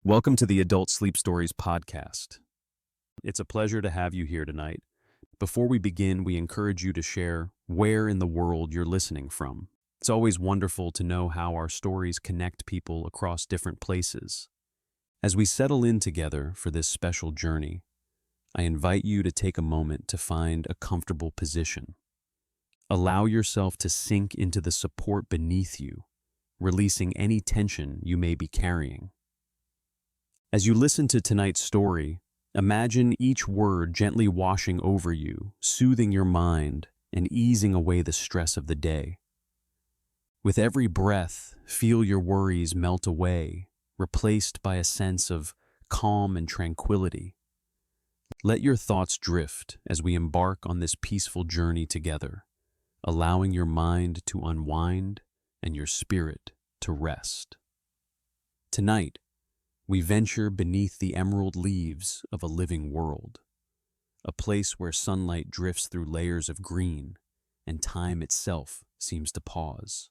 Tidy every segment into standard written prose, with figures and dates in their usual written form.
Welcome to the Adult Sleep Stories podcast. It's a pleasure to have you here tonight. Before we begin, we encourage you to share where in the world you're listening from. It's always wonderful to know how our stories connect people across different places. As we settle in together for this special journey, I invite you to take a moment to find a comfortable position. Allow yourself to sink into the support beneath you, releasing any tension you may be carrying. As you listen to tonight's story, imagine each word gently washing over you, soothing your mind and easing away the stress of the day. With every breath, feel your worries melt away, replaced by a sense of calm and tranquility. Let your thoughts drift as we embark on this peaceful journey together, allowing your mind to unwind and your spirit to rest. Tonight, we venture beneath the emerald leaves of a living world, a place where sunlight drifts through layers of green and time itself seems to pause.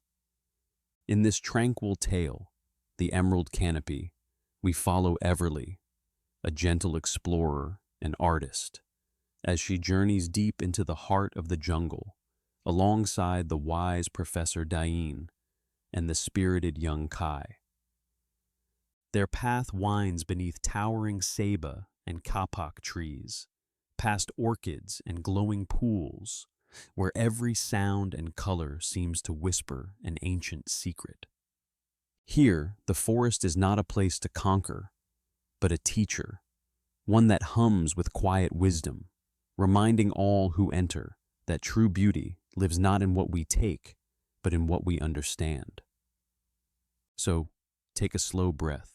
In this tranquil tale, the Emerald Canopy, we follow Everly, a gentle explorer and artist, as she journeys deep into the heart of the jungle, alongside the wise Professor Dain and the spirited young Kai. Their path winds beneath towering ceiba and kapok trees, past orchids and glowing pools, where every sound and color seems to whisper an ancient secret. Here, the forest is not a place to conquer, but a teacher, one that hums with quiet wisdom, reminding all who enter that true beauty lives not in what we take, but in what we understand. So, take a slow breath.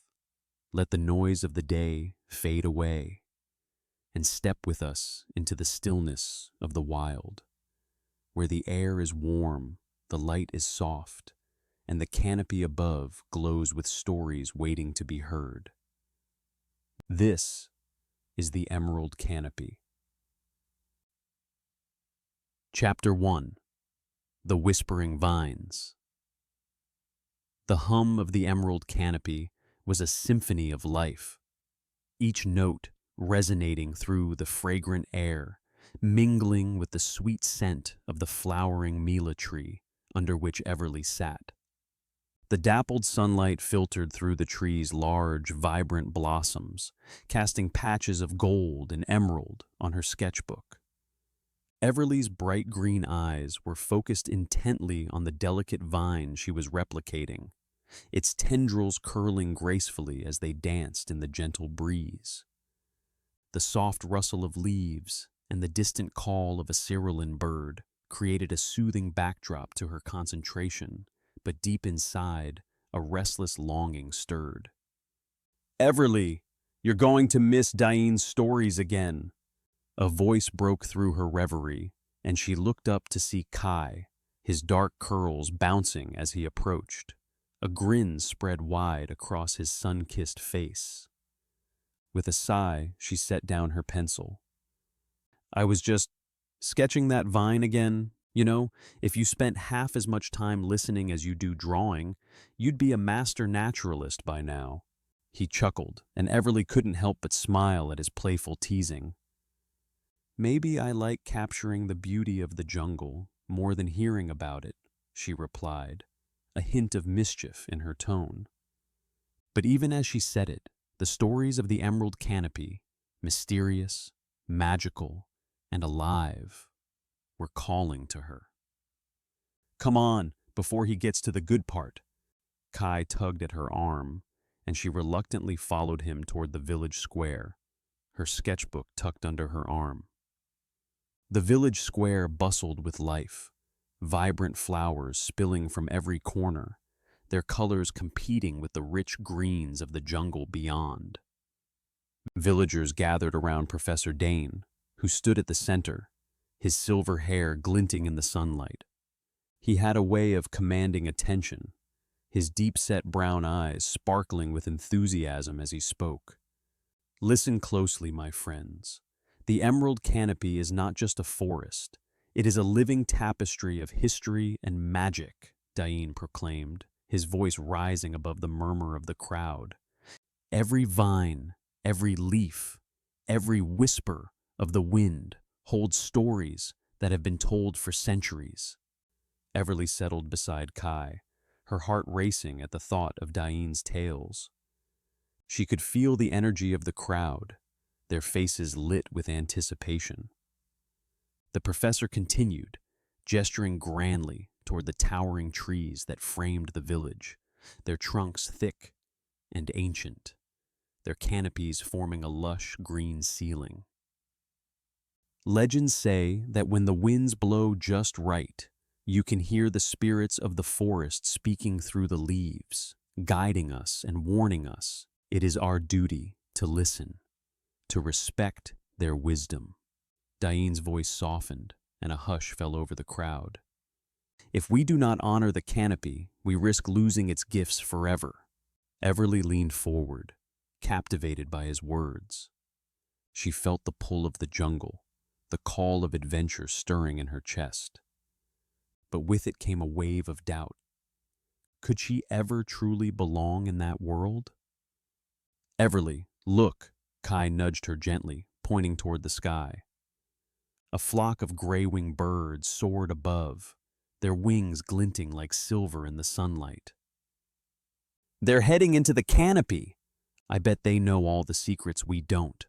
Let the noise of the day fade away, and step with us into the stillness of the wild, where the air is warm, the light is soft, and the canopy above glows with stories waiting to be heard. This is the Emerald Canopy. Chapter 1: The Whispering Vines. The hum of the Emerald Canopy was a symphony of life, each note resonating through the fragrant air, mingling with the sweet scent of the flowering mela tree under which Everly sat. The dappled sunlight filtered through the tree's large, vibrant blossoms, casting patches of gold and emerald on her sketchbook. Everly's bright green eyes were focused intently on the delicate vine she was replicating, its tendrils curling gracefully as they danced in the gentle breeze. The soft rustle of leaves and the distant call of a cerulean bird created a soothing backdrop to her concentration, but deep inside, a restless longing stirred. "Everly, you're going to miss Dain's stories again." A voice broke through her reverie, and she looked up to see Kai, his dark curls bouncing as he approached. A grin spread wide across his sun-kissed face. With a sigh, she set down her pencil. "I was just sketching that vine again. You know, if you spent half as much time listening as you do drawing, you'd be a master naturalist by now." He chuckled, and Everly couldn't help but smile at his playful teasing. "Maybe I like capturing the beauty of the jungle more than hearing about it," she replied, a hint of mischief in her tone. But even as she said it, the stories of the Emerald Canopy, mysterious, magical, and alive, were calling to her. "Come on, before he gets to the good part." Kai tugged at her arm, and she reluctantly followed him toward the village square, her sketchbook tucked under her arm. The village square bustled with life, vibrant flowers spilling from every corner, their colors competing with the rich greens of the jungle beyond. Villagers gathered around Professor Dain, who stood at the center, his silver hair glinting in the sunlight. He had a way of commanding attention, his deep-set brown eyes sparkling with enthusiasm as he spoke. "Listen closely, my friends. The Emerald Canopy is not just a forest. It is a living tapestry of history and magic," Dain proclaimed, his voice rising above the murmur of the crowd. Every vine, every leaf, every whisper of the wind holds stories that have been told for centuries. Everly settled beside Kai, her heart racing at the thought of Dain's tales. She could feel the energy of the crowd, their faces lit with anticipation. The professor continued, gesturing grandly toward the towering trees that framed the village, their trunks thick and ancient, their canopies forming a lush green ceiling. Legends say that when the winds blow just right, you can hear the spirits of the forest speaking through the leaves, guiding us and warning us. It is our duty to listen, to respect their wisdom. Dain's voice softened, and a hush fell over the crowd. If we do not honor the canopy, we risk losing its gifts forever. Everly leaned forward, captivated by his words. She felt the pull of the jungle, the call of adventure stirring in her chest. But with it came a wave of doubt. Could she ever truly belong in that world? Everly, look, Kai nudged her gently, pointing toward the sky. A flock of gray-winged birds soared above, their wings glinting like silver in the sunlight. They're heading into the canopy. I bet they know all the secrets we don't.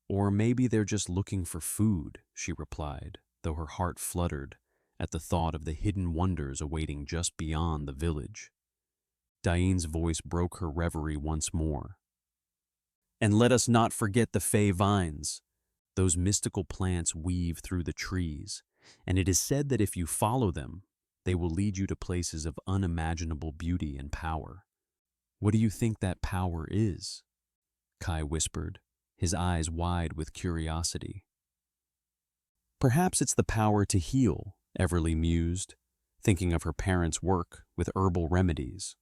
Or maybe they're just looking for food, she replied, though her heart fluttered at the thought of the hidden wonders awaiting just beyond the village. Dain's voice broke her reverie once more. And let us not forget the fey vines. Those mystical plants weave through the trees, and it is said that if you follow them, they will lead you to places of unimaginable beauty and power. What do you think that power is? Kai whispered, his eyes wide with curiosity. Perhaps it's the power to heal, Everly mused, thinking of her parents' work with herbal remedies.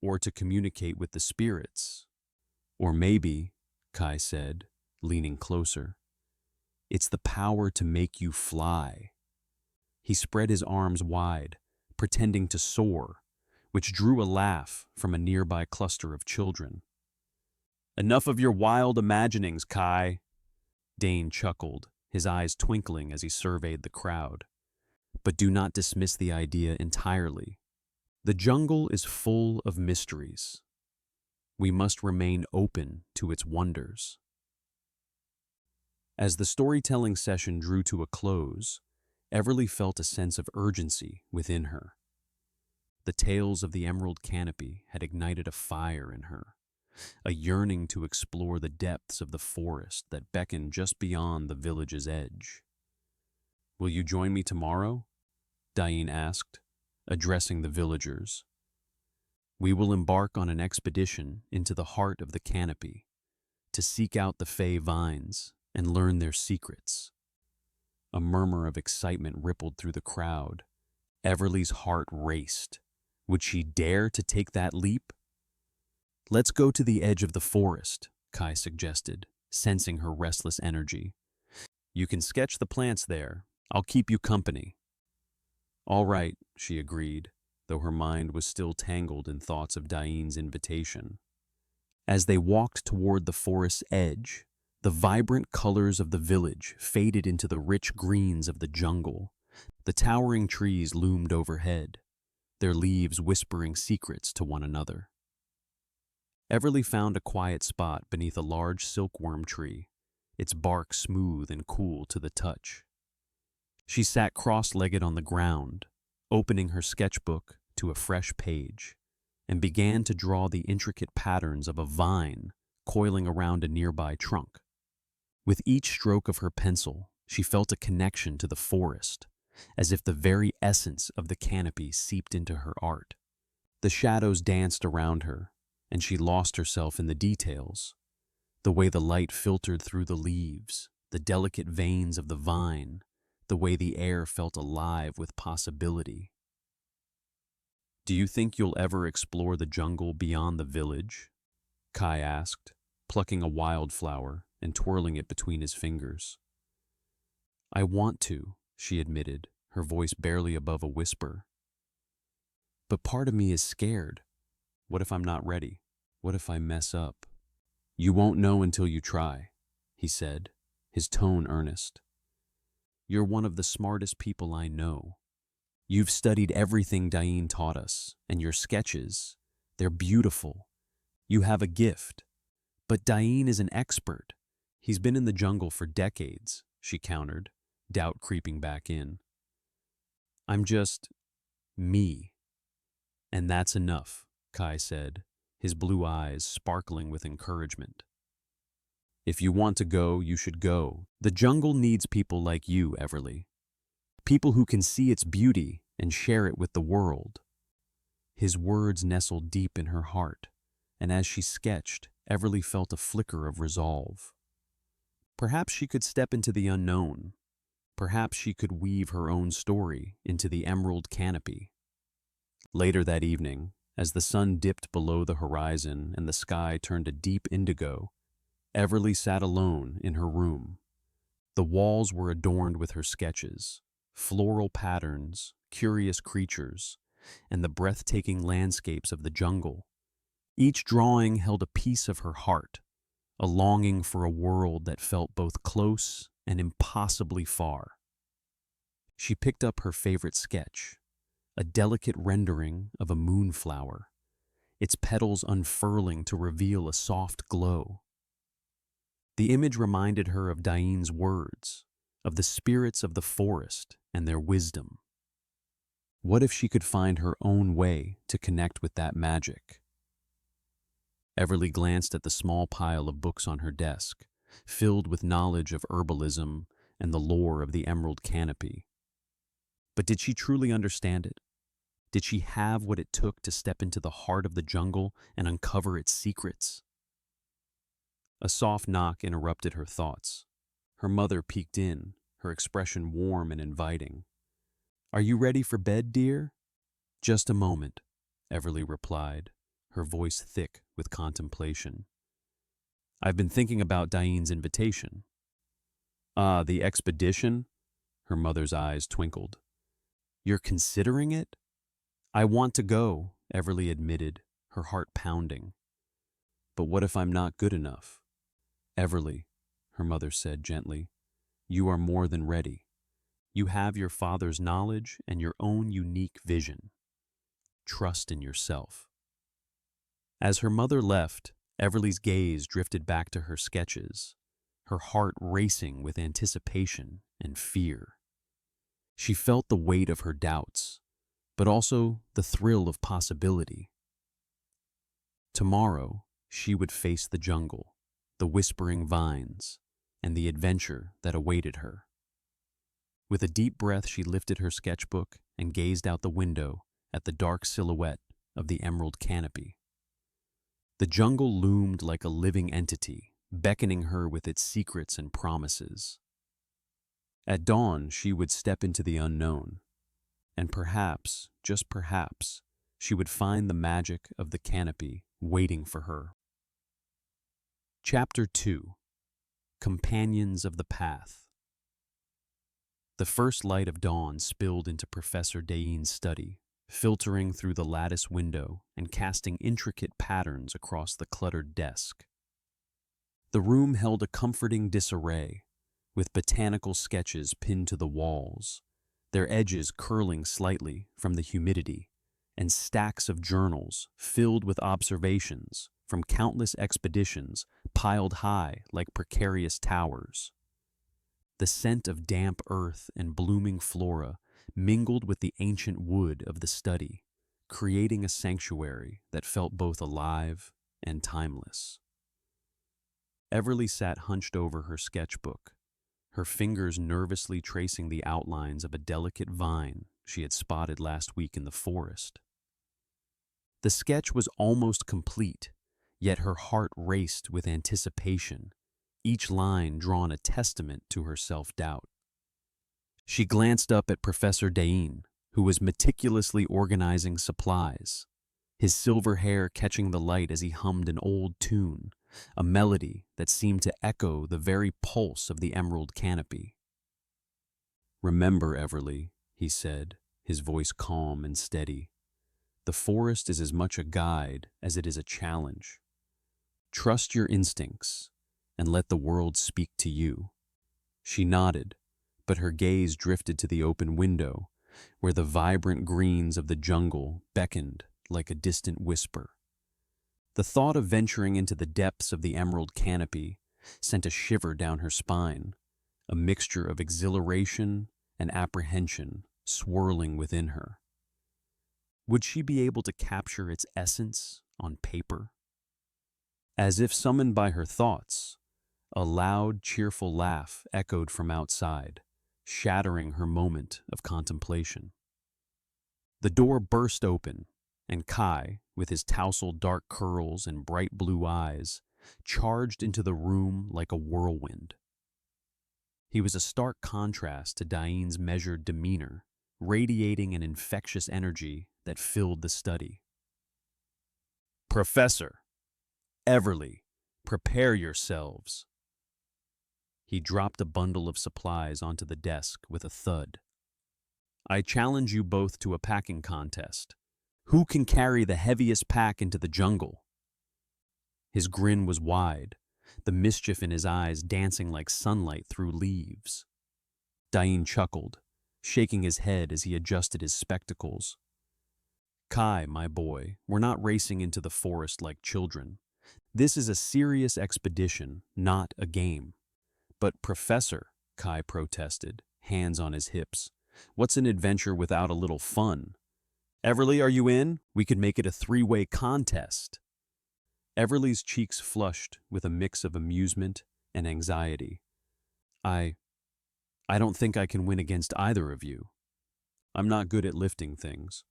Or to communicate with the spirits. Or maybe, Kai said, leaning closer, it's the power to make you fly. He spread his arms wide, pretending to soar, which drew a laugh from a nearby cluster of children. Enough of your wild imaginings, Kai. Dain chuckled, his eyes twinkling as he surveyed the crowd. But do not dismiss the idea entirely. The jungle is full of mysteries. We must remain open to its wonders. As the storytelling session drew to a close, Everly felt a sense of urgency within her. The tales of the emerald canopy had ignited a fire in her, a yearning to explore the depths of the forest that beckoned just beyond the village's edge. Will you join me tomorrow? Dain asked, addressing the villagers. We will embark on an expedition into the heart of the canopy to seek out the fey vines and learn their secrets. A murmur of excitement rippled through the crowd. Everly's heart raced. Would she dare to take that leap? Let's go to the edge of the forest, Kai suggested, sensing her restless energy. You can sketch the plants there. I'll keep you company. All right, she agreed, though her mind was still tangled in thoughts of Dain's invitation. As they walked toward the forest's edge, the vibrant colors of the village faded into the rich greens of the jungle. The towering trees loomed overhead, their leaves whispering secrets to one another. Everly found a quiet spot beneath a large silkworm tree, its bark smooth and cool to the touch. She sat cross-legged on the ground, opening her sketchbook to a fresh page, and began to draw the intricate patterns of a vine coiling around a nearby trunk. With each stroke of her pencil, she felt a connection to the forest, as if the very essence of the canopy seeped into her art. The shadows danced around her, and she lost herself in the details, the way the light filtered through the leaves, the delicate veins of the vine, the way the air felt alive with possibility. Do you think you'll ever explore the jungle beyond the village? Kai asked, plucking a wildflower and twirling it between his fingers. I want to, she admitted, her voice barely above a whisper. But part of me is scared. What if I'm not ready? What if I mess up? You won't know until you try, he said, his tone earnest. You're one of the smartest people I know. You've studied everything Dain taught us, and your sketches, they're beautiful. You have a gift. But Dain is an expert. He's been in the jungle for decades, she countered, doubt creeping back in. I'm just me. And that's enough, Kai said, his blue eyes sparkling with encouragement. If you want to go, you should go. The jungle needs people like you, Everly. People who can see its beauty and share it with the world. His words nestled deep in her heart, and as she sketched, Everly felt a flicker of resolve. Perhaps she could step into the unknown. Perhaps she could weave her own story into the emerald canopy. Later that evening, as the sun dipped below the horizon and the sky turned a deep indigo, Everly sat alone in her room. The walls were adorned with her sketches, floral patterns, curious creatures, and the breathtaking landscapes of the jungle. Each drawing held a piece of her heart, a longing for a world that felt both close and impossibly far. She picked up her favorite sketch, a delicate rendering of a moonflower, its petals unfurling to reveal a soft glow. The image reminded her of Dain's words, of the spirits of the forest and their wisdom. What if she could find her own way to connect with that magic? Everly glanced at the small pile of books on her desk, filled with knowledge of herbalism and the lore of the emerald canopy. But did she truly understand it? Did she have what it took to step into the heart of the jungle and uncover its secrets? A soft knock interrupted her thoughts. Her mother peeked in, her expression warm and inviting. "Are you ready for bed, dear?" "Just a moment," Everly replied, her voice thick with contemplation. "I've been thinking about Dain's invitation." "Ah, the expedition?" Her mother's eyes twinkled. "You're considering it?" "I want to go," Everly admitted, her heart pounding. "But what if I'm not good enough?" "Everly," her mother said gently, "you are more than ready. You have your father's knowledge and your own unique vision. Trust in yourself." As her mother left, Everly's gaze drifted back to her sketches, her heart racing with anticipation and fear. She felt the weight of her doubts, but also the thrill of possibility. Tomorrow, she would face the jungle, the whispering vines, and the adventure that awaited her. With a deep breath, she lifted her sketchbook and gazed out the window at the dark silhouette of the emerald canopy. The jungle loomed like a living entity, beckoning her with its secrets and promises. At dawn, she would step into the unknown, and perhaps, just perhaps, she would find the magic of the canopy waiting for her. Chapter 2. Companions of the Path. The first light of dawn spilled into Professor Dain's study, filtering through the lattice window and casting intricate patterns across the cluttered desk. The room held a comforting disarray, with botanical sketches pinned to the walls, their edges curling slightly from the humidity, and stacks of journals filled with observations from countless expeditions piled high like precarious towers. The scent of damp earth and blooming flora mingled with the ancient wood of the study, creating a sanctuary that felt both alive and timeless. Everly sat hunched over her sketchbook, her fingers nervously tracing the outlines of a delicate vine she had spotted last week in the forest. The sketch was almost complete, yet her heart raced with anticipation, each line drawn a testament to her self-doubt. She glanced up at Professor Dain, who was meticulously organizing supplies, his silver hair catching the light as he hummed an old tune, a melody that seemed to echo the very pulse of the emerald canopy. "Remember, Everly," he said, his voice calm and steady, "the forest is as much a guide as it is a challenge. Trust your instincts and let the world speak to you." She nodded, but her gaze drifted to the open window, where the vibrant greens of the jungle beckoned like a distant whisper. The thought of venturing into the depths of the emerald canopy sent a shiver down her spine, a mixture of exhilaration and apprehension swirling within her. Would she be able to capture its essence on paper? As if summoned by her thoughts, a loud, cheerful laugh echoed from outside, shattering her moment of contemplation. The door burst open, and Kai, with his tousled dark curls and bright blue eyes, charged into the room like a whirlwind. He was a stark contrast to Dain's measured demeanor, radiating an infectious energy that filled the study. "Professor, Everly, prepare yourselves." He dropped a bundle of supplies onto the desk with a thud. "I challenge you both to a packing contest. Who can carry the heaviest pack into the jungle?" His grin was wide, the mischief in his eyes dancing like sunlight through leaves. Dain chuckled, shaking his head as he adjusted his spectacles. "Kai, my boy, we're not racing into the forest like children. This is a serious expedition, not a game." "But Professor," Kai protested, hands on his hips, "what's an adventure without a little fun? Everly, are you in? We could make it a three-way contest." Everly's cheeks flushed with a mix of amusement and anxiety. I don't think I can win against either of you. I'm not good at lifting things."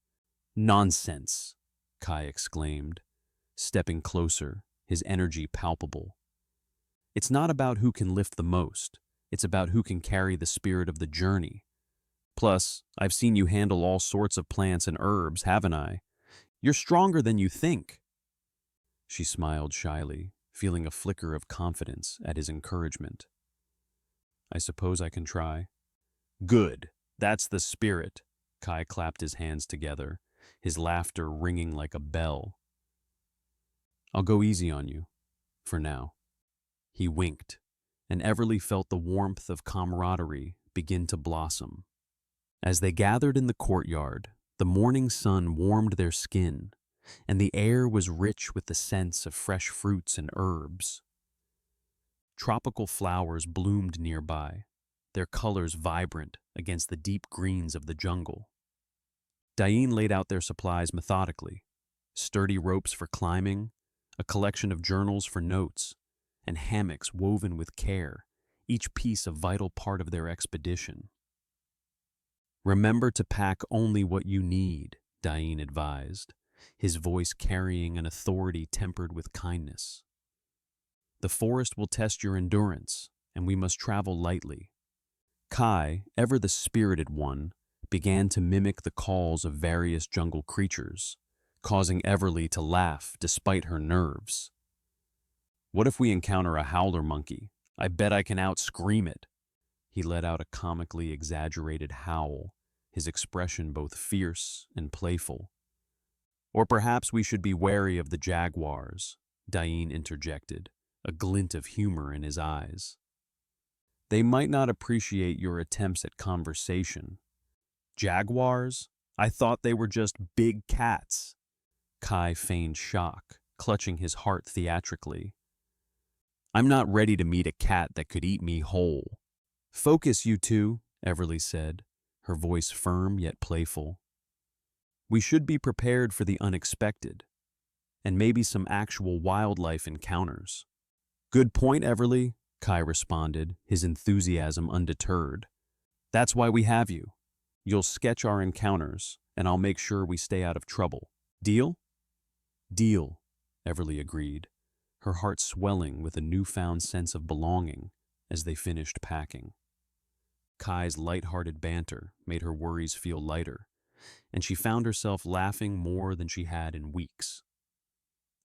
"Nonsense," Kai exclaimed, stepping closer, his energy palpable. "It's not about who can lift the most. It's about who can carry the spirit of the journey. Plus, I've seen you handle all sorts of plants and herbs, haven't I? You're stronger than you think." She smiled shyly, feeling a flicker of confidence at his encouragement. "I suppose I can try." "Good. That's the spirit." Kai clapped his hands together, his laughter ringing like a bell. "I'll go easy on you, for now." He winked, and Everly felt the warmth of camaraderie begin to blossom. As they gathered in the courtyard, the morning sun warmed their skin, and the air was rich with the scents of fresh fruits and herbs. Tropical flowers bloomed nearby, their colors vibrant against the deep greens of the jungle. Dain laid out their supplies methodically: sturdy ropes for climbing, a collection of journals for notes, and hammocks woven with care, each piece a vital part of their expedition. "Remember to pack only what you need," Dain advised, his voice carrying an authority tempered with kindness. "The forest will test your endurance, and we must travel lightly." Kai, ever the spirited one, began to mimic the calls of various jungle creatures, causing Everly to laugh despite her nerves. "What if we encounter a howler monkey? I bet I can out-scream it." He let out a comically exaggerated howl, his expression both fierce and playful. "Or perhaps we should be wary of the jaguars," Dain interjected, a glint of humor in his eyes. "They might not appreciate your attempts at conversation." "Jaguars? I thought they were just big cats." Kai feigned shock, clutching his heart theatrically. "I'm not ready to meet a cat that could eat me whole." "Focus, you two," Everly said, her voice firm yet playful. "We should be prepared for the unexpected, and maybe some actual wildlife encounters." "Good point, Everly," Kai responded, his enthusiasm undeterred. "That's why we have you. You'll sketch our encounters, and I'll make sure we stay out of trouble. Deal?" "Deal," Everly agreed, her heart swelling with a newfound sense of belonging as they finished packing. Kai's light-hearted banter made her worries feel lighter, and she found herself laughing more than she had in weeks.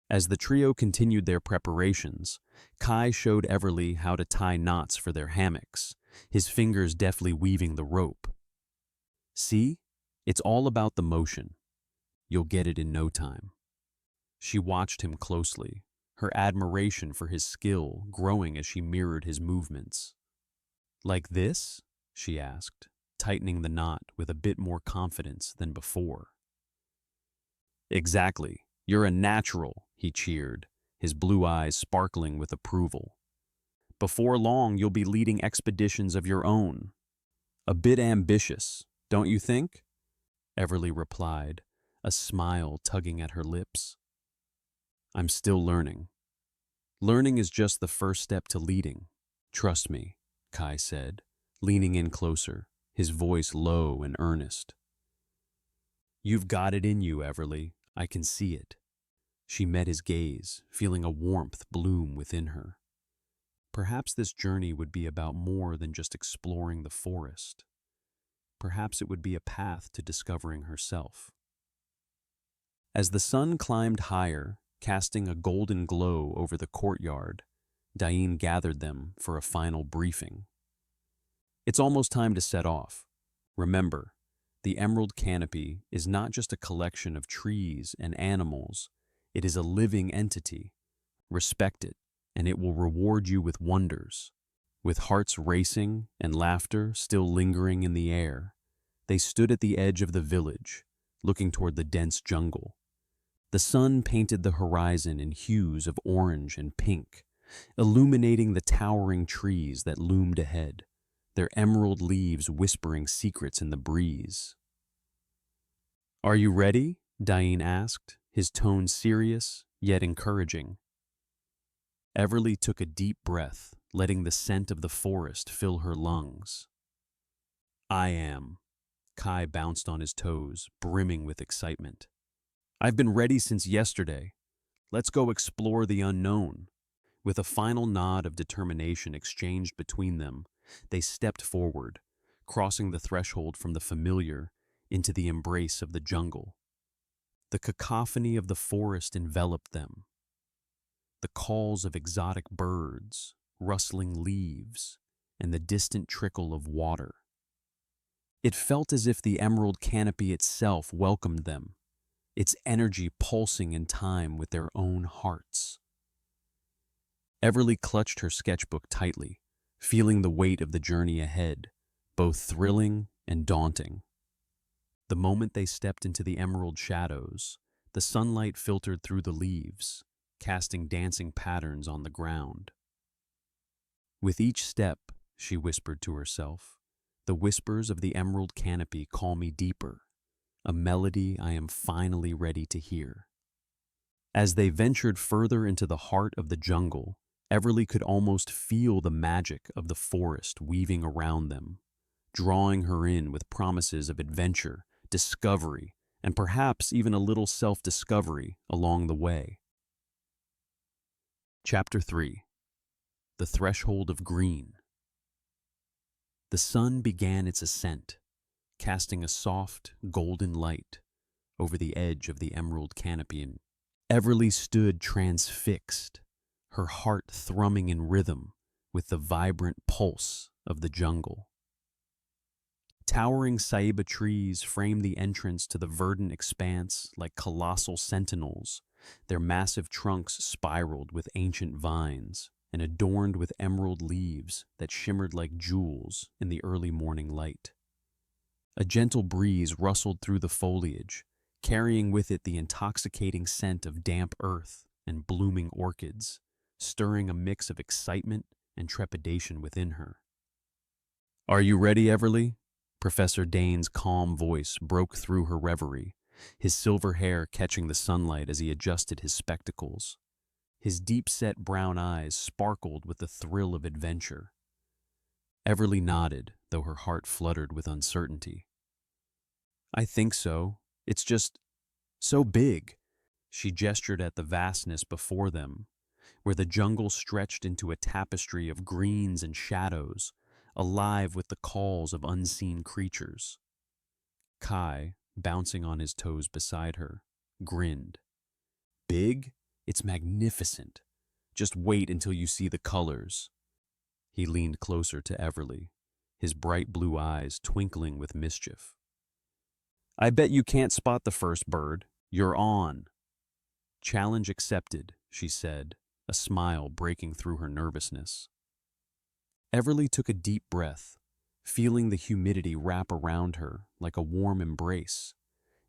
As the trio continued their preparations, Kai showed Everly how to tie knots for their hammocks, his fingers deftly weaving the rope. "See? It's all about the motion. You'll get it in no time." She watched him closely, her admiration for his skill growing as she mirrored his movements. "Like this?" she asked, tightening the knot with a bit more confidence than before. "Exactly. You're a natural," he cheered, his blue eyes sparkling with approval. "Before long, you'll be leading expeditions of your own." "A bit ambitious, don't you think?" Everly replied, a smile tugging at her lips. "I'm still learning." "Learning is just the first step to leading. Trust me," Kai said, leaning in closer, his voice low and earnest. "You've got it in you, Everly. I can see it." She met his gaze, feeling a warmth bloom within her. Perhaps this journey would be about more than just exploring the forest. Perhaps it would be a path to discovering herself. As the sun climbed higher, casting a golden glow over the courtyard, Dain gathered them for a final briefing. "It's almost time to set off. Remember, the Emerald Canopy is not just a collection of trees and animals. It is a living entity. Respect it, and it will reward you with wonders." With hearts racing and laughter still lingering in the air, they stood at the edge of the village, looking toward the dense jungle. The sun painted the horizon in hues of orange and pink, illuminating the towering trees that loomed ahead, their emerald leaves whispering secrets in the breeze. "Are you ready?" Dain asked, his tone serious yet encouraging. Everly took a deep breath, letting the scent of the forest fill her lungs. "I am." Kai bounced on his toes, brimming with excitement. "I've been ready since yesterday. Let's go explore the unknown." With a final nod of determination exchanged between them, they stepped forward, crossing the threshold from the familiar into the embrace of the jungle. The cacophony of the forest enveloped them. The calls of exotic birds, rustling leaves, and the distant trickle of water. It felt as if the Emerald Canopy itself welcomed them, its energy pulsing in time with their own hearts. Everly clutched her sketchbook tightly, feeling the weight of the journey ahead, both thrilling and daunting. The moment they stepped into the emerald shadows, the sunlight filtered through the leaves, casting dancing patterns on the ground. "With each step," she whispered to herself, "the whispers of the Emerald Canopy call me deeper, a melody I am finally ready to hear." As they ventured further into the heart of the jungle, Everly could almost feel the magic of the forest weaving around them, drawing her in with promises of adventure, discovery, and perhaps even a little self-discovery along the way. Chapter 3. The Threshold of Green. The sun began its ascent, casting a soft, golden light over the edge of the Emerald Canopy, and Everly stood transfixed, her heart thrumming in rhythm with the vibrant pulse of the jungle. Towering ceiba trees framed the entrance to the verdant expanse like colossal sentinels, their massive trunks spiraled with ancient vines and adorned with emerald leaves that shimmered like jewels in the early morning light. A gentle breeze rustled through the foliage, carrying with it the intoxicating scent of damp earth and blooming orchids, stirring a mix of excitement and trepidation within her. "Are you ready, Everly?" Professor Dain's calm voice broke through her reverie, his silver hair catching the sunlight as he adjusted his spectacles. His deep-set brown eyes sparkled with the thrill of adventure. Everly nodded, though her heart fluttered with uncertainty. "I think so. It's just so big." She gestured at the vastness before them, where the jungle stretched into a tapestry of greens and shadows, alive with the calls of unseen creatures. Kai, bouncing on his toes beside her, grinned. "Big? It's magnificent. Just wait until you see the colors." He leaned closer to Everly, his bright blue eyes twinkling with mischief. "I bet you can't spot the first bird. You're on." "Challenge accepted," she said, a smile breaking through her nervousness. Everly took a deep breath, feeling the humidity wrap around her like a warm embrace,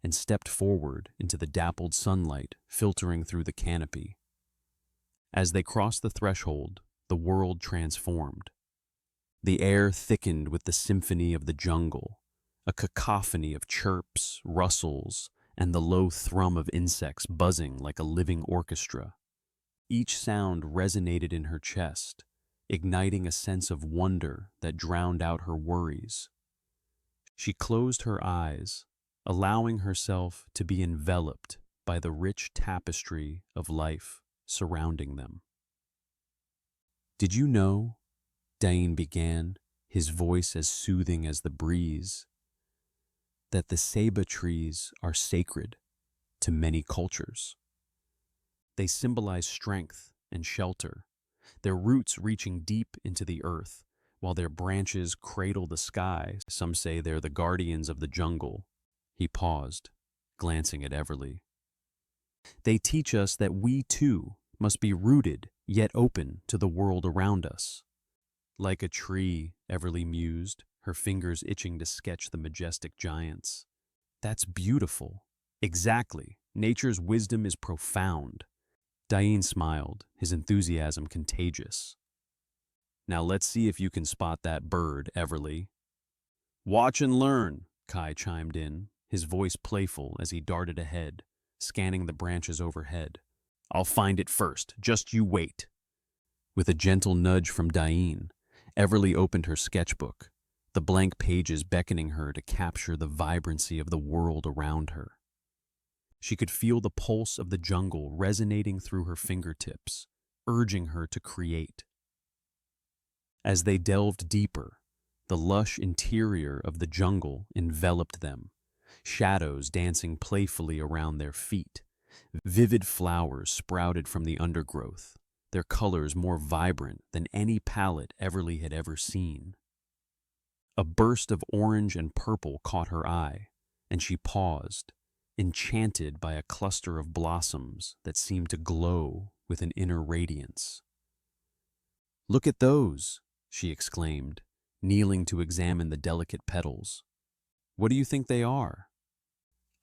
and stepped forward into the dappled sunlight filtering through the canopy. As they crossed the threshold, the world transformed. The air thickened with the symphony of the jungle, a cacophony of chirps, rustles, and the low thrum of insects buzzing like a living orchestra. Each sound resonated in her chest, igniting a sense of wonder that drowned out her worries. She closed her eyes, allowing herself to be enveloped by the rich tapestry of life surrounding them. "Did you know," Dain began, his voice as soothing as the breeze, "that the ceiba trees are sacred to many cultures? They symbolize strength and shelter, their roots reaching deep into the earth, while their branches cradle the sky. Some say they're the guardians of the jungle." He paused, glancing at Everly. "They teach us that we, too, must be rooted yet open to the world around us." "Like a tree," Everly mused, her fingers itching to sketch the majestic giants. "That's beautiful." "Exactly. Nature's wisdom is profound." Dain smiled, his enthusiasm contagious. "Now let's see if you can spot that bird, Everly." "Watch and learn," Kai chimed in, his voice playful as he darted ahead, scanning the branches overhead. "I'll find it first, just you wait." With a gentle nudge from Dain, Everly opened her sketchbook, the blank pages beckoning her to capture the vibrancy of the world around her. She could feel the pulse of the jungle resonating through her fingertips, urging her to create. As they delved deeper, the lush interior of the jungle enveloped them, shadows dancing playfully around their feet. Vivid flowers sprouted from the undergrowth, their colors more vibrant than any palette Everly had ever seen. A burst of orange and purple caught her eye, and she paused, enchanted by a cluster of blossoms that seemed to glow with an inner radiance. "Look at those," she exclaimed, kneeling to examine the delicate petals. "What do you think they are?"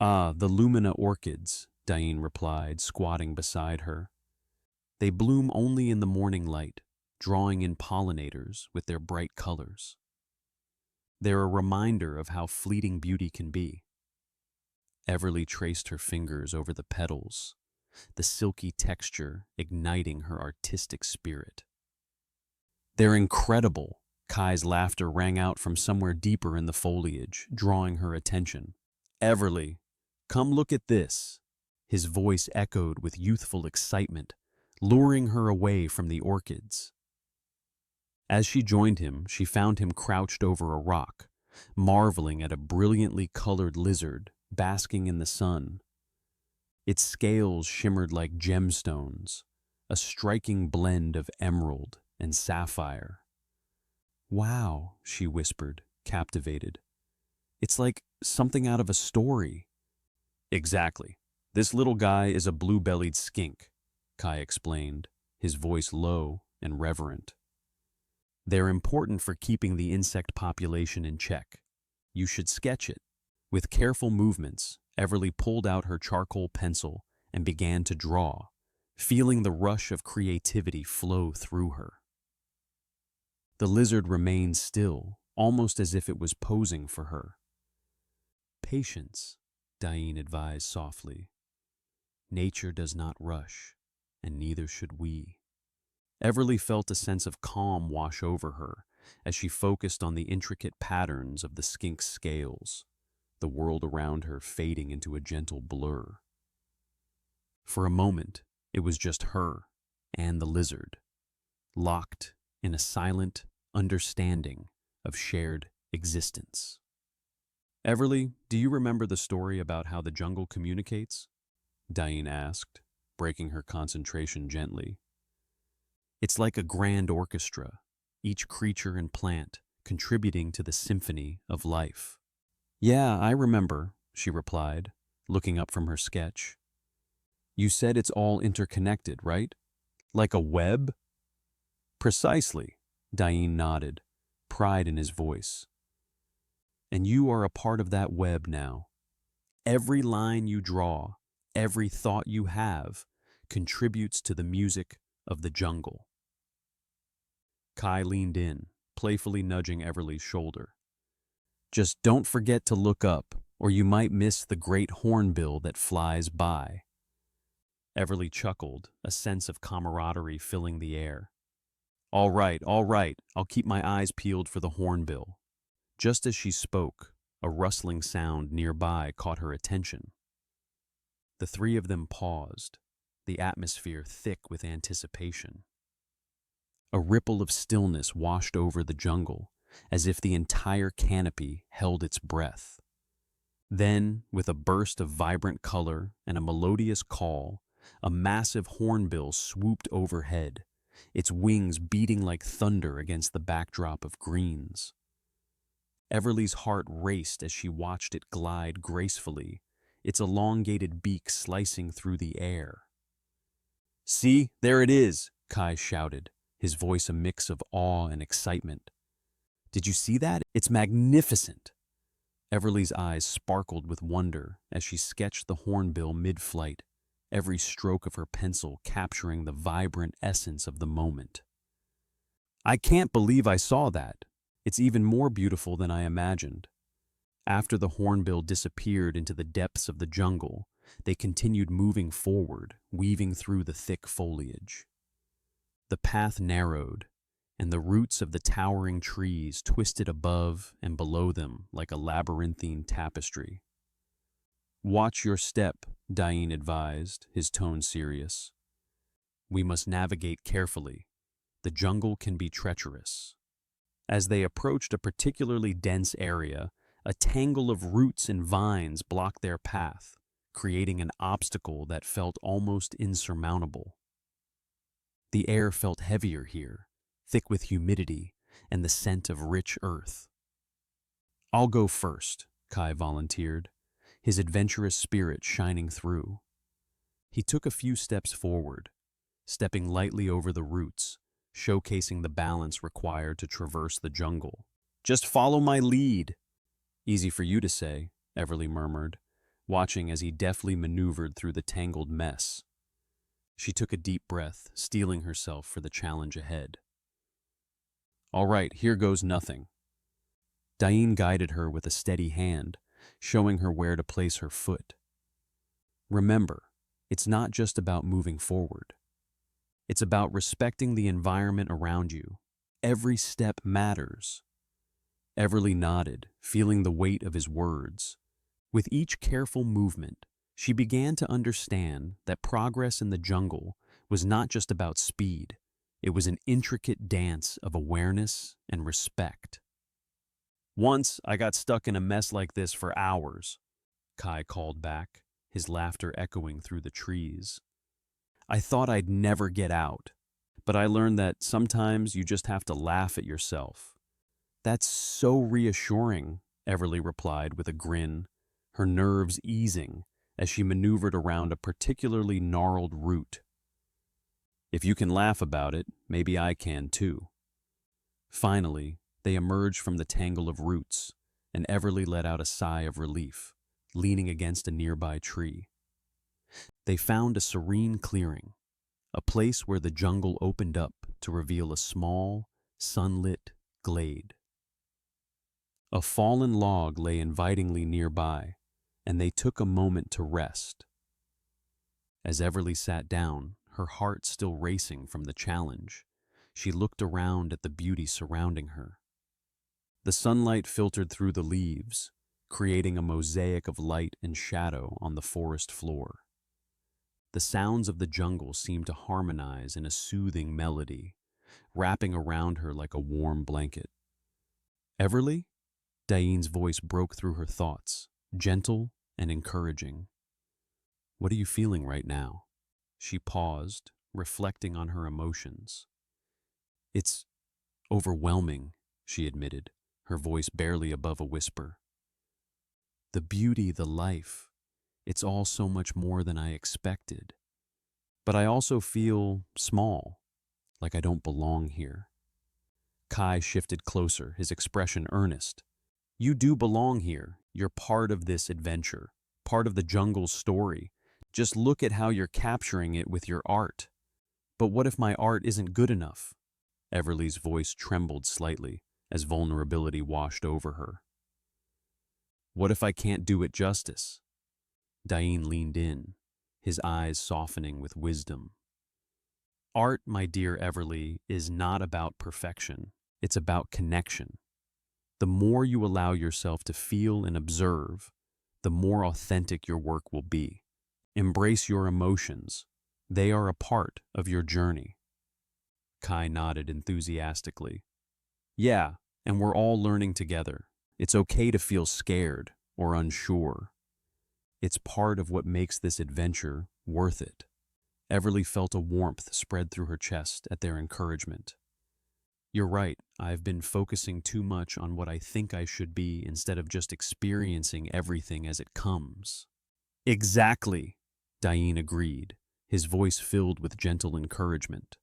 "Ah, the lumina orchids," Dain replied, squatting beside her. "They bloom only in the morning light, drawing in pollinators with their bright colors. They're a reminder of how fleeting beauty can be." Everly traced her fingers over the petals, the silky texture igniting her artistic spirit. "They're incredible." Kai's laughter rang out from somewhere deeper in the foliage, drawing her attention. "Everly, come look at this." His voice echoed with youthful excitement, luring her away from the orchids. As she joined him, she found him crouched over a rock, marveling at a brilliantly colored lizard basking in the sun. Its scales shimmered like gemstones, a striking blend of emerald and sapphire. "Wow," she whispered, captivated. "It's like something out of a story." "Exactly. This little guy is a blue-bellied skink," Kai explained, his voice low and reverent. "They're important for keeping the insect population in check. You should sketch it." With careful movements, Everly pulled out her charcoal pencil and began to draw, feeling the rush of creativity flow through her. The lizard remained still, almost as if it was posing for her. "Patience," Dain advised softly. "Nature does not rush, and neither should we." Everly felt a sense of calm wash over her as she focused on the intricate patterns of the skink's scales, the world around her fading into a gentle blur. For a moment, it was just her and the lizard, locked in a silent understanding of shared existence. "Everly, do you remember the story about how the jungle communicates?" Dain asked, breaking her concentration gently. "It's like a grand orchestra, each creature and plant contributing to the symphony of life." "Yeah, I remember," she replied, looking up from her sketch. "You said it's all interconnected, right? Like a web? Precisely, Dain nodded, pride in his voice. And you are a part of that web now. Every line you draw, every thought you have, contributes to the music of the jungle. Kai leaned in, playfully nudging Everly's shoulder. Just don't forget to look up, or you might miss the great hornbill that flies by. Everly chuckled, a sense of camaraderie filling the air. All right, I'll keep my eyes peeled for the hornbill. Just as she spoke, a rustling sound nearby caught her attention. The three of them paused, the atmosphere thick with anticipation. A ripple of stillness washed over the jungle, as if the entire canopy held its breath. Then, with a burst of vibrant color and a melodious call, a massive hornbill swooped overhead, its wings beating like thunder against the backdrop of greens. Everly's heart raced as she watched it glide gracefully, its elongated beak slicing through the air. "See, there it is," Kai shouted, his voice a mix of awe and excitement. "Did you see that? It's magnificent!" Everly's eyes sparkled with wonder as she sketched the hornbill mid-flight, every stroke of her pencil capturing the vibrant essence of the moment. "I can't believe I saw that. It's even more beautiful than I imagined." After the hornbill disappeared into the depths of the jungle, they continued moving forward, weaving through the thick foliage. The path narrowed, and the roots of the towering trees twisted above and below them like a labyrinthine tapestry. "Watch your step," Dain advised, his tone serious. "We must navigate carefully. The jungle can be treacherous." As they approached a particularly dense area, a tangle of roots and vines blocked their path, creating an obstacle that felt almost insurmountable. The air felt heavier here, thick with humidity and the scent of rich earth. "I'll go first," Kai volunteered, his adventurous spirit shining through. He took a few steps forward, stepping lightly over the roots, showcasing the balance required to traverse the jungle. "Just follow my lead." "Easy for you to say," Everly murmured, watching as he deftly maneuvered through the tangled mess. She took a deep breath, steeling herself for the challenge ahead. "All right, here goes nothing." Dain guided her with a steady hand, showing her where to place her foot. "Remember, it's not just about moving forward. It's about respecting the environment around you. Every step matters." Everly nodded, feeling the weight of his words. With each careful movement, she began to understand that progress in the jungle was not just about speed. It was an intricate dance of awareness and respect. "Once I got stuck in a mess like this for hours," Kai called back, his laughter echoing through the trees. "I thought I'd never get out, but I learned that sometimes you just have to laugh at yourself." "That's so reassuring," Everly replied with a grin, her nerves easing as she maneuvered around a particularly gnarled root. "If you can laugh about it, maybe I can too." Finally, they emerged from the tangle of roots, and Everly let out a sigh of relief, leaning against a nearby tree. They found a serene clearing, a place where the jungle opened up to reveal a small, sunlit glade. A fallen log lay invitingly nearby, and they took a moment to rest. As Everly sat down, her heart still racing from the challenge, she looked around at the beauty surrounding her. The sunlight filtered through the leaves, creating a mosaic of light and shadow on the forest floor. The sounds of the jungle seemed to harmonize in a soothing melody, wrapping around her like a warm blanket. "Everly?" Dain's voice broke through her thoughts, gentle and encouraging. "What are you feeling right now?" She paused, reflecting on her emotions. "It's overwhelming," she admitted, her voice barely above a whisper. "The beauty, the life, it's all so much more than I expected." But I also feel small, like I don't belong here. Kai shifted closer, his expression earnest. You do belong here. You're part of this adventure, part of the jungle's story. Just look at how you're capturing it with your art. But what if my art isn't good enough? Everly's voice trembled slightly as vulnerability washed over her. What if I can't do it justice? Dain leaned in, his eyes softening with wisdom. Art, my dear Everly, is not about perfection. It's about connection. The more you allow yourself to feel and observe, the more authentic your work will be. Embrace your emotions. They are a part of your journey. Kai nodded enthusiastically. Yeah, and we're all learning together. It's okay to feel scared or unsure. It's part of what makes this adventure worth it. Everly felt a warmth spread through her chest at their encouragement. You're right, I've been focusing too much on what I think I should be instead of just experiencing everything as it comes. Exactly, Dain agreed, his voice filled with gentle encouragement.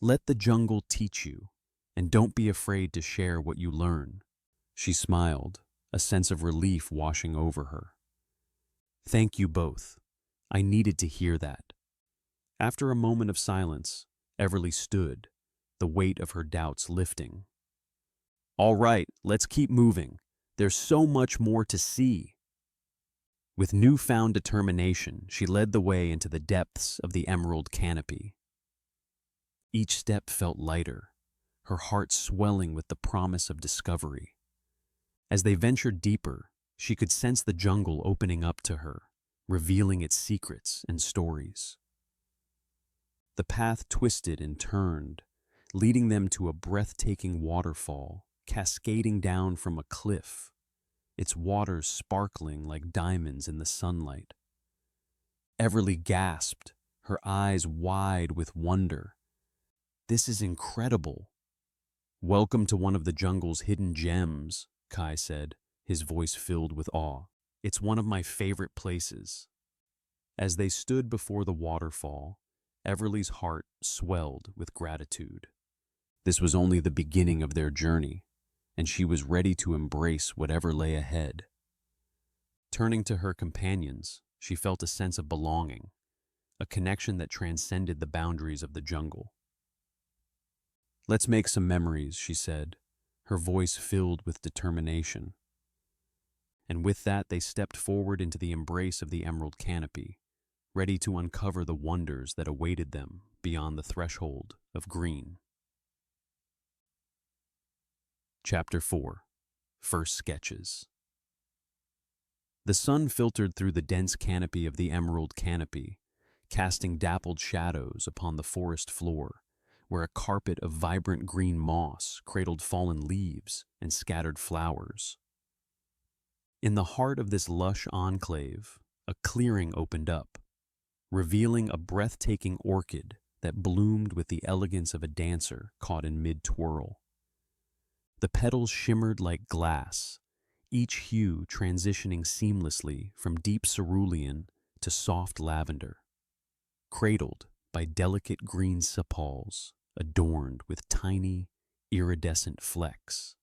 Let the jungle teach you, and don't be afraid to share what you learn. She smiled, a sense of relief washing over her. Thank you both. I needed to hear that. After a moment of silence, Everly stood, the weight of her doubts lifting. All right, let's keep moving. There's so much more to see. With newfound determination, she led the way into the depths of the emerald canopy. Each step felt lighter, her heart swelling with the promise of discovery. As they ventured deeper, she could sense the jungle opening up to her, revealing its secrets and stories. The path twisted and turned, leading them to a breathtaking waterfall, cascading down from a cliff, its waters sparkling like diamonds in the sunlight. Everly gasped, her eyes wide with wonder. This is incredible. Welcome to one of the jungle's hidden gems, Kai said, his voice filled with awe. It's one of my favorite places. As they stood before the waterfall, Everly's heart swelled with gratitude. This was only the beginning of their journey, and she was ready to embrace whatever lay ahead. Turning to her companions, she felt a sense of belonging, a connection that transcended the boundaries of the jungle. Let's make some memories, she said, her voice filled with determination. And with that, they stepped forward into the embrace of the emerald canopy, ready to uncover the wonders that awaited them beyond the threshold of green. Chapter 4. First Sketches. The sun filtered through the dense canopy of the emerald canopy, casting dappled shadows upon the forest floor, where a carpet of vibrant green moss cradled fallen leaves and scattered flowers. In the heart of this lush enclave, a clearing opened up, revealing a breathtaking orchid that bloomed with the elegance of a dancer caught in mid-twirl. The petals shimmered like glass, each hue transitioning seamlessly from deep cerulean to soft lavender, cradled by delicate green sepals adorned with tiny, iridescent flecks.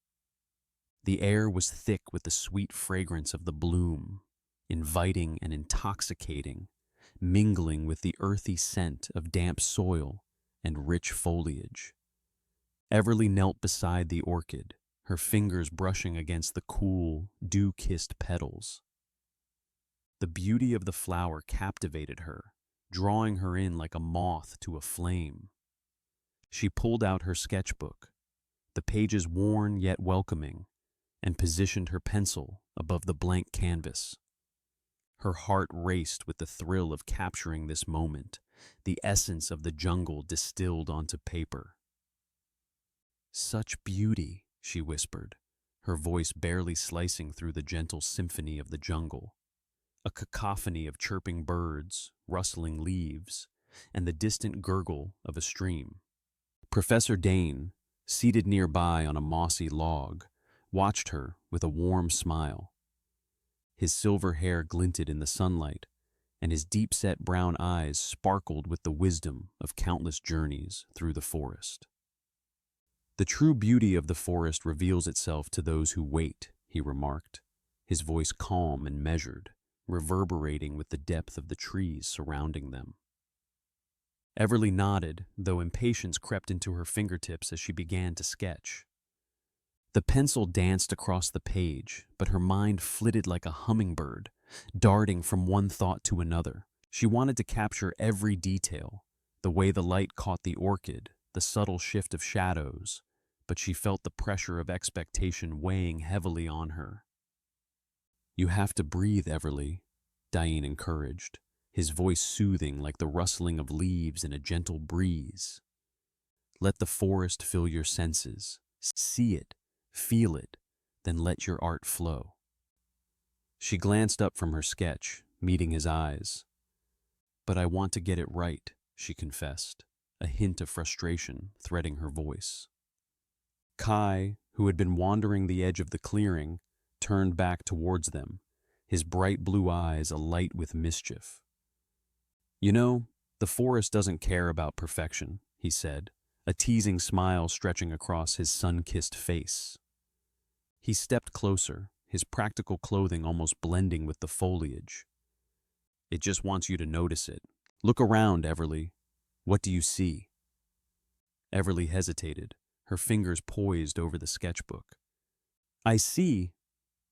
The air was thick with the sweet fragrance of the bloom, inviting and intoxicating, mingling with the earthy scent of damp soil and rich foliage. Everly knelt beside the orchid, her fingers brushing against the cool, dew-kissed petals. The beauty of the flower captivated her, drawing her in like a moth to a flame. She pulled out her sketchbook, the pages worn yet welcoming, and positioned her pencil above the blank canvas. Her heart raced with the thrill of capturing this moment, the essence of the jungle distilled onto paper. Such beauty, she whispered, her voice barely slicing through the gentle symphony of the jungle. A cacophony of chirping birds, rustling leaves, and the distant gurgle of a stream. Professor Dain, seated nearby on a mossy log, watched her with a warm smile. His silver hair glinted in the sunlight, and his deep-set brown eyes sparkled with the wisdom of countless journeys through the forest. "The true beauty of the forest reveals itself to those who wait," he remarked, his voice calm and measured, reverberating with the depth of the trees surrounding them. Everly nodded, though impatience crept into her fingertips as she began to sketch. The pencil danced across the page, but her mind flitted like a hummingbird, darting from one thought to another. She wanted to capture every detail, the way the light caught the orchid, the subtle shift of shadows, but she felt the pressure of expectation weighing heavily on her. "You have to breathe, Everly," Dain encouraged, his voice soothing like the rustling of leaves in a gentle breeze. "Let the forest fill your senses. See it, feel it, then let your art flow." She glanced up from her sketch, meeting his eyes. "But I want to get it right," she confessed, a hint of frustration threading her voice. Kai, who had been wandering the edge of the clearing, turned back towards them, his bright blue eyes alight with mischief. "You know, the forest doesn't care about perfection," he said, a teasing smile stretching across his sun-kissed face. He stepped closer, his practical clothing almost blending with the foliage. "It just wants you to notice it. Look around, Everly. What do you see?" Everly hesitated, her fingers poised over the sketchbook. "I see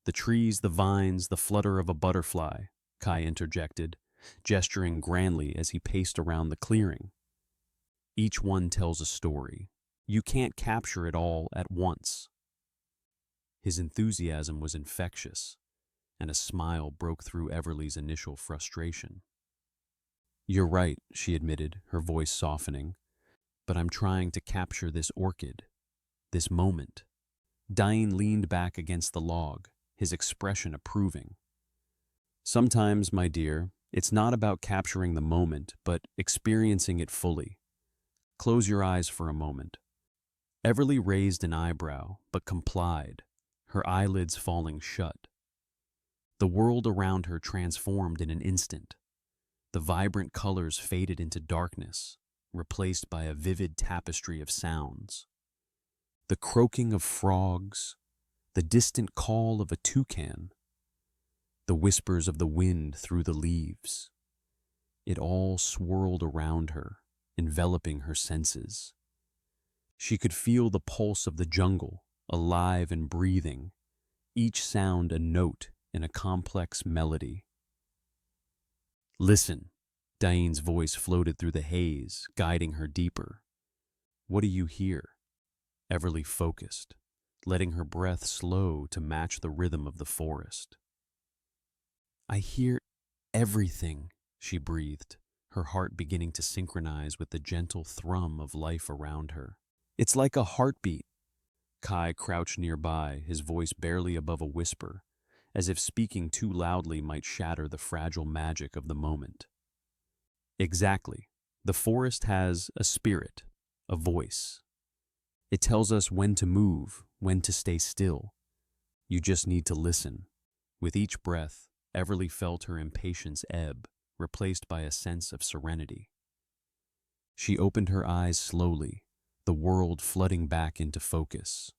the trees, the vines, the flutter of a butterfly," Kai interjected, gesturing grandly as he paced around the clearing. "Each one tells a story. You can't capture it all at once." His enthusiasm was infectious, and a smile broke through Everly's initial frustration. "You're right," she admitted, her voice softening, "but I'm trying to capture this orchid, this moment." Dain leaned back against the log, his expression approving. "Sometimes, my dear, it's not about capturing the moment, but experiencing it fully. Close your eyes for a moment." Everly raised an eyebrow, but complied, her eyelids falling shut. The world around her transformed in an instant. The vibrant colors faded into darkness, replaced by a vivid tapestry of sounds. The croaking of frogs, the distant call of a toucan, the whispers of the wind through the leaves. It all swirled around her, enveloping her senses. She could feel the pulse of the jungle, alive and breathing, each sound a note in a complex melody. "Listen," Dain's voice floated through the haze, guiding her deeper. "What do you hear?" Everly focused, letting her breath slow to match the rhythm of the forest. "I hear everything," she breathed, her heart beginning to synchronize with the gentle thrum of life around her. "It's like a heartbeat." Kai crouched nearby, his voice barely above a whisper, as if speaking too loudly might shatter the fragile magic of the moment. "Exactly. The forest has a spirit, a voice. It tells us when to move, when to stay still. You just need to listen." With each breath, Everly felt her impatience ebb, replaced by a sense of serenity. She opened her eyes slowly, the world flooding back into focus.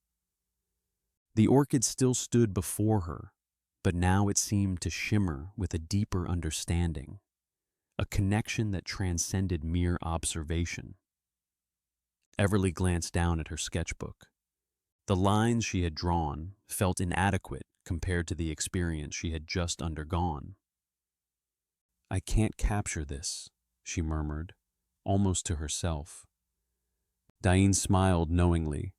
The orchid still stood before her, but now it seemed to shimmer with a deeper understanding, a connection that transcended mere observation. Everly glanced down at her sketchbook. The lines she had drawn felt inadequate compared to the experience she had just undergone. "I can't capture this," she murmured, almost to herself. Dain smiled knowingly.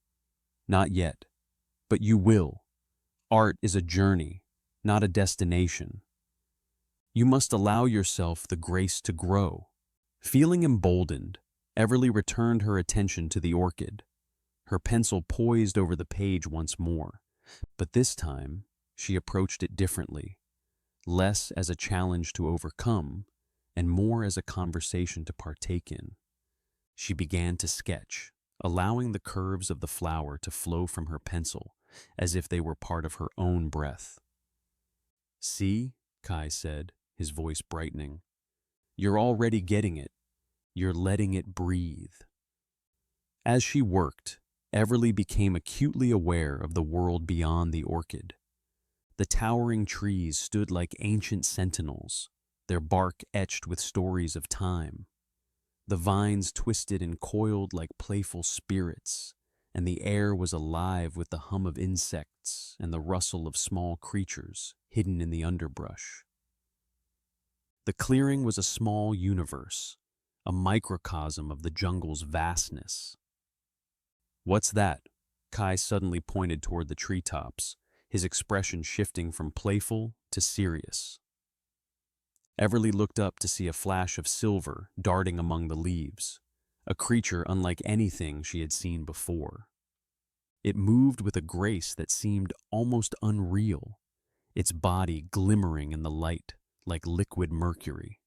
"Not yet, but you will. Art is a journey, not a destination. You must allow yourself the grace to grow." Feeling emboldened, Everly returned her attention to the orchid, her pencil poised over the page once more, but this time she approached it differently, less as a challenge to overcome and more as a conversation to partake in. She began to sketch, allowing the curves of the flower to flow from her pencil as if they were part of her own breath. "See," Kai said, his voice brightening, You're already getting it. You're letting it breathe. As she worked, Everly became acutely aware of the world beyond the orchid. The towering trees stood like ancient sentinels, their bark etched with stories of time. The vines twisted and coiled like playful spirits, and the air was alive with the hum of insects and the rustle of small creatures hidden in the underbrush. The clearing was a small universe, a microcosm of the jungle's vastness. "What's that?" Kai suddenly pointed toward the treetops, his expression shifting from playful to serious. Everly looked up to see a flash of silver darting among the leaves, a creature unlike anything she had seen before. It moved with a grace that seemed almost unreal, its body glimmering in the light like liquid mercury.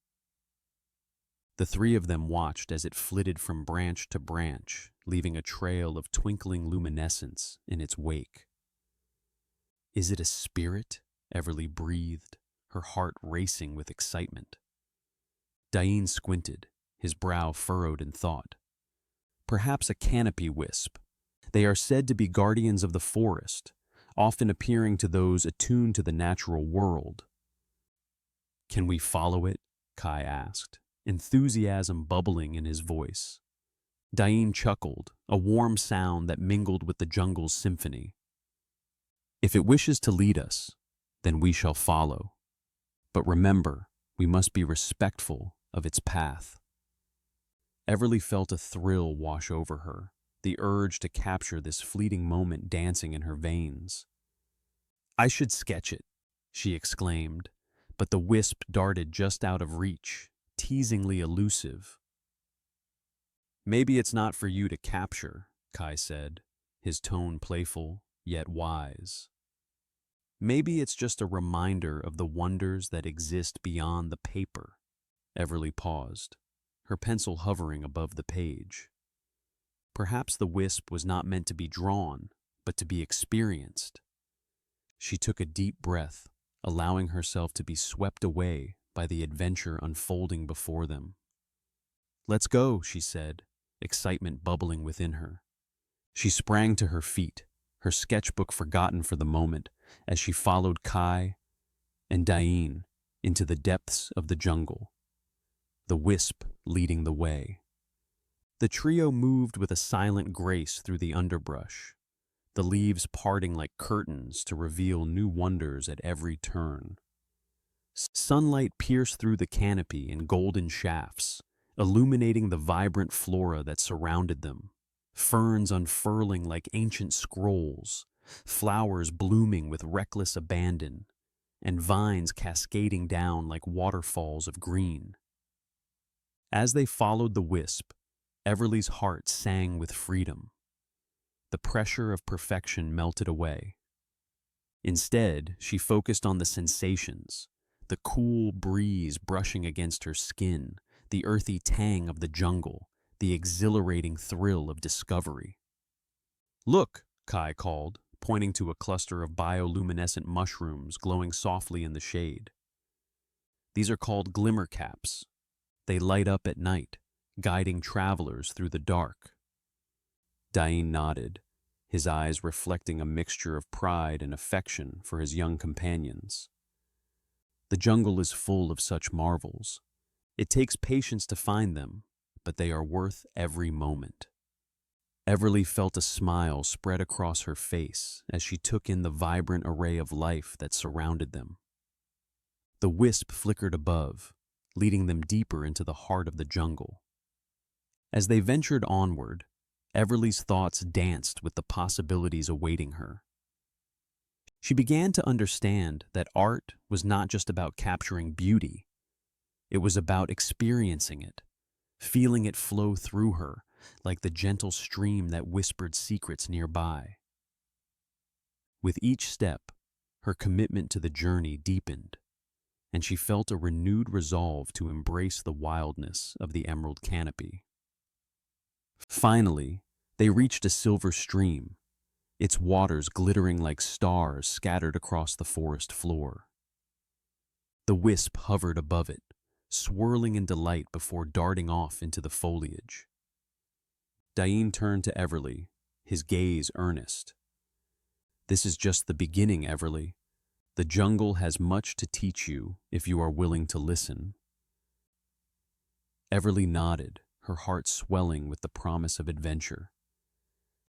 The three of them watched as it flitted from branch to branch, leaving a trail of twinkling luminescence in its wake. "Is it a spirit?" Everly breathed, her heart racing with excitement. Dain squinted, his brow furrowed in thought. "Perhaps a canopy wisp. They are said to be guardians of the forest, often appearing to those attuned to the natural world." "Can we follow it?" Kai asked, enthusiasm bubbling in his voice. Dain chuckled, a warm sound that mingled with the jungle's symphony. "If it wishes to lead us, then we shall follow. But remember, we must be respectful of its path." Everly felt a thrill wash over her, the urge to capture this fleeting moment dancing in her veins. "I should sketch it," she exclaimed, but the wisp darted just out of reach, teasingly elusive. "Maybe it's not for you to capture," Kai said, his tone playful yet wise. "Maybe it's just a reminder of the wonders that exist beyond the paper." Everly paused, her pencil hovering above the page. Perhaps the wisp was not meant to be drawn, but to be experienced. She took a deep breath, allowing herself to be swept away by the adventure unfolding before them. "Let's go," she said, excitement bubbling within her. She sprang to her feet, her sketchbook forgotten for the moment, as she followed Kai and Dain into the depths of the jungle, the wisp leading the way. The trio moved with a silent grace through the underbrush, the leaves parting like curtains to reveal new wonders at every turn. Sunlight pierced through the canopy in golden shafts, illuminating the vibrant flora that surrounded them, ferns unfurling like ancient scrolls, flowers blooming with reckless abandon, and vines cascading down like waterfalls of green. As they followed the wisp, Everly's heart sang with freedom. The pressure of perfection melted away. Instead, she focused on the sensations, the cool breeze brushing against her skin, the earthy tang of the jungle, the exhilarating thrill of discovery. "Look," Kai called, pointing to a cluster of bioluminescent mushrooms glowing softly in the shade. "These are called glimmer caps. They light up at night, guiding travelers through the dark." Dain nodded, his eyes reflecting a mixture of pride and affection for his young companions. The jungle is full of such marvels. It takes patience to find them, but they are worth every moment. Everly felt a smile spread across her face as she took in the vibrant array of life that surrounded them. The wisp flickered above, leading them deeper into the heart of the jungle. As they ventured onward, Everly's thoughts danced with the possibilities awaiting her. She began to understand that art was not just about capturing beauty. It was about experiencing it, feeling it flow through her like the gentle stream that whispered secrets nearby. With each step, her commitment to the journey deepened, and she felt a renewed resolve to embrace the wildness of the emerald canopy. Finally, they reached a silver stream, its waters glittering like stars scattered across the forest floor. The wisp hovered above it, swirling in delight before darting off into the foliage. Dain turned to Everly, his gaze earnest. "This is just the beginning, Everly. The jungle has much to teach you if you are willing to listen." Everly nodded, her heart swelling with the promise of adventure.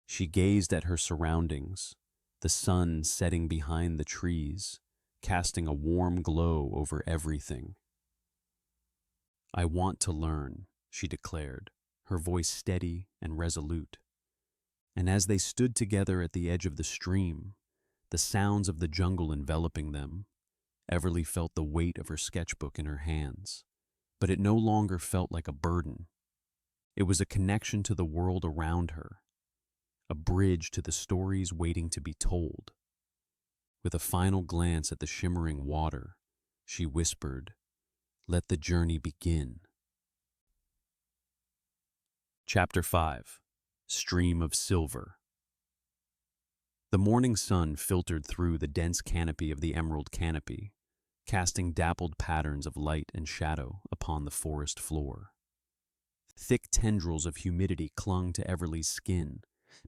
She gazed at her surroundings, the sun setting behind the trees, casting a warm glow over everything. "I want to learn," she declared, her voice steady and resolute. And as they stood together at the edge of the stream, the sounds of the jungle enveloping them, Everly felt the weight of her sketchbook in her hands, but it no longer felt like a burden. It was a connection to the world around her, a bridge to the stories waiting to be told. With a final glance at the shimmering water, she whispered, "Let the journey begin." Chapter 5. Stream of Silver. The morning sun filtered through the dense canopy of the emerald canopy, casting dappled patterns of light and shadow upon the forest floor. Thick tendrils of humidity clung to Everly's skin,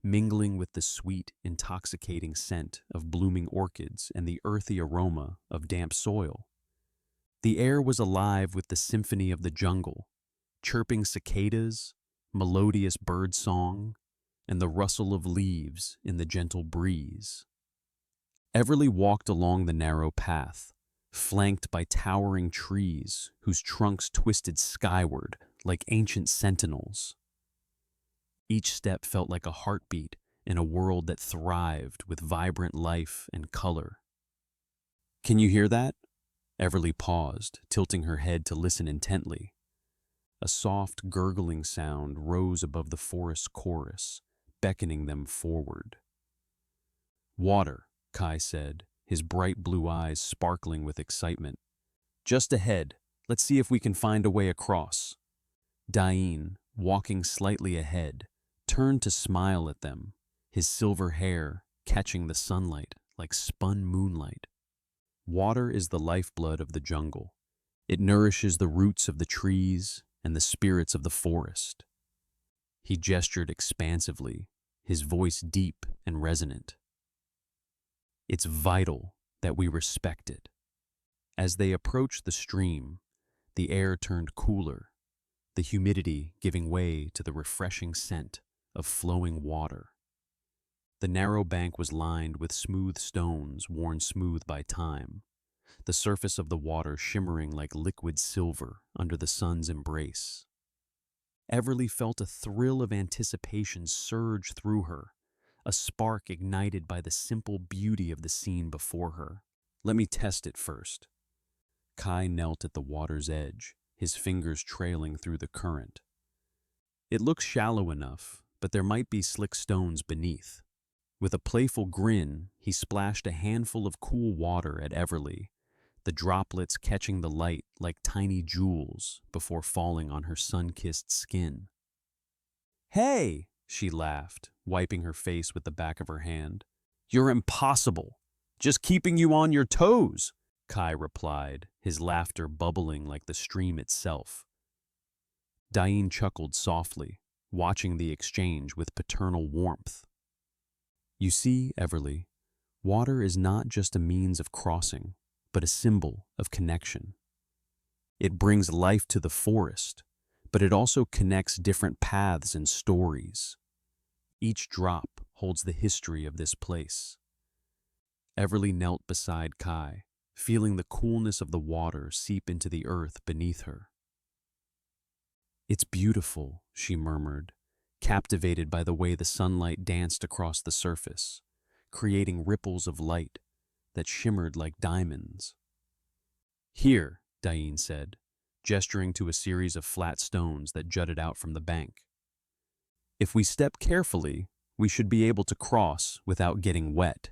mingling with the sweet, intoxicating scent of blooming orchids and the earthy aroma of damp soil. The air was alive with the symphony of the jungle, chirping cicadas, melodious bird song, and the rustle of leaves in the gentle breeze. Everly walked along the narrow path, flanked by towering trees whose trunks twisted skyward like ancient sentinels. Each step felt like a heartbeat in a world that thrived with vibrant life and color. "Can you hear that?" Everly paused, tilting her head to listen intently. A soft, gurgling sound rose above the forest's chorus, beckoning them forward. "Water," Kai said, his bright blue eyes sparkling with excitement. "Just ahead. Let's see if we can find a way across." Dain, walking slightly ahead, turned to smile at them, his silver hair catching the sunlight like spun moonlight. Water is the lifeblood of the jungle. It nourishes the roots of the trees and the spirits of the forest. He gestured expansively, his voice deep and resonant. "It's vital that we respect it." As they approached the stream, the air turned cooler, the humidity giving way to the refreshing scent of flowing water. The narrow bank was lined with smooth stones worn smooth by time, the surface of the water shimmering like liquid silver under the sun's embrace. Everly felt a thrill of anticipation surge through her, a spark ignited by the simple beauty of the scene before her. "Let me test it first." Kai knelt at the water's edge, his fingers trailing through the current. "It looks shallow enough, but there might be slick stones beneath." With a playful grin, he splashed a handful of cool water at Everly, the droplets catching the light like tiny jewels before falling on her sun-kissed skin. "Hey!" she laughed, wiping her face with the back of her hand. "You're impossible. Just keeping you on your toes," Kai replied, his laughter bubbling like the stream itself. Dain chuckled softly, watching the exchange with paternal warmth. "You see, Everly, water is not just a means of crossing, but a symbol of connection. It brings life to the forest, but it also connects different paths and stories. Each drop holds the history of this place." Everly knelt beside Kai, feeling the coolness of the water seep into the earth beneath her. "It's beautiful," she murmured, captivated by the way the sunlight danced across the surface, creating ripples of light that shimmered like diamonds. "Here," Dain said, gesturing to a series of flat stones that jutted out from the bank. "If we step carefully, we should be able to cross without getting wet."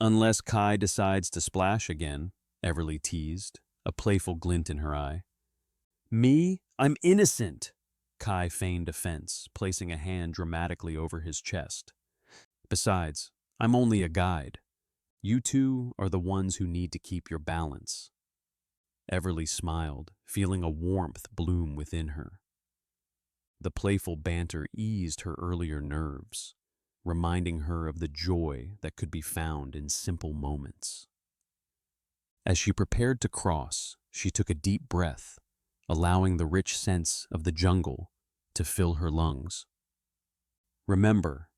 "Unless Kai decides to splash again," Everly teased, a playful glint in her eye. "Me? I'm innocent!" Kai feigned offense, placing a hand dramatically over his chest. "Besides, I'm only a guide. You two are the ones who need to keep your balance." Everly smiled, feeling a warmth bloom within her. The playful banter eased her earlier nerves, reminding her of the joy that could be found in simple moments. As she prepared to cross, she took a deep breath, allowing the rich scents of the jungle to fill her lungs. "Remember,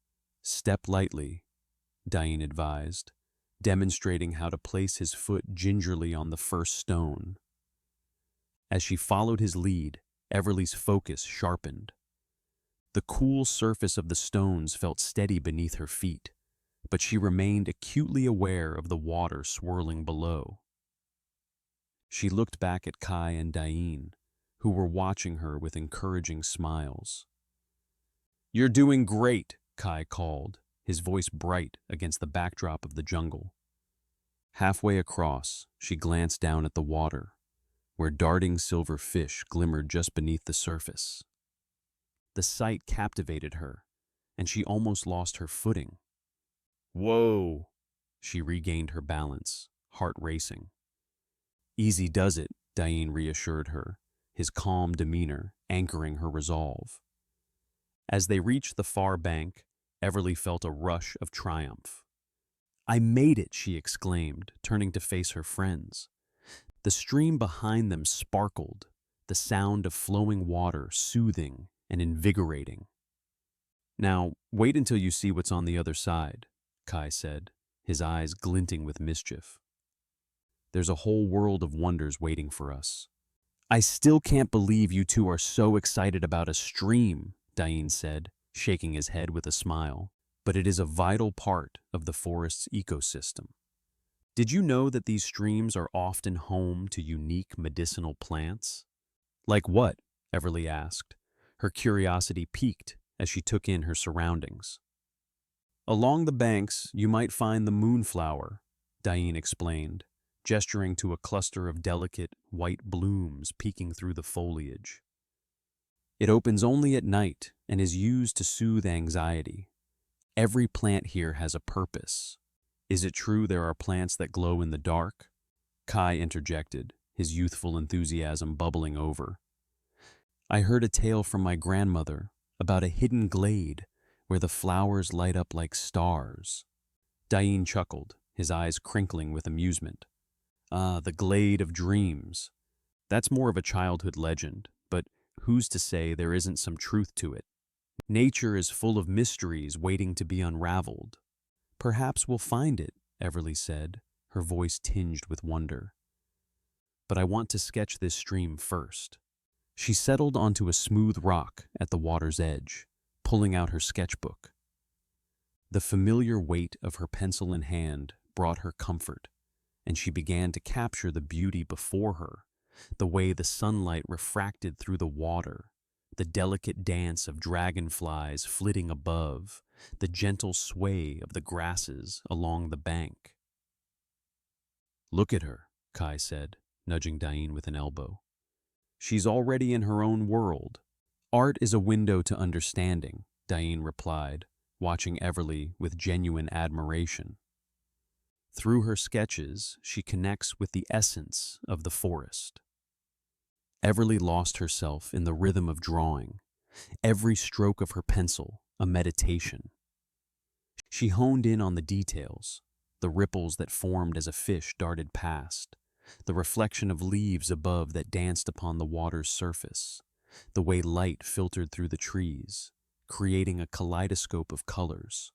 step lightly," Dain advised, demonstrating how to place his foot gingerly on the first stone. As she followed his lead, Everly's focus sharpened. The cool surface of the stones felt steady beneath her feet, but she remained acutely aware of the water swirling below. She looked back at Kai and Dain, who were watching her with encouraging smiles. "You're doing great," Kai called, his voice bright against the backdrop of the jungle. Halfway across, she glanced down at the water, where darting silver fish glimmered just beneath the surface. The sight captivated her, and she almost lost her footing. "Whoa!" She regained her balance, heart racing. "Easy does it," Dain reassured her, his calm demeanor anchoring her resolve. As they reached the far bank, Everly felt a rush of triumph. "I made it," she exclaimed, turning to face her friends. The stream behind them sparkled, the sound of flowing water soothing and invigorating. "Now, wait until you see what's on the other side," Kai said, his eyes glinting with mischief. "There's a whole world of wonders waiting for us." "I still can't believe you two are so excited about a stream," Dain said, shaking his head with a smile. "But it is a vital part of the forest's ecosystem. Did you know that these streams are often home to unique medicinal plants?" "Like what?" Everly asked, her curiosity piqued as she took in her surroundings. "Along the banks, you might find the moonflower," Dain explained, gesturing to a cluster of delicate, white blooms peeking through the foliage. "It opens only at night and is used to soothe anxiety. Every plant here has a purpose." "Is it true there are plants that glow in the dark?" Kai interjected, his youthful enthusiasm bubbling over. "I heard a tale from my grandmother about a hidden glade where the flowers light up like stars." Dain chuckled, his eyes crinkling with amusement. "Ah, the Glade of Dreams. That's more of a childhood legend, but who's to say there isn't some truth to it? Nature is full of mysteries waiting to be unraveled." "Perhaps we'll find it," Everly said, her voice tinged with wonder. "But I want to sketch this stream first." She settled onto a smooth rock at the water's edge, pulling out her sketchbook. The familiar weight of her pencil in hand brought her comfort, and she began to capture the beauty before her, the way the sunlight refracted through the water, the delicate dance of dragonflies flitting above, the gentle sway of the grasses along the bank. "Look at her," Kai said, nudging Dain with an elbow. "She's already in her own world." "Art is a window to understanding," Dain replied, watching Everly with genuine admiration. "Through her sketches, she connects with the essence of the forest." Everly lost herself in the rhythm of drawing, every stroke of her pencil a meditation. She honed in on the details, the ripples that formed as a fish darted past, the reflection of leaves above that danced upon the water's surface, the way light filtered through the trees, creating a kaleidoscope of colors.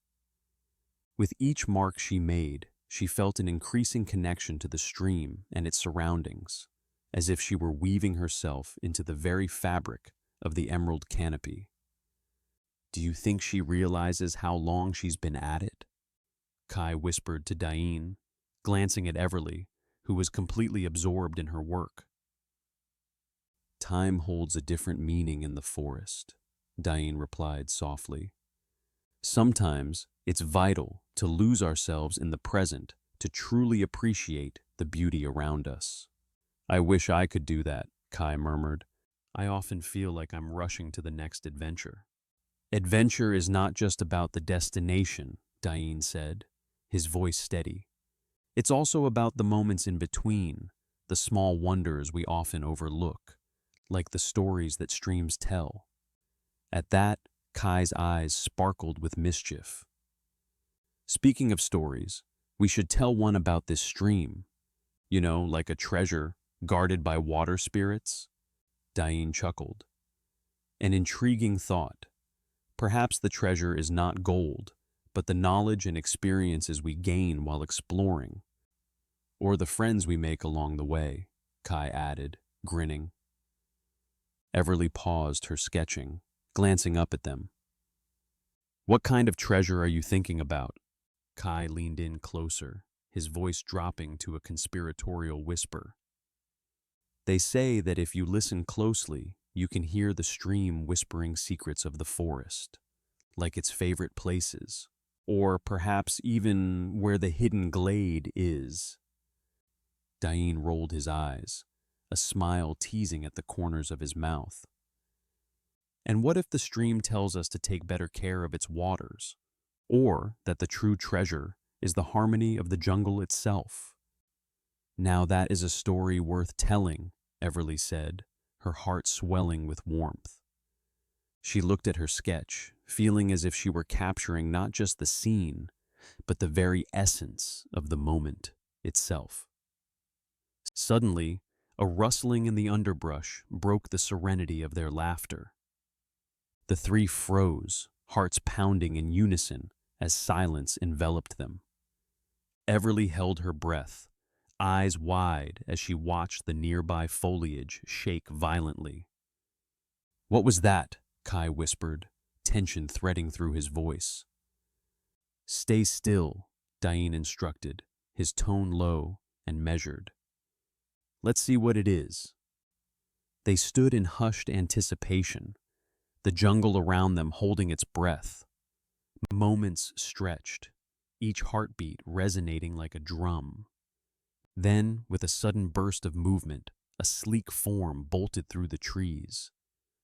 With each mark she made, she felt an increasing connection to the stream and its surroundings, as if she were weaving herself into the very fabric of the emerald canopy. "Do you think she realizes how long she's been at it?" Kai whispered to Dain, glancing at Everly, who was completely absorbed in her work. "Time holds a different meaning in the forest," Dain replied softly. "Sometimes it's vital to lose ourselves in the present to truly appreciate the beauty around us." "I wish I could do that," Kai murmured. "I often feel like I'm rushing to the next adventure." "Adventure is not just about the destination," Dain said, his voice steady. "It's also about the moments in between, the small wonders we often overlook, like the stories that streams tell. At that, Kai's eyes sparkled with mischief. Speaking of stories, we should tell one about this stream. You know, like a treasure guarded by water spirits? Dain chuckled. An intriguing thought. Perhaps the treasure is not gold, but the knowledge and experiences we gain while exploring. Or the friends we make along the way, Kai added, grinning. Everly paused her sketching, glancing up at them. What kind of treasure are you thinking about? Kai leaned in closer, his voice dropping to a conspiratorial whisper. They say that if you listen closely, you can hear the stream whispering secrets of the forest, like its favorite places, or perhaps even where the hidden glade is. Dain rolled his eyes, a smile teasing at the corners of his mouth. And what if the stream tells us to take better care of its waters, or that the true treasure is the harmony of the jungle itself? Now that is a story worth telling, Everly said, her heart swelling with warmth. She looked at her sketch, feeling as if she were capturing not just the scene, but the very essence of the moment itself. Suddenly, a rustling in the underbrush broke the serenity of their laughter. The three froze, hearts pounding in unison as silence enveloped them. Everly held her breath, eyes wide as she watched the nearby foliage shake violently. What was that? Kai whispered, tension threading through his voice. Stay still, Dain instructed, his tone low and measured. Let's see what it is. They stood in hushed anticipation, the jungle around them holding its breath. Moments stretched, each heartbeat resonating like a drum. Then, with a sudden burst of movement, a sleek form bolted through the trees.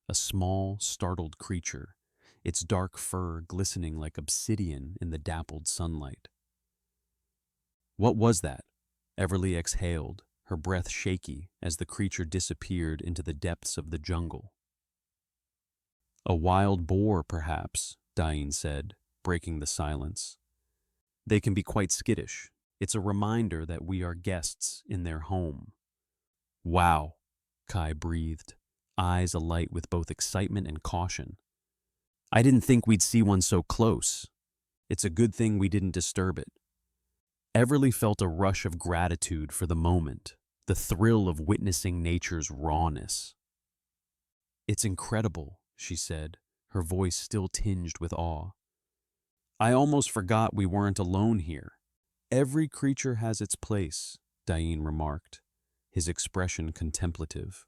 A small, startled creature, its dark fur glistening like obsidian in the dappled sunlight. What was that? Everly exhaled, her breath shaky as the creature disappeared into the depths of the jungle. A wild boar, perhaps, Dain said, breaking the silence. They can be quite skittish. It's a reminder that we are guests in their home. Wow, Kai breathed, eyes alight with both excitement and caution. I didn't think we'd see one so close. It's a good thing we didn't disturb it. Everly felt a rush of gratitude for the moment, the thrill of witnessing nature's rawness. It's incredible, she said, her voice still tinged with awe. I almost forgot we weren't alone here. Every creature has its place, Dain remarked, his expression contemplative.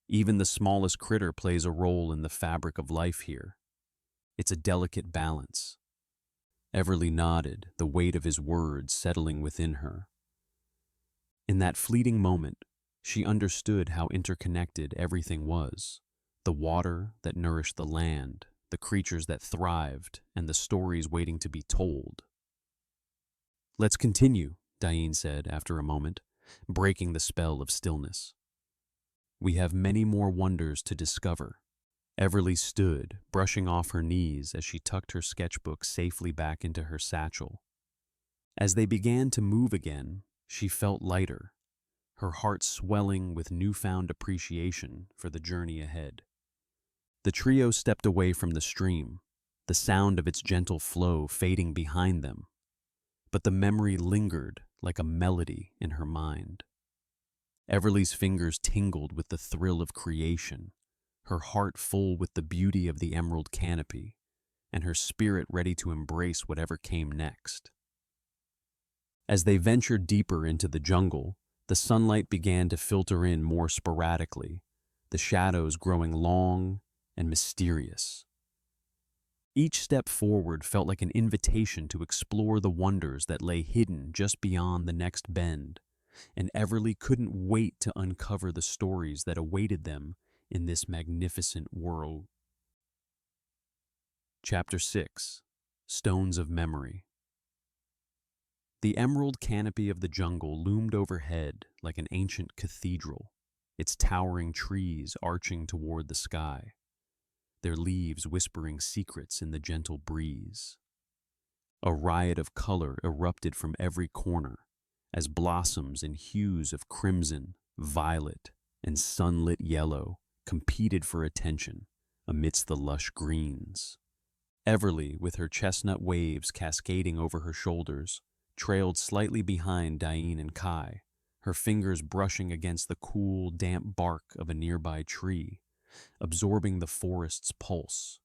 Even the smallest critter plays a role in the fabric of life here. It's a delicate balance. Everly nodded, the weight of his words settling within her. In that fleeting moment, she understood how interconnected everything was. The water that nourished the land, the creatures that thrived, and the stories waiting to be told. Let's continue, Dain said after a moment, breaking the spell of stillness. We have many more wonders to discover. Everly stood, brushing off her knees as she tucked her sketchbook safely back into her satchel. As they began to move again, she felt lighter, her heart swelling with newfound appreciation for the journey ahead. The trio stepped away from the stream, the sound of its gentle flow fading behind them. But the memory lingered like a melody in her mind. Everly's fingers tingled with the thrill of creation, her heart full with the beauty of the emerald canopy, and her spirit ready to embrace whatever came next. As they ventured deeper into the jungle, the sunlight began to filter in more sporadically, the shadows growing long and mysterious. Each step forward felt like an invitation to explore the wonders that lay hidden just beyond the next bend, and Everly couldn't wait to uncover the stories that awaited them in this magnificent world. Chapter 6. Stones of Memory. The emerald canopy of the jungle loomed overhead like an ancient cathedral, its towering trees arching toward the sky, their leaves whispering secrets in the gentle breeze. A riot of color erupted from every corner, as blossoms in hues of crimson, violet, and sunlit yellow competed for attention amidst the lush greens. Everly, with her chestnut waves cascading over her shoulders, trailed slightly behind Dain and Kai, her fingers brushing against the cool, damp bark of a nearby tree, absorbing the forest's pulse.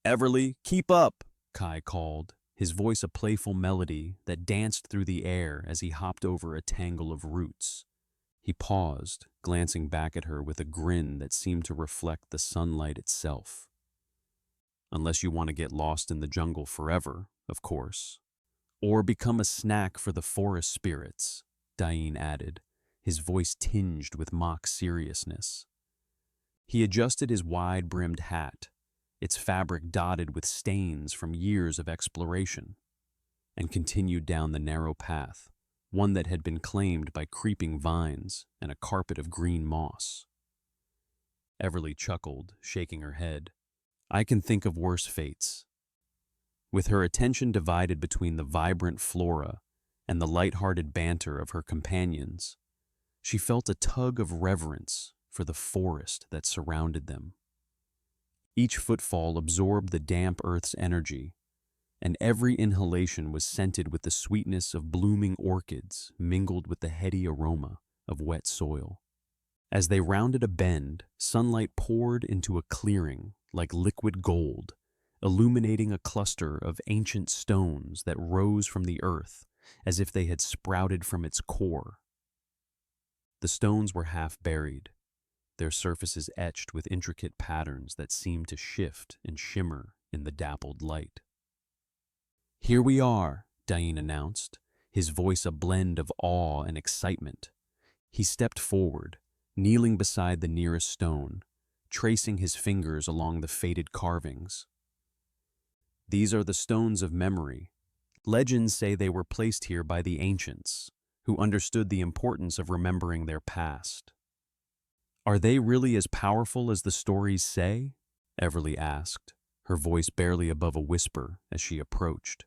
"Everly, keep up!" Kai called, his voice a playful melody that danced through the air as he hopped over a tangle of roots. He paused, glancing back at her with a grin that seemed to reflect the sunlight itself. "Unless you want to get lost in the jungle forever, of course. Or become a snack for the forest spirits," Dain added, his voice tinged with mock seriousness. He adjusted his wide-brimmed hat, its fabric dotted with stains from years of exploration, and continued down the narrow path, one that had been claimed by creeping vines and a carpet of green moss. Everly chuckled, shaking her head. "I can think of worse fates." With her attention divided between the vibrant flora and the light-hearted banter of her companions, she felt a tug of reverence for the forest that surrounded them. Each footfall absorbed the damp earth's energy, and every inhalation was scented with the sweetness of blooming orchids mingled with the heady aroma of wet soil. As they rounded a bend, sunlight poured into a clearing like liquid gold, illuminating a cluster of ancient stones that rose from the earth as if they had sprouted from its core. The stones were half buried, their surfaces etched with intricate patterns that seemed to shift and shimmer in the dappled light. "Here we are," Dain announced, his voice a blend of awe and excitement. He stepped forward, kneeling beside the nearest stone, tracing his fingers along the faded carvings. "These are the stones of memory. Legends say they were placed here by the ancients, who understood the importance of remembering their past." "Are they really as powerful as the stories say?" Everly asked, her voice barely above a whisper as she approached.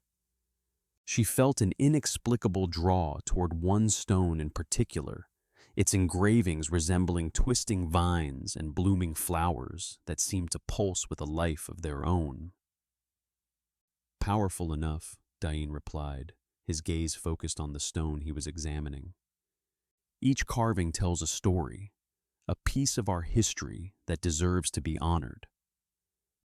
She felt an inexplicable draw toward one stone in particular, its engravings resembling twisting vines and blooming flowers that seemed to pulse with a life of their own. "Powerful enough," Dain replied, his gaze focused on the stone he was examining. "Each carving tells a story, a piece of our history that deserves to be honored.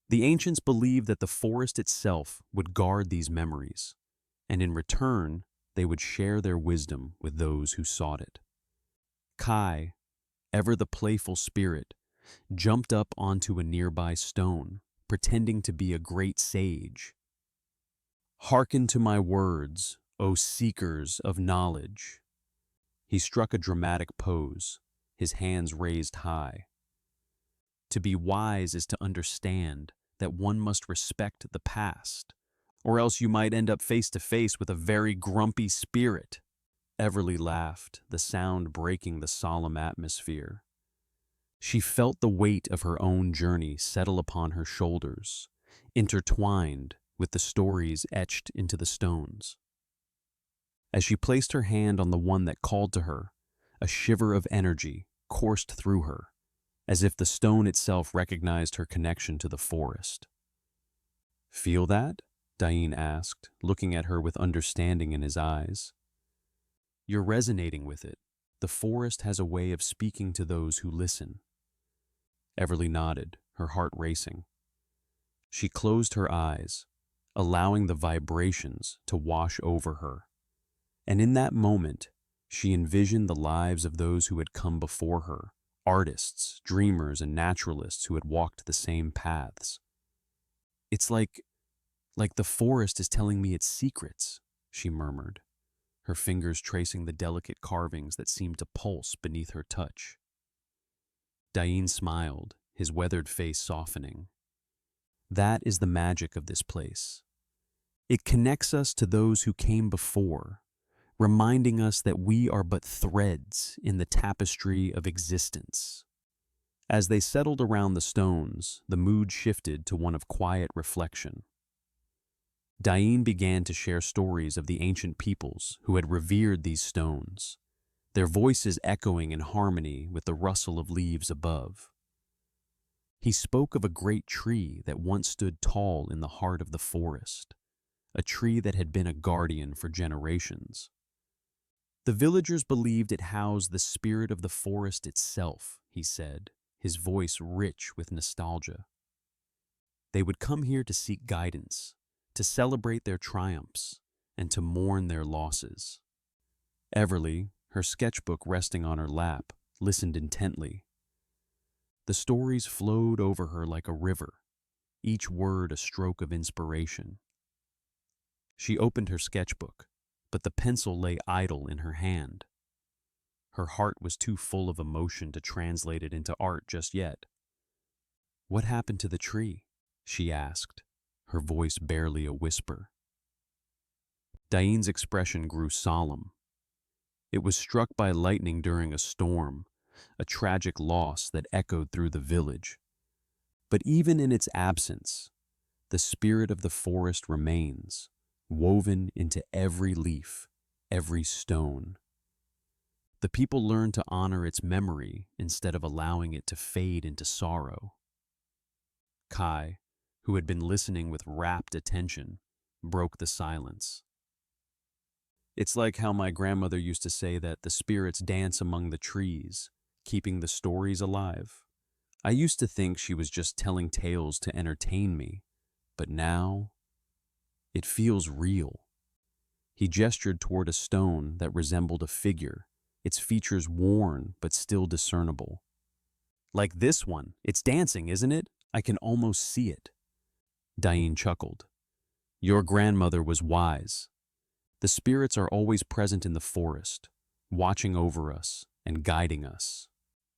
The ancients believed that the forest itself would guard these memories, and in return, they would share their wisdom with those who sought it." Kai, ever the playful spirit, jumped up onto a nearby stone, pretending to be a great sage. "Hearken to my words, O seekers of knowledge." He struck a dramatic pose, his hands raised high. "To be wise is to understand that one must respect the past, or else you might end up face to face with a very grumpy spirit." Everly laughed, the sound breaking the solemn atmosphere. She felt the weight of her own journey settle upon her shoulders, intertwined with the stories etched into the stones. As she placed her hand on the one that called to her, a shiver of energy coursed through her, as if the stone itself recognized her connection to the forest. "Feel that?" Dain asked, looking at her with understanding in his eyes. "You're resonating with it. The forest has a way of speaking to those who listen." Everly nodded, her heart racing. She closed her eyes, allowing the vibrations to wash over her. And in that moment, she envisioned the lives of those who had come before her, artists, dreamers, and naturalists who had walked the same paths. "It's like the forest is telling me its secrets," she murmured, her fingers tracing the delicate carvings that seemed to pulse beneath her touch. Dain smiled, his weathered face softening. "That is the magic of this place. It connects us to those who came before, reminding us that we are but threads in the tapestry of existence. As they settled around the stones, the mood shifted to one of quiet reflection. Dain began to share stories of the ancient peoples who had revered these stones, their voices echoing in harmony with the rustle of leaves above. He spoke of a great tree that once stood tall in the heart of the forest, a tree that had been a guardian for generations. The villagers believed it housed the spirit of the forest itself, he said, his voice rich with nostalgia. They would come here to seek guidance, to celebrate their triumphs, and to mourn their losses. Everly, her sketchbook resting on her lap, listened intently. The stories flowed over her like a river, each word a stroke of inspiration. She opened her sketchbook, but the pencil lay idle in her hand. Her heart was too full of emotion to translate it into art just yet. "What happened to the tree?" she asked, her voice barely a whisper. Dain's expression grew solemn. It was struck by lightning during a storm, a tragic loss that echoed through the village. But even in its absence, the spirit of the forest remains, woven into every leaf, every stone. The people learned to honor its memory instead of allowing it to fade into sorrow. Kai, who had been listening with rapt attention, broke the silence. "It's like how my grandmother used to say that the spirits dance among the trees, keeping the stories alive. I used to think she was just telling tales to entertain me, but now it feels real." He gestured toward a stone that resembled a figure, its features worn but still discernible. "Like this one, it's dancing, isn't it? I can almost see it." Dain chuckled. "Your grandmother was wise. The spirits are always present in the forest, watching over us and guiding us."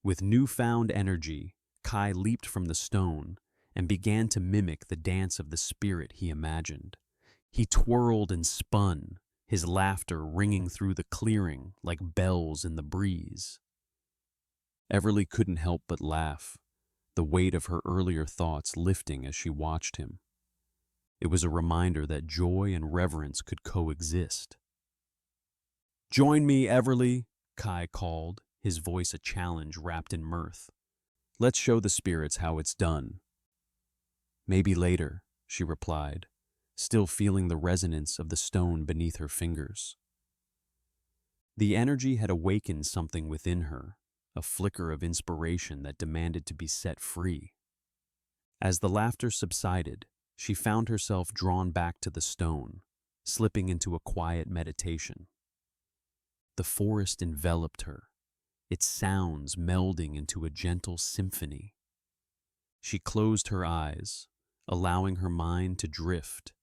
With newfound energy, Kai leaped from the stone and began to mimic the dance of the spirit he imagined. He twirled and spun, his laughter ringing through the clearing like bells in the breeze. Everly couldn't help but laugh, the weight of her earlier thoughts lifting as she watched him. It was a reminder that joy and reverence could coexist. "Join me, Everly," Kai called, his voice a challenge wrapped in mirth. "Let's show the spirits how it's done." "Maybe later," she replied, still feeling the resonance of the stone beneath her fingers. The energy had awakened something within her, a flicker of inspiration that demanded to be set free. As the laughter subsided, she found herself drawn back to the stone, slipping into a quiet meditation. The forest enveloped her, its sounds melding into a gentle symphony. She closed her eyes, allowing her mind to drift,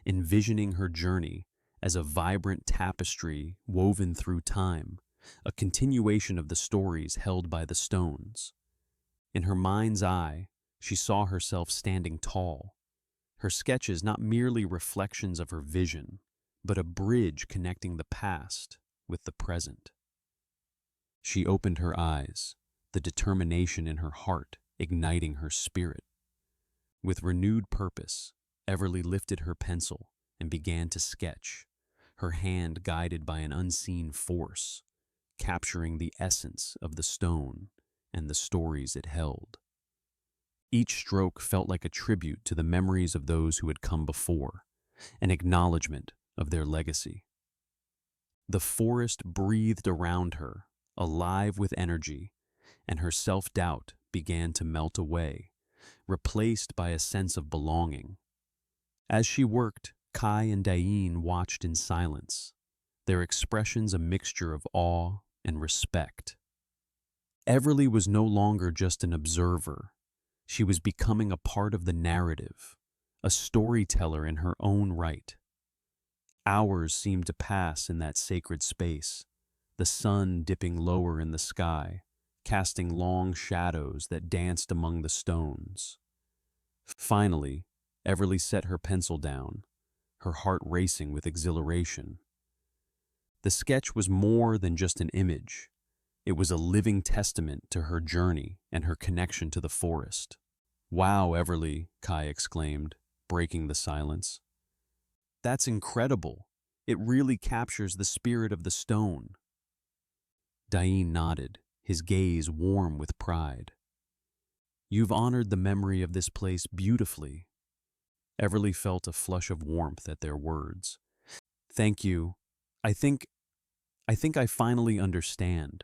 envisioning her journey as a vibrant tapestry woven through time, a continuation of the stories held by the stones. In her mind's eye, she saw herself standing tall, her sketches not merely reflections of her vision, but a bridge connecting the past with the present. She opened her eyes, the determination in her heart igniting her spirit. With renewed purpose, Everly lifted her pencil and began to sketch, her hand guided by an unseen force, capturing the essence of the stone and the stories it held. Each stroke felt like a tribute to the memories of those who had come before, an acknowledgement of their legacy. The forest breathed around her, alive with energy, and her self-doubt began to melt away, replaced by a sense of belonging. As she worked, Kai and Dain watched in silence, their expressions a mixture of awe and respect. Everly was no longer just an observer. She was becoming a part of the narrative, a storyteller in her own right. Hours seemed to pass in that sacred space, the sun dipping lower in the sky, casting long shadows that danced among the stones. Finally, Everly set her pencil down, her heart racing with exhilaration. The sketch was more than just an image. It was a living testament to her journey and her connection to the forest. "Wow, Everly," Kai exclaimed, breaking the silence. "That's incredible. It really captures the spirit of the stone." Dain nodded, his gaze warm with pride. "You've honored the memory of this place beautifully." Everly felt a flush of warmth at their words. "Thank you. I think I finally understand.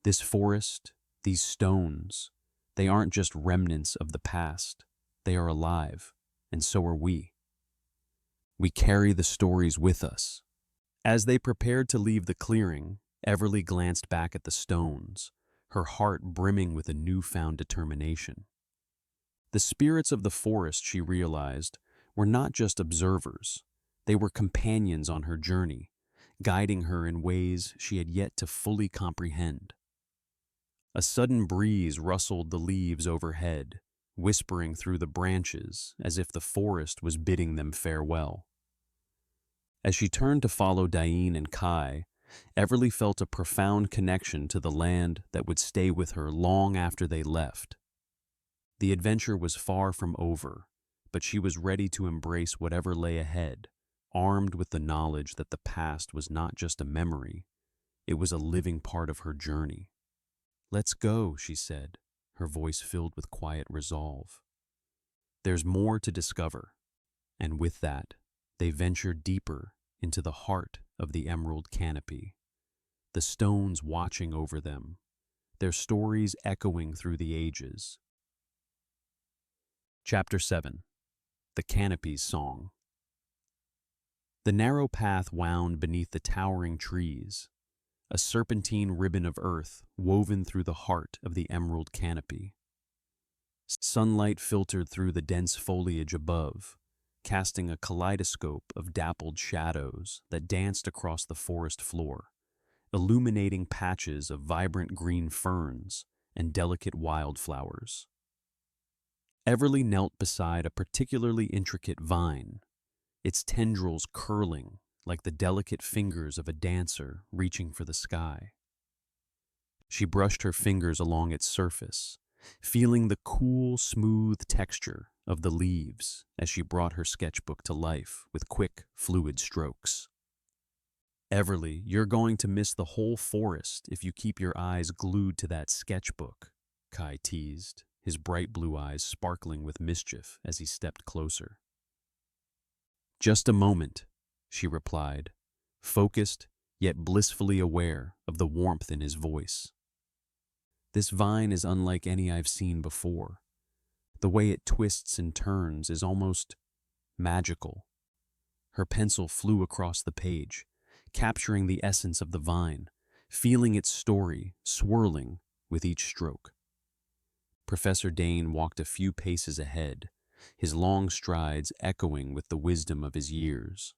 This forest, these stones, they aren't just remnants of the past. They are alive, and so are we. We carry the stories with us." As they prepared to leave the clearing, Everly glanced back at the stones, her heart brimming with a newfound determination. The spirits of the forest, she realized, were not just observers. They were companions on her journey, guiding her in ways she had yet to fully comprehend. A sudden breeze rustled the leaves overhead, whispering through the branches as if the forest was bidding them farewell. As she turned to follow Dain and Kai, Everly felt a profound connection to the land that would stay with her long after they left. The adventure was far from over, but she was ready to embrace whatever lay ahead, armed with the knowledge that the past was not just a memory, it was a living part of her journey. "Let's go," she said, her voice filled with quiet resolve. "There's more to discover." And with that, they ventured deeper into the heart of the emerald canopy, the stones watching over them, their stories echoing through the ages. Chapter 7. The Canopy's Song. The narrow path wound beneath the towering trees, a serpentine ribbon of earth woven through the heart of the emerald canopy. Sunlight filtered through the dense foliage above, casting a kaleidoscope of dappled shadows that danced across the forest floor, illuminating patches of vibrant green ferns and delicate wildflowers. Everly knelt beside a particularly intricate vine, its tendrils curling like the delicate fingers of a dancer reaching for the sky. She brushed her fingers along its surface, feeling the cool, smooth texture of the leaves as she brought her sketchbook to life with quick, fluid strokes. "Everly, you're going to miss the whole forest if you keep your eyes glued to that sketchbook," Kai teased, his bright blue eyes sparkling with mischief as he stepped closer. "Just a moment," she replied, focused yet blissfully aware of the warmth in his voice. "This vine is unlike any I've seen before. The way it twists and turns is almost magical." Her pencil flew across the page, capturing the essence of the vine, feeling its story swirling with each stroke. Professor Dain walked a few paces ahead, his long strides echoing with the wisdom of his years.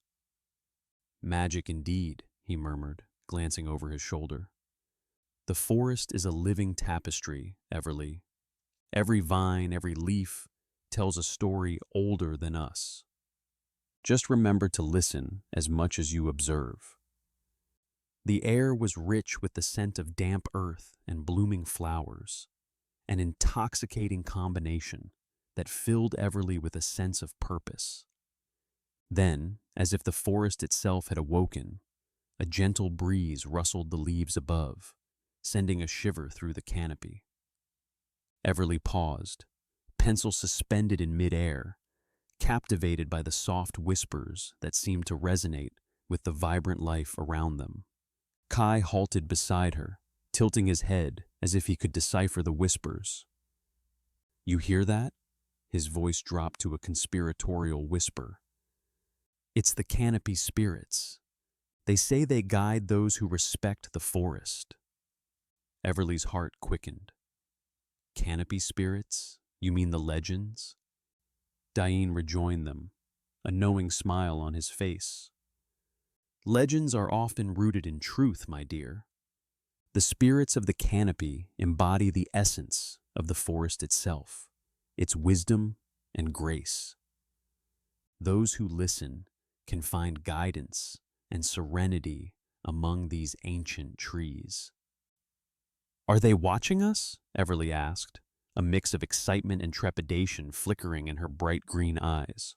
"Magic indeed," he murmured, glancing over his shoulder. "The forest is a living tapestry, Everly. Every vine, every leaf tells a story older than us. Just remember to listen as much as you observe." The air was rich with the scent of damp earth and blooming flowers, an intoxicating combination that filled Everly with a sense of purpose. Then, as if the forest itself had awoken, a gentle breeze rustled the leaves above, sending a shiver through the canopy. Everly paused, pencil suspended in midair, captivated by the soft whispers that seemed to resonate with the vibrant life around them. Kai halted beside her, tilting his head as if he could decipher the whispers. "You hear that?" His voice dropped to a conspiratorial whisper. "It's the canopy spirits. They say they guide those who respect the forest." Everly's heart quickened. "Canopy spirits? You mean the legends?" Dain rejoined them, a knowing smile on his face. "Legends are often rooted in truth, my dear. The spirits of the canopy embody the essence of the forest itself, its wisdom and grace. Those who listen can find guidance and serenity among these ancient trees. "Are they watching us?" Everly asked, a mix of excitement and trepidation flickering in her bright green eyes.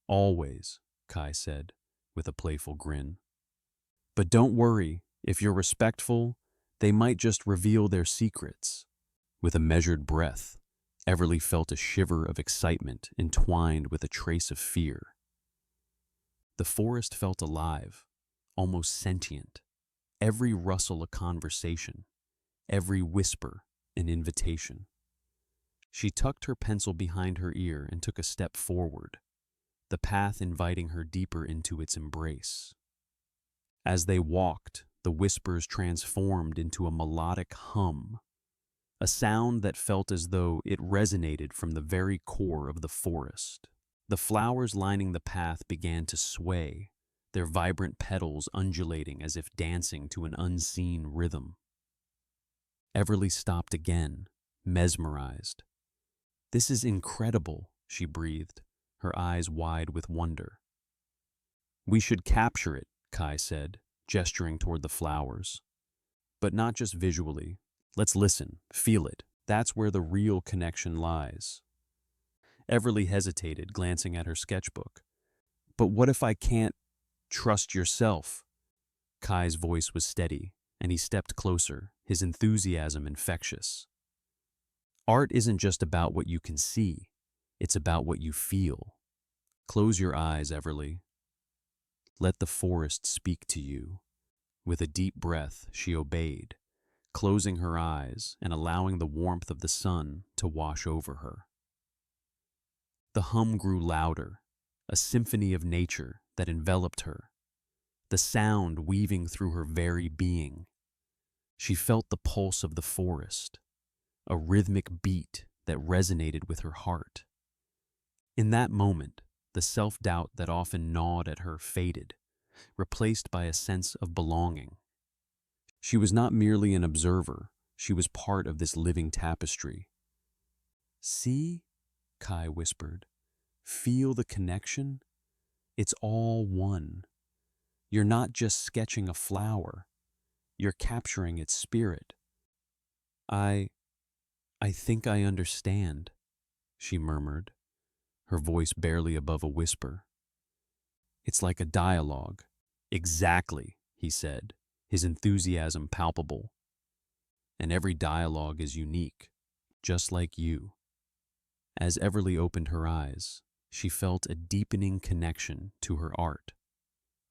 "Always," Kai said, with a playful grin. "But don't worry, if you're respectful, they might just reveal their secrets." With a measured breath, Everly felt a shiver of excitement entwined with a trace of fear. The forest felt alive, almost sentient, every rustle a conversation, every whisper an invitation. She tucked her pencil behind her ear and took a step forward, the path inviting her deeper into its embrace. As they walked, the whispers transformed into a melodic hum, a sound that felt as though it resonated from the very core of the forest. The flowers lining the path began to sway, their vibrant petals undulating as if dancing to an unseen rhythm. Everly stopped again, mesmerized. "This is incredible," she breathed, her eyes wide with wonder. "We should capture it," Kai said, gesturing toward the flowers. "But not just visually. Let's listen, feel it. That's where the real connection lies." Everly hesitated, glancing at her sketchbook. "But what if I can't trust yourself?" Kai's voice was steady, and he stepped closer, his enthusiasm infectious. "Art isn't just about what you can see, it's about what you feel. Close your eyes, Everly. Let the forest speak to you." With a deep breath, she obeyed, closing her eyes and allowing the warmth of the sun to wash over her. The hum grew louder, a symphony of nature that enveloped her, the sound weaving through her very being. She felt the pulse of the forest, a rhythmic beat that resonated with her heart. In that moment, the self-doubt that often gnawed at her faded, replaced by a sense of belonging. She was not merely an observer, she was part of this living tapestry. "See?" Kai whispered. "Feel the connection? It's all one. You're not just sketching a flower, you're capturing its spirit." I think I understand," she murmured, her voice barely above a whisper. "It's like a dialogue." "Exactly," he said, his enthusiasm palpable. "And every dialogue is unique, just like you." As Everly opened her eyes, she felt a deepening connection to her art,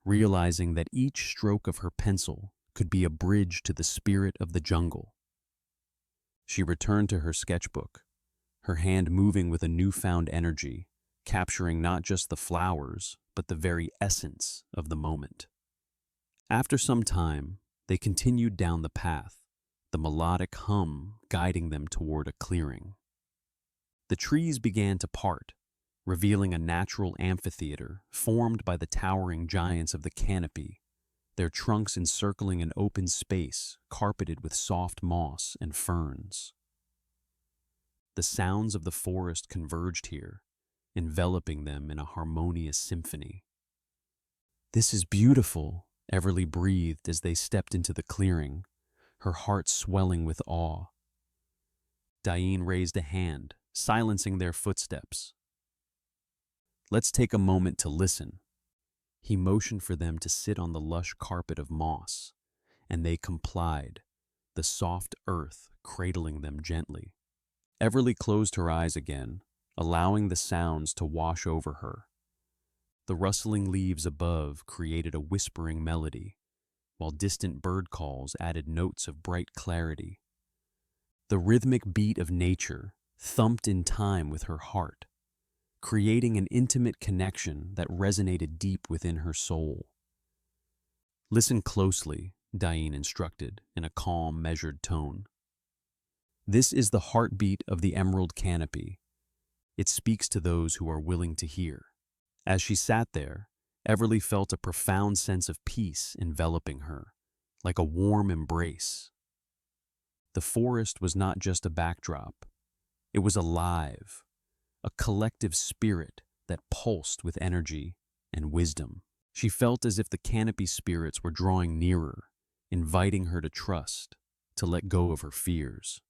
realizing that each stroke of her pencil could be a bridge to the spirit of the jungle. She returned to her sketchbook, her hand moving with a newfound energy, capturing not just the flowers, but the very essence of the moment. After some time, they continued down the path, the melodic hum guiding them toward a clearing. The trees began to part, revealing a natural amphitheater formed by the towering giants of the canopy, their trunks encircling an open space carpeted with soft moss and ferns. The sounds of the forest converged here, enveloping them in a harmonious symphony. "This is beautiful," Everly breathed as they stepped into the clearing, her heart swelling with awe. Dain raised a hand, silencing their footsteps. "Let's take a moment to listen." He motioned for them to sit on the lush carpet of moss, and they complied, the soft earth cradling them gently. Everly closed her eyes again, allowing the sounds to wash over her. The rustling leaves above created a whispering melody, while distant bird calls added notes of bright clarity. The rhythmic beat of nature thumped in time with her heart, creating an intimate connection that resonated deep within her soul. "Listen closely," Dain instructed in a calm, measured tone. "This is the heartbeat of the emerald canopy. It speaks to those who are willing to hear." As she sat there, Everly felt a profound sense of peace enveloping her, like a warm embrace. The forest was not just a backdrop. It was alive, a collective spirit that pulsed with energy and wisdom. She felt as if the canopy spirits were drawing nearer, inviting her to trust, to let go of her fears.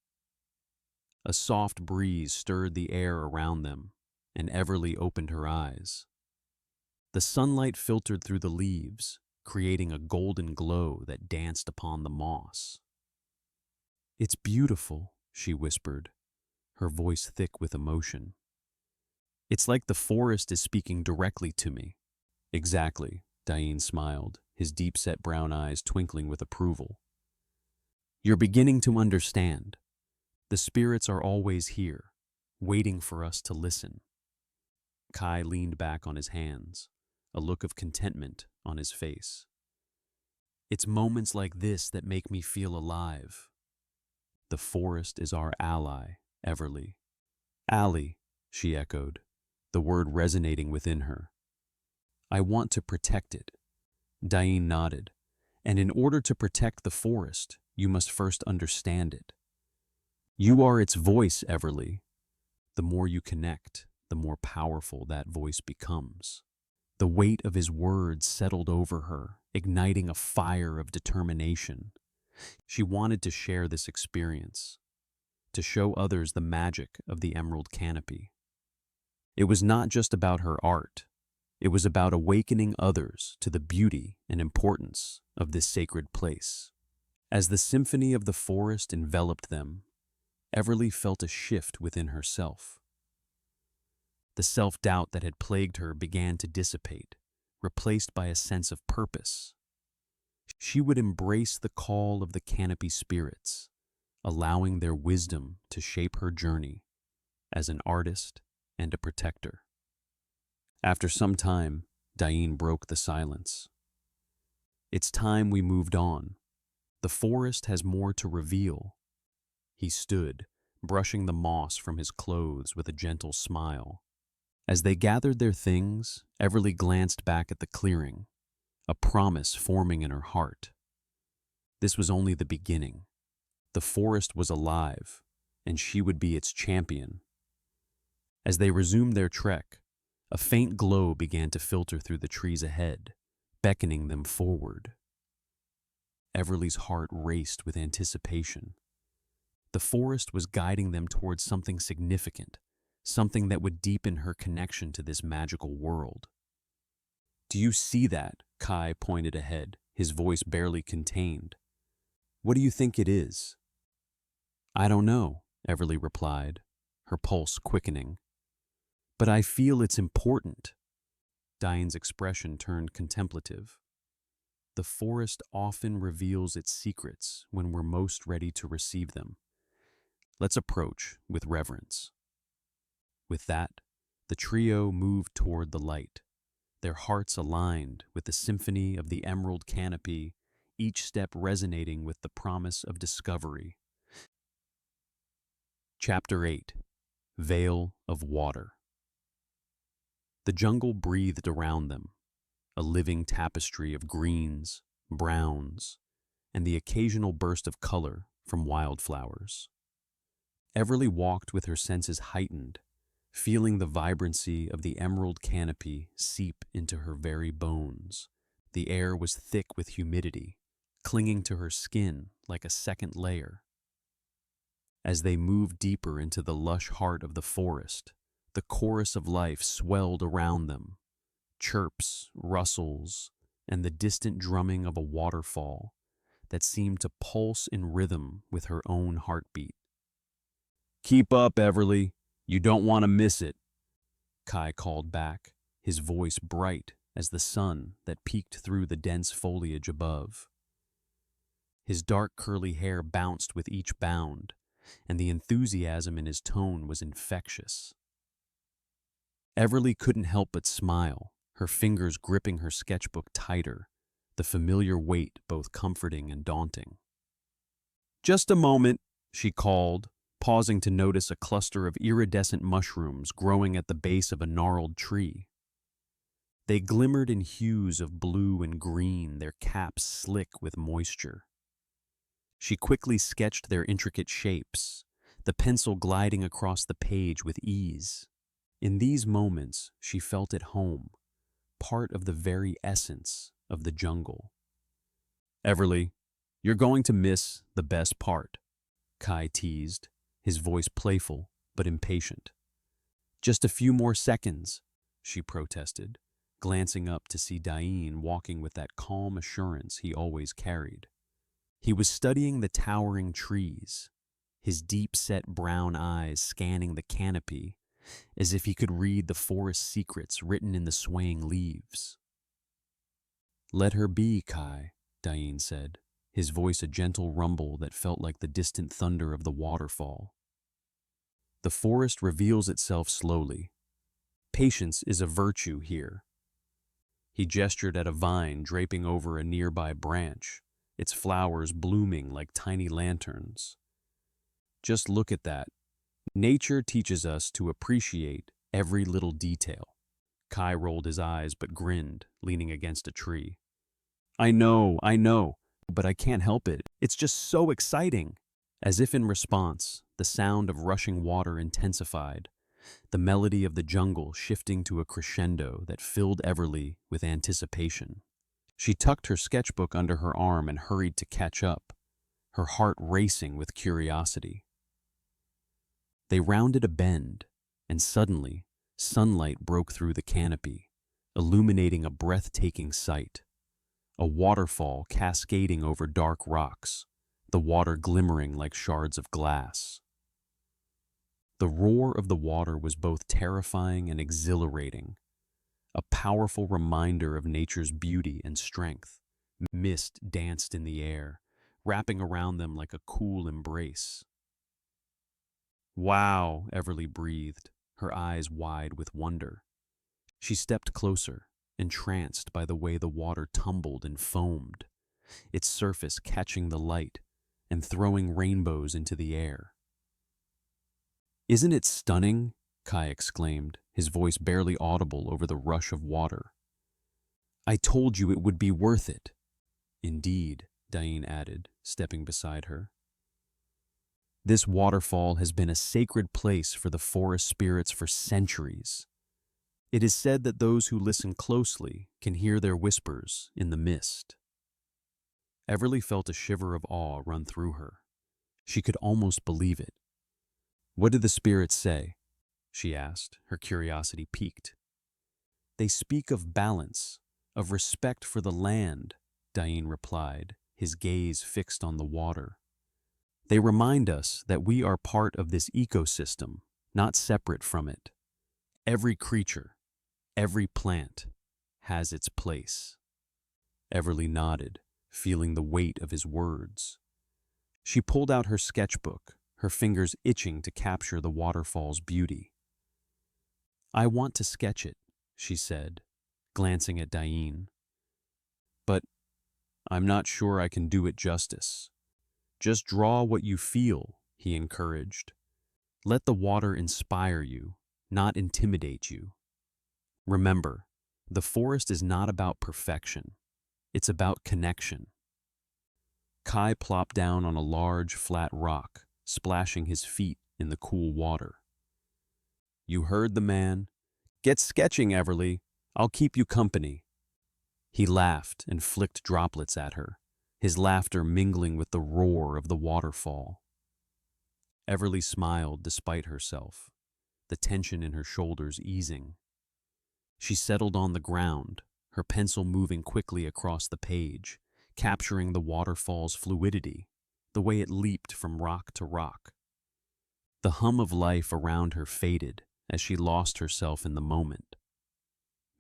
A soft breeze stirred the air around them, and Everly opened her eyes. The sunlight filtered through the leaves, creating a golden glow that danced upon the moss. "It's beautiful," she whispered, her voice thick with emotion. "It's like the forest is speaking directly to me." "Exactly," Dain smiled, his deep-set brown eyes twinkling with approval. "You're beginning to understand. The spirits are always here, waiting for us to listen." Kai leaned back on his hands, a look of contentment on his face. "It's moments like this that make me feel alive. The forest is our ally, Everly." "Ally," she echoed, the word resonating within her. "I want to protect it." Dain nodded. "And in order to protect the forest, you must first understand it. You are its voice, Everly. The more you connect, the more powerful that voice becomes." The weight of his words settled over her, igniting a fire of determination. She wanted to share this experience, to show others the magic of the emerald canopy. It was not just about her art. It was about awakening others to the beauty and importance of this sacred place. As the symphony of the forest enveloped them, Everly felt a shift within herself. The self-doubt that had plagued her began to dissipate, replaced by a sense of purpose. She would embrace the call of the canopy spirits, allowing their wisdom to shape her journey as an artist and a protector. After some time, Dain broke the silence. "It's time we moved on. The forest has more to reveal." He stood, brushing the moss from his clothes with a gentle smile. As they gathered their things, Everly glanced back at the clearing, a promise forming in her heart. This was only the beginning. The forest was alive, and she would be its champion. As they resumed their trek, a faint glow began to filter through the trees ahead, beckoning them forward. Everly's heart raced with anticipation. The forest was guiding them towards something significant, something that would deepen her connection to this magical world. "Do you see that?" Kai pointed ahead, his voice barely contained. "What do you think it is?" "I don't know," Everly replied, her pulse quickening. "But I feel it's important." Dain's expression turned contemplative. "The forest often reveals its secrets when we're most ready to receive them. Let's approach with reverence." With that, the trio moved toward the light, their hearts aligned with the symphony of the emerald canopy, each step resonating with the promise of discovery. Chapter 8. Veil of Water. The jungle breathed around them, a living tapestry of greens, browns, and the occasional burst of color from wildflowers. Everly walked with her senses heightened, feeling the vibrancy of the emerald canopy seep into her very bones. The air was thick with humidity, clinging to her skin like a second layer. As they moved deeper into the lush heart of the forest, the chorus of life swelled around them. Chirps, rustles, and the distant drumming of a waterfall that seemed to pulse in rhythm with her own heartbeat. "Keep up, Everly. You don't want to miss it," Kai called back, his voice bright as the sun that peeked through the dense foliage above. His dark curly hair bounced with each bound, and the enthusiasm in his tone was infectious. Everly couldn't help but smile, her fingers gripping her sketchbook tighter, the familiar weight both comforting and daunting. "Just a moment," she called, pausing to notice a cluster of iridescent mushrooms growing at the base of a gnarled tree. They glimmered in hues of blue and green, their caps slick with moisture. She quickly sketched their intricate shapes, the pencil gliding across the page with ease. In these moments, she felt at home, part of the very essence of the jungle. "Everly, you're going to miss the best part," Kai teased, his voice playful but impatient. "Just a few more seconds," she protested, glancing up to see Dain walking with that calm assurance he always carried. He was studying the towering trees, his deep-set brown eyes scanning the canopy as if he could read the forest secrets written in the swaying leaves. "Let her be, Kai," Dain said, his voice a gentle rumble that felt like the distant thunder of the waterfall. "The forest reveals itself slowly. Patience is a virtue here." He gestured at a vine draping over a nearby branch, its flowers blooming like tiny lanterns. "Just look at that. Nature teaches us to appreciate every little detail." Kai rolled his eyes but grinned, leaning against a tree. I know, but I can't help it. It's just so exciting." As if in response, the sound of rushing water intensified, the melody of the jungle shifting to a crescendo that filled Everly with anticipation. She tucked her sketchbook under her arm and hurried to catch up, her heart racing with curiosity. They rounded a bend, and suddenly, sunlight broke through the canopy, illuminating a breathtaking sight. A waterfall cascading over dark rocks, the water glimmering like shards of glass. The roar of the water was both terrifying and exhilarating, a powerful reminder of nature's beauty and strength. Mist danced in the air, wrapping around them like a cool embrace. "Wow," Everly breathed, her eyes wide with wonder. She stepped closer, entranced by the way the water tumbled and foamed, its surface catching the light and throwing rainbows into the air. "Isn't it stunning?" Kai exclaimed, his voice barely audible over the rush of water. "I told you it would be worth it." "Indeed," Dain added, stepping beside her. "This waterfall has been a sacred place for the forest spirits for centuries. It is said that those who listen closely can hear their whispers in the mist." Everly felt a shiver of awe run through her. She could almost believe it. "What did the spirits say?" she asked, her curiosity piqued. "They speak of balance, of respect for the land," Dain replied, his gaze fixed on the water. "They remind us that we are part of this ecosystem, not separate from it. Every creature, every plant, has its place." Everly nodded, feeling the weight of his words. She pulled out her sketchbook, her fingers itching to capture the waterfall's beauty. "I want to sketch it," she said, glancing at Dain. "But I'm not sure I can do it justice." "Just draw what you feel," he encouraged. "Let the water inspire you, not intimidate you. Remember, the forest is not about perfection. It's about connection." Kai plopped down on a large, flat rock, splashing his feet in the cool water. "You heard the man. Get sketching, Everly. I'll keep you company." He laughed and flicked droplets at her, his laughter mingling with the roar of the waterfall. Everly smiled despite herself, the tension in her shoulders easing. She settled on the ground, her pencil moving quickly across the page, capturing the waterfall's fluidity, the way it leaped from rock to rock. The hum of life around her faded as she lost herself in the moment.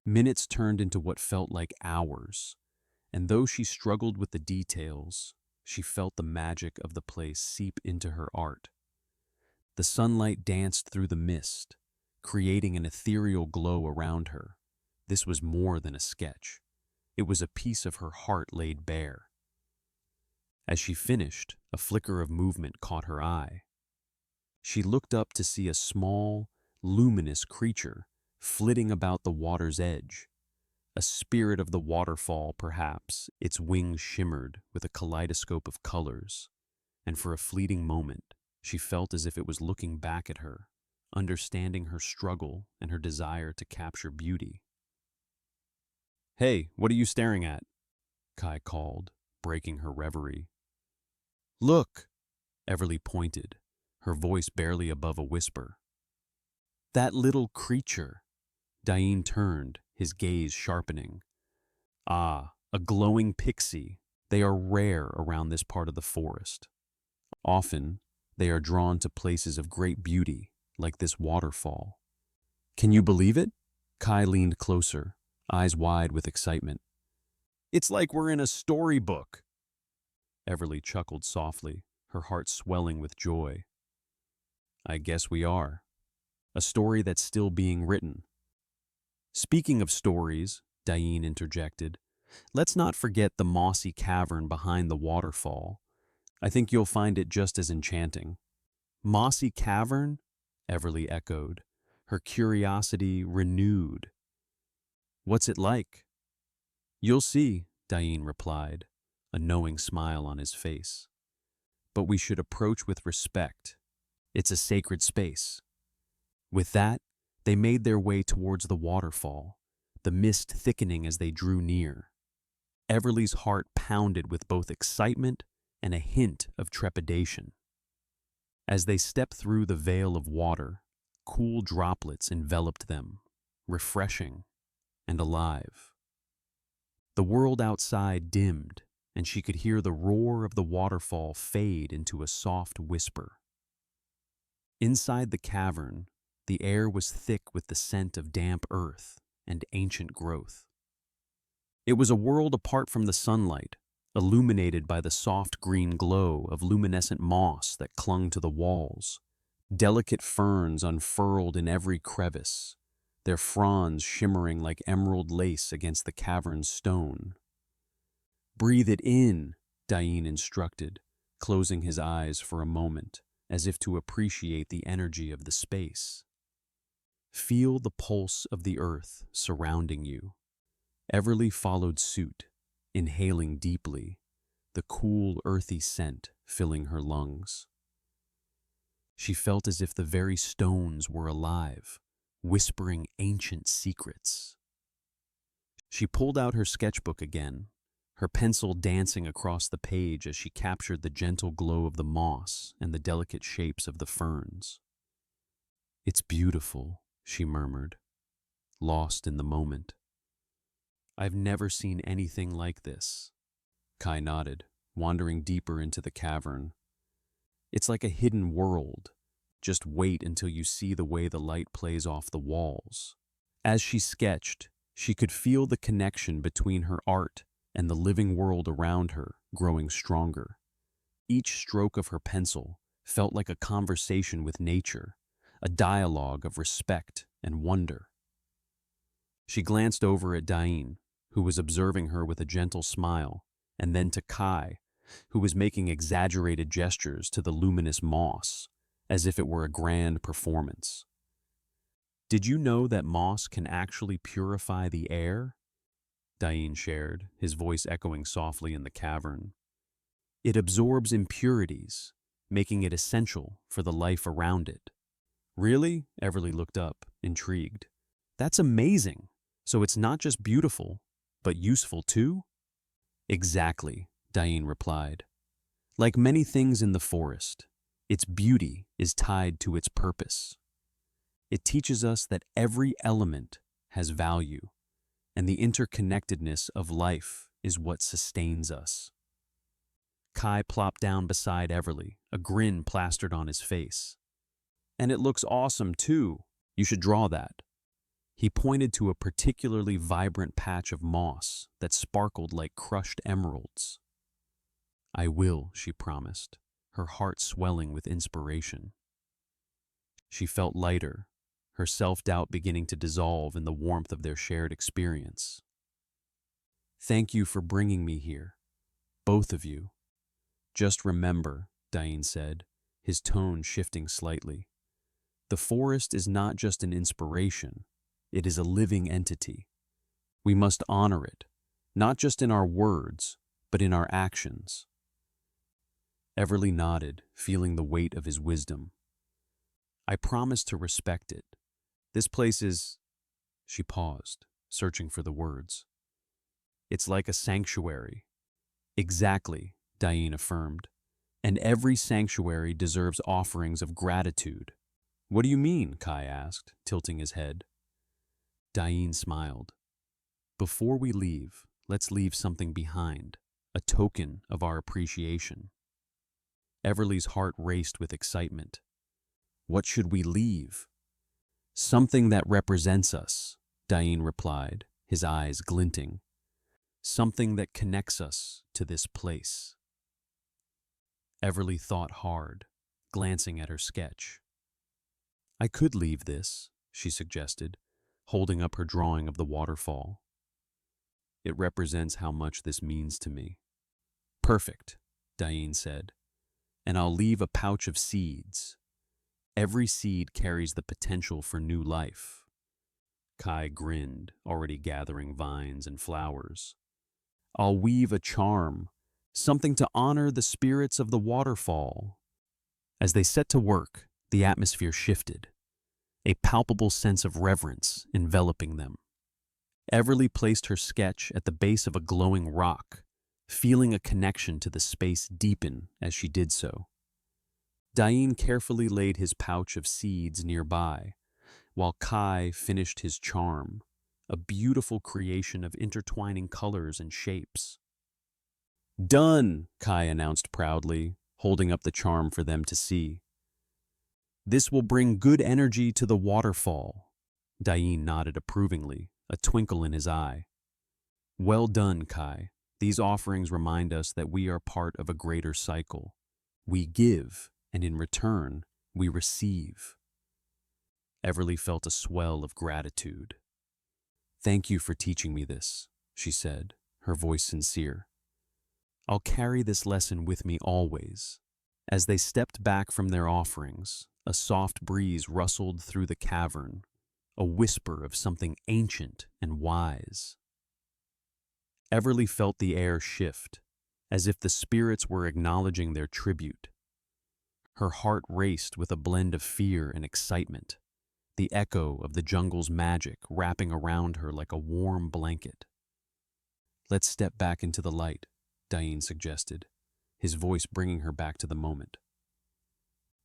Minutes turned into what felt like hours, and though she struggled with the details, she felt the magic of the place seep into her art. The sunlight danced through the mist, creating an ethereal glow around her. This was more than a sketch. It was a piece of her heart laid bare. As she finished, a flicker of movement caught her eye. She looked up to see a small, luminous creature flitting about the water's edge. A spirit of the waterfall, perhaps, its wings shimmered with a kaleidoscope of colors, and for a fleeting moment, she felt as if it was looking back at her, understanding her struggle and her desire to capture beauty. Hey, what are you staring at? Kai called, breaking her reverie. Look! Everly pointed, her voice barely above a whisper. That little creature! Dain turned, his gaze sharpening. Ah, a glowing pixie. They are rare around this part of the forest. Often, they are drawn to places of great beauty, like this waterfall. Can you believe it? Kai leaned closer, eyes wide with excitement. It's like we're in a storybook. Everly chuckled softly, her heart swelling with joy. I guess we are. A story that's still being written. Speaking of stories, Dain interjected, let's not forget the mossy cavern behind the waterfall. I think you'll find it just as enchanting. Mossy cavern? Everly echoed, her curiosity renewed. What's it like? You'll see, Dain replied, a knowing smile on his face. But we should approach with respect. It's a sacred space. With that, they made their way towards the waterfall, the mist thickening as they drew near. Everly's heart pounded with both excitement and a hint of trepidation. As they stepped through the veil of water, cool droplets enveloped them, refreshing and alive. The world outside dimmed, and she could hear the roar of the waterfall fade into a soft whisper. Inside the cavern, the air was thick with the scent of damp earth and ancient growth. It was a world apart from the sunlight, illuminated by the soft green glow of luminescent moss that clung to the walls. Delicate ferns unfurled in every crevice, their fronds shimmering like emerald lace against the cavern's stone. Breathe it in, Dain instructed, closing his eyes for a moment, as if to appreciate the energy of the space. Feel the pulse of the earth surrounding you. Everly followed suit, inhaling deeply, the cool, earthy scent filling her lungs. She felt as if the very stones were alive, whispering ancient secrets. She pulled out her sketchbook again, her pencil dancing across the page as she captured the gentle glow of the moss and the delicate shapes of the ferns. It's beautiful, she murmured, lost in the moment. I've never seen anything like this. Kai nodded, wandering deeper into the cavern. It's like a hidden world. Just wait until you see the way the light plays off the walls. As she sketched, she could feel the connection between her art and the living world around her growing stronger. Each stroke of her pencil felt like a conversation with nature, a dialogue of respect and wonder. She glanced over at Dain, who was observing her with a gentle smile, and then to Kai, who was making exaggerated gestures to the luminous moss, as if it were a grand performance. Did you know that moss can actually purify the air? Dain shared, his voice echoing softly in the cavern. It absorbs impurities, making it essential for the life around it. Really? Everly looked up, intrigued. That's amazing. So it's not just beautiful, but useful too? Exactly, Dain replied. Like many things in the forest, its beauty is tied to its purpose. It teaches us that every element has value, and the interconnectedness of life is what sustains us. Kai plopped down beside Everly, a grin plastered on his face. And it looks awesome too. You should draw that. He pointed to a particularly vibrant patch of moss that sparkled like crushed emeralds. I will, she promised, her heart swelling with inspiration. She felt lighter, her self-doubt beginning to dissolve in the warmth of their shared experience. Thank you for bringing me here, both of you. Just remember, Dain said, his tone shifting slightly. The forest is not just an inspiration, it is a living entity. We must honor it, not just in our words, but in our actions. Everly nodded, feeling the weight of his wisdom. I promise to respect it. This place is... She paused, searching for the words. It's like a sanctuary. Exactly, Dain affirmed. And every sanctuary deserves offerings of gratitude. What do you mean? Kai asked, tilting his head. Dain smiled. Before we leave, let's leave something behind, a token of our appreciation. Everly's heart raced with excitement. What should we leave? Something that represents us, Dain replied, his eyes glinting. Something that connects us to this place. Everly thought hard, glancing at her sketch. I could leave this, she suggested, holding up her drawing of the waterfall. It represents how much this means to me. Perfect, Dain said. And I'll leave a pouch of seeds. Every seed carries the potential for new life. Kai grinned, already gathering vines and flowers. I'll weave a charm, something to honor the spirits of the waterfall. As they set to work, the atmosphere shifted, a palpable sense of reverence enveloping them. Everly placed her sketch at the base of a glowing rock, feeling a connection to the space deepen as she did so. Dain carefully laid his pouch of seeds nearby, while Kai finished his charm, a beautiful creation of intertwining colors and shapes. Done, Kai announced proudly, holding up the charm for them to see. This will bring good energy to the waterfall. Dain nodded approvingly, a twinkle in his eye. Well done, Kai. These offerings remind us that we are part of a greater cycle. We give, and in return, we receive. Everly felt a swell of gratitude. Thank you for teaching me this, she said, her voice sincere. I'll carry this lesson with me always. As they stepped back from their offerings, a soft breeze rustled through the cavern, a whisper of something ancient and wise. Everly felt the air shift, as if the spirits were acknowledging their tribute. Her heart raced with a blend of fear and excitement, the echo of the jungle's magic wrapping around her like a warm blanket. Let's step back into the light, Dain suggested, his voice bringing her back to the moment.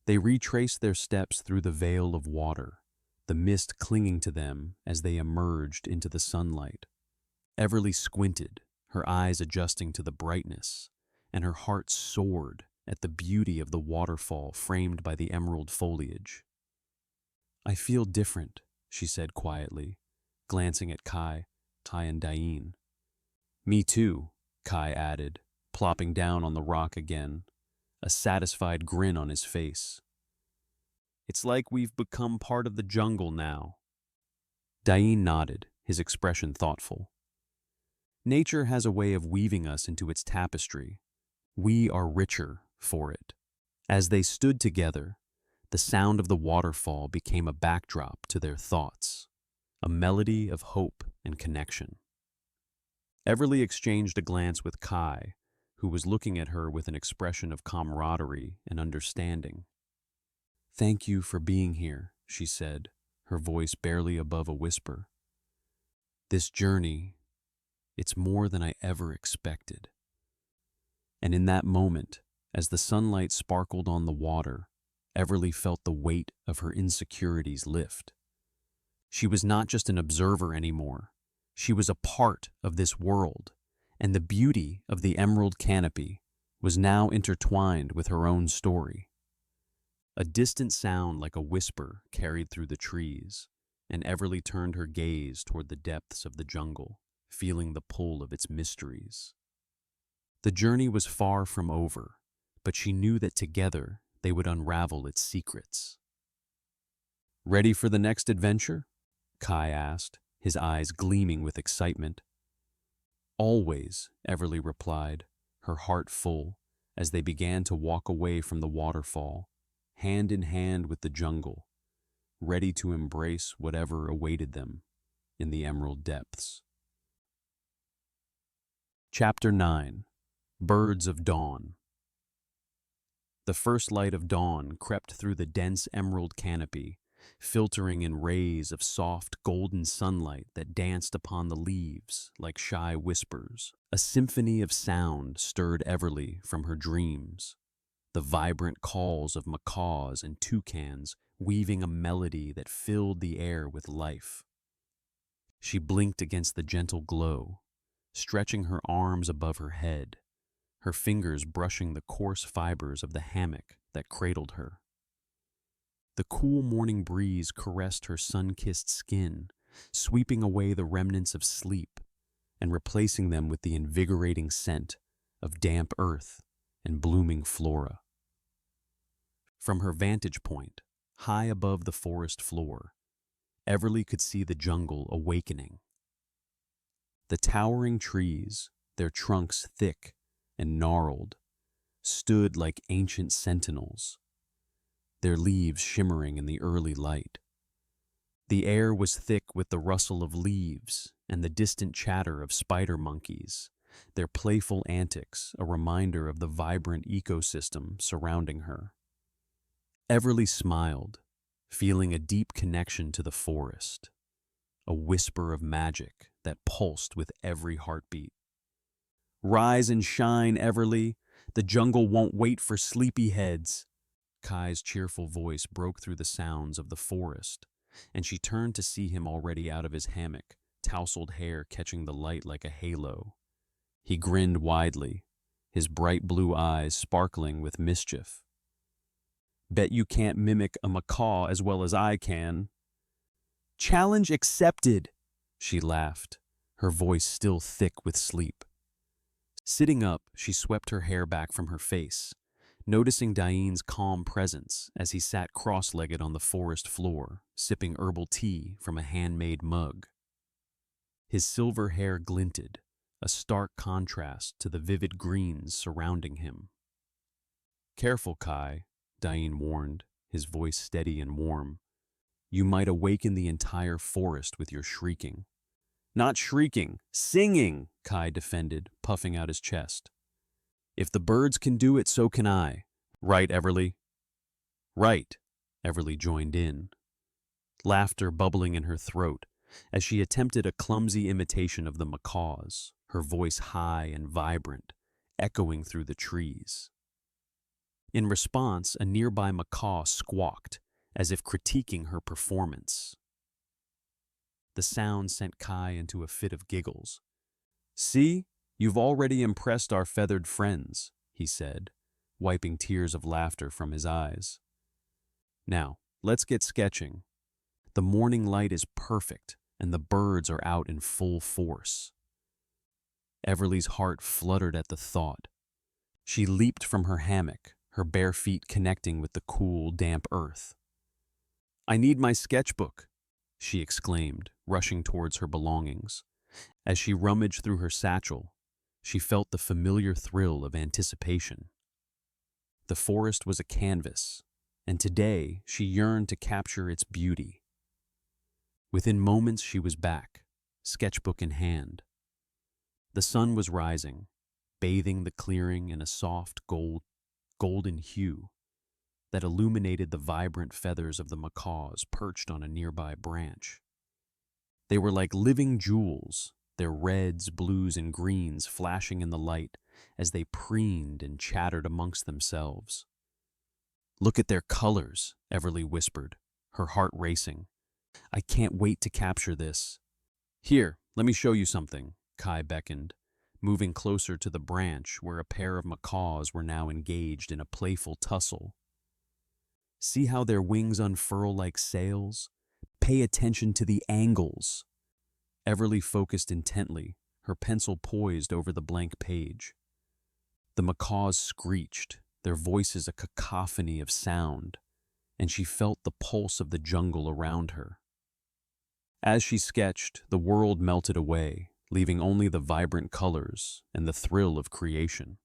They retraced their steps through the veil of water, the mist clinging to them as they emerged into the sunlight. Everly squinted, her eyes adjusting to the brightness, and her heart soared at the beauty of the waterfall framed by the emerald foliage. I feel different, she said quietly, glancing at Kai, Tai, and Dain. Me too, Kai added, plopping down on the rock again, a satisfied grin on his face. It's like we've become part of the jungle now. Dain nodded, his expression thoughtful. Nature has a way of weaving us into its tapestry. We are richer for it. As they stood together, the sound of the waterfall became a backdrop to their thoughts, a melody of hope and connection. Everly exchanged a glance with Kai, who was looking at her with an expression of camaraderie and understanding. Thank you for being here, she said, her voice barely above a whisper. This journey, it's more than I ever expected. And in that moment, as the sunlight sparkled on the water, Everly felt the weight of her insecurities lift. She was not just an observer anymore. She was a part of this world, and the beauty of the emerald canopy was now intertwined with her own story. A distant sound like a whisper carried through the trees, and Everly turned her gaze toward the depths of the jungle, feeling the pull of its mysteries. The journey was far from over, but she knew that together they would unravel its secrets. Ready for the next adventure? Kai asked, his eyes gleaming with excitement. Always, Everly replied, her heart full, as they began to walk away from the waterfall, hand in hand with the jungle, ready to embrace whatever awaited them in the emerald depths. Chapter 9. Birds of Dawn. The first light of dawn crept through the dense emerald canopy, filtering in rays of soft golden sunlight that danced upon the leaves like shy whispers. A symphony of sound stirred Everly from her dreams, the vibrant calls of macaws and toucans weaving a melody that filled the air with life. She blinked against the gentle glow, stretching her arms above her head, her fingers brushing the coarse fibers of the hammock that cradled her. The cool morning breeze caressed her sun-kissed skin, sweeping away the remnants of sleep and replacing them with the invigorating scent of damp earth and blooming flora. From her vantage point, high above the forest floor, Everly could see the jungle awakening. The towering trees, their trunks thick and gnarled, stood like ancient sentinels, their leaves shimmering in the early light. The air was thick with the rustle of leaves and the distant chatter of spider monkeys, their playful antics a reminder of the vibrant ecosystem surrounding her. Everly smiled, feeling a deep connection to the forest, a whisper of magic that pulsed with every heartbeat. "Rise and shine, Everly. The jungle won't wait for sleepy heads." Kai's cheerful voice broke through the sounds of the forest, and she turned to see him already out of his hammock, tousled hair catching the light like a halo. He grinned widely, his bright blue eyes sparkling with mischief. "Bet you can't mimic a macaw as well as I can." "Challenge accepted," she laughed, her voice still thick with sleep. Sitting up, she swept her hair back from her face, noticing Dain's calm presence as he sat cross-legged on the forest floor, sipping herbal tea from a handmade mug. His silver hair glinted, a stark contrast to the vivid greens surrounding him. "Careful, Kai," Dain warned, his voice steady and warm. "You might awaken the entire forest with your shrieking." "Not shrieking, singing," Kai defended, puffing out his chest. "If the birds can do it, so can I. Right, Everly?" "Right," Everly joined in, laughter bubbling in her throat as she attempted a clumsy imitation of the macaws, her voice high and vibrant, echoing through the trees. In response, a nearby macaw squawked, as if critiquing her performance. The sound sent Kai into a fit of giggles. "See, you've already impressed our feathered friends," he said, wiping tears of laughter from his eyes. "Now, let's get sketching. The morning light is perfect, and the birds are out in full force." Everly's heart fluttered at the thought. She leaped from her hammock, her bare feet connecting with the cool, damp earth. "I need my sketchbook," she exclaimed, rushing towards her belongings. As she rummaged through her satchel, she felt the familiar thrill of anticipation. The forest was a canvas, and today she yearned to capture its beauty. Within moments she was back, sketchbook in hand. The sun was rising, bathing the clearing in a soft golden hue that illuminated the vibrant feathers of the macaws perched on a nearby branch. They were like living jewels, their reds, blues, and greens flashing in the light as they preened and chattered amongst themselves. "Look at their colors," Everly whispered, her heart racing. "I can't wait to capture this." "Here, let me show you something," Kai beckoned, moving closer to the branch where a pair of macaws were now engaged in a playful tussle. "See how their wings unfurl like sails? Pay attention to the angles." Everly focused intently, her pencil poised over the blank page. The macaws screeched, their voices a cacophony of sound, and she felt the pulse of the jungle around her. As she sketched, the world melted away, leaving only the vibrant colors and the thrill of creation.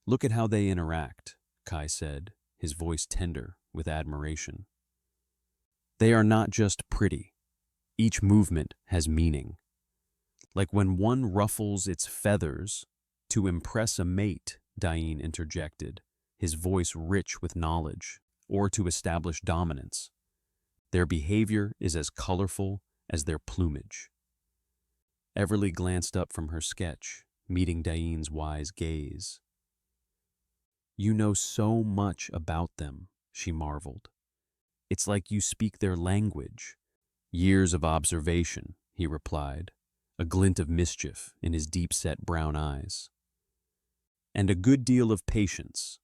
"Look at how they interact," Kai said, his voice tender with admiration. "They are not just pretty. Each movement has meaning. Like when one ruffles its feathers to impress a mate," Dain interjected, his voice rich with knowledge, "or to establish dominance. Their behavior is as colorful as their plumage. Everly glanced up from her sketch, meeting Dain's wise gaze. You know so much about them, she marveled. It's like you speak their language. Years of observation, he replied, a glint of mischief in his deep-set brown eyes. And a good deal of patience.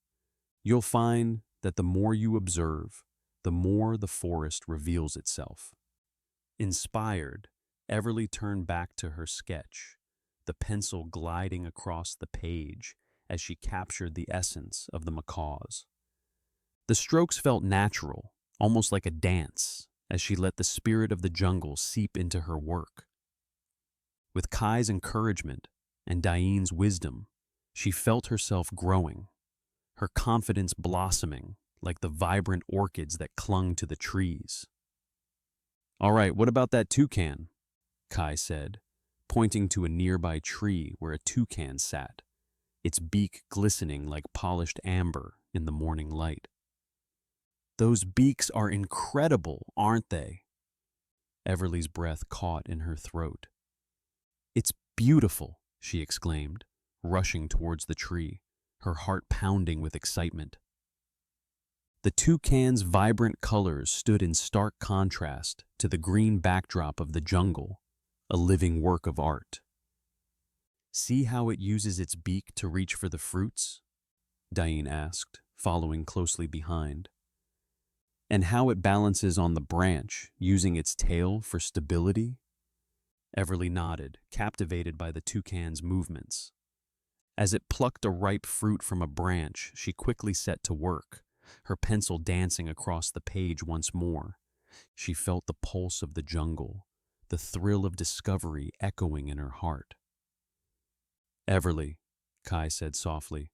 You'll find that the more you observe, the more the forest reveals itself. Inspired, Everly turned back to her sketch, the pencil gliding across the page as she captured the essence of the macaws. The strokes felt natural, almost like a dance, as she let the spirit of the jungle seep into her work. With Kai's encouragement and Dain's wisdom, she felt herself growing, her confidence blossoming like the vibrant orchids that clung to the trees. All right, what about that toucan? Kai said, pointing to a nearby tree where a toucan sat, its beak glistening like polished amber in the morning light. Those beaks are incredible, aren't they? Everly's breath caught in her throat. It's beautiful, she exclaimed, rushing towards the tree, her heart pounding with excitement. The toucan's vibrant colors stood in stark contrast to the green backdrop of the jungle, a living work of art. See how it uses its beak to reach for the fruits? Dain asked, following closely behind. And how it balances on the branch, using its tail for stability? Everly nodded, captivated by the toucan's movements. As it plucked a ripe fruit from a branch, she quickly set to work, her pencil dancing across the page once more. She felt the pulse of the jungle, the thrill of discovery echoing in her heart. Everly, Kai said softly,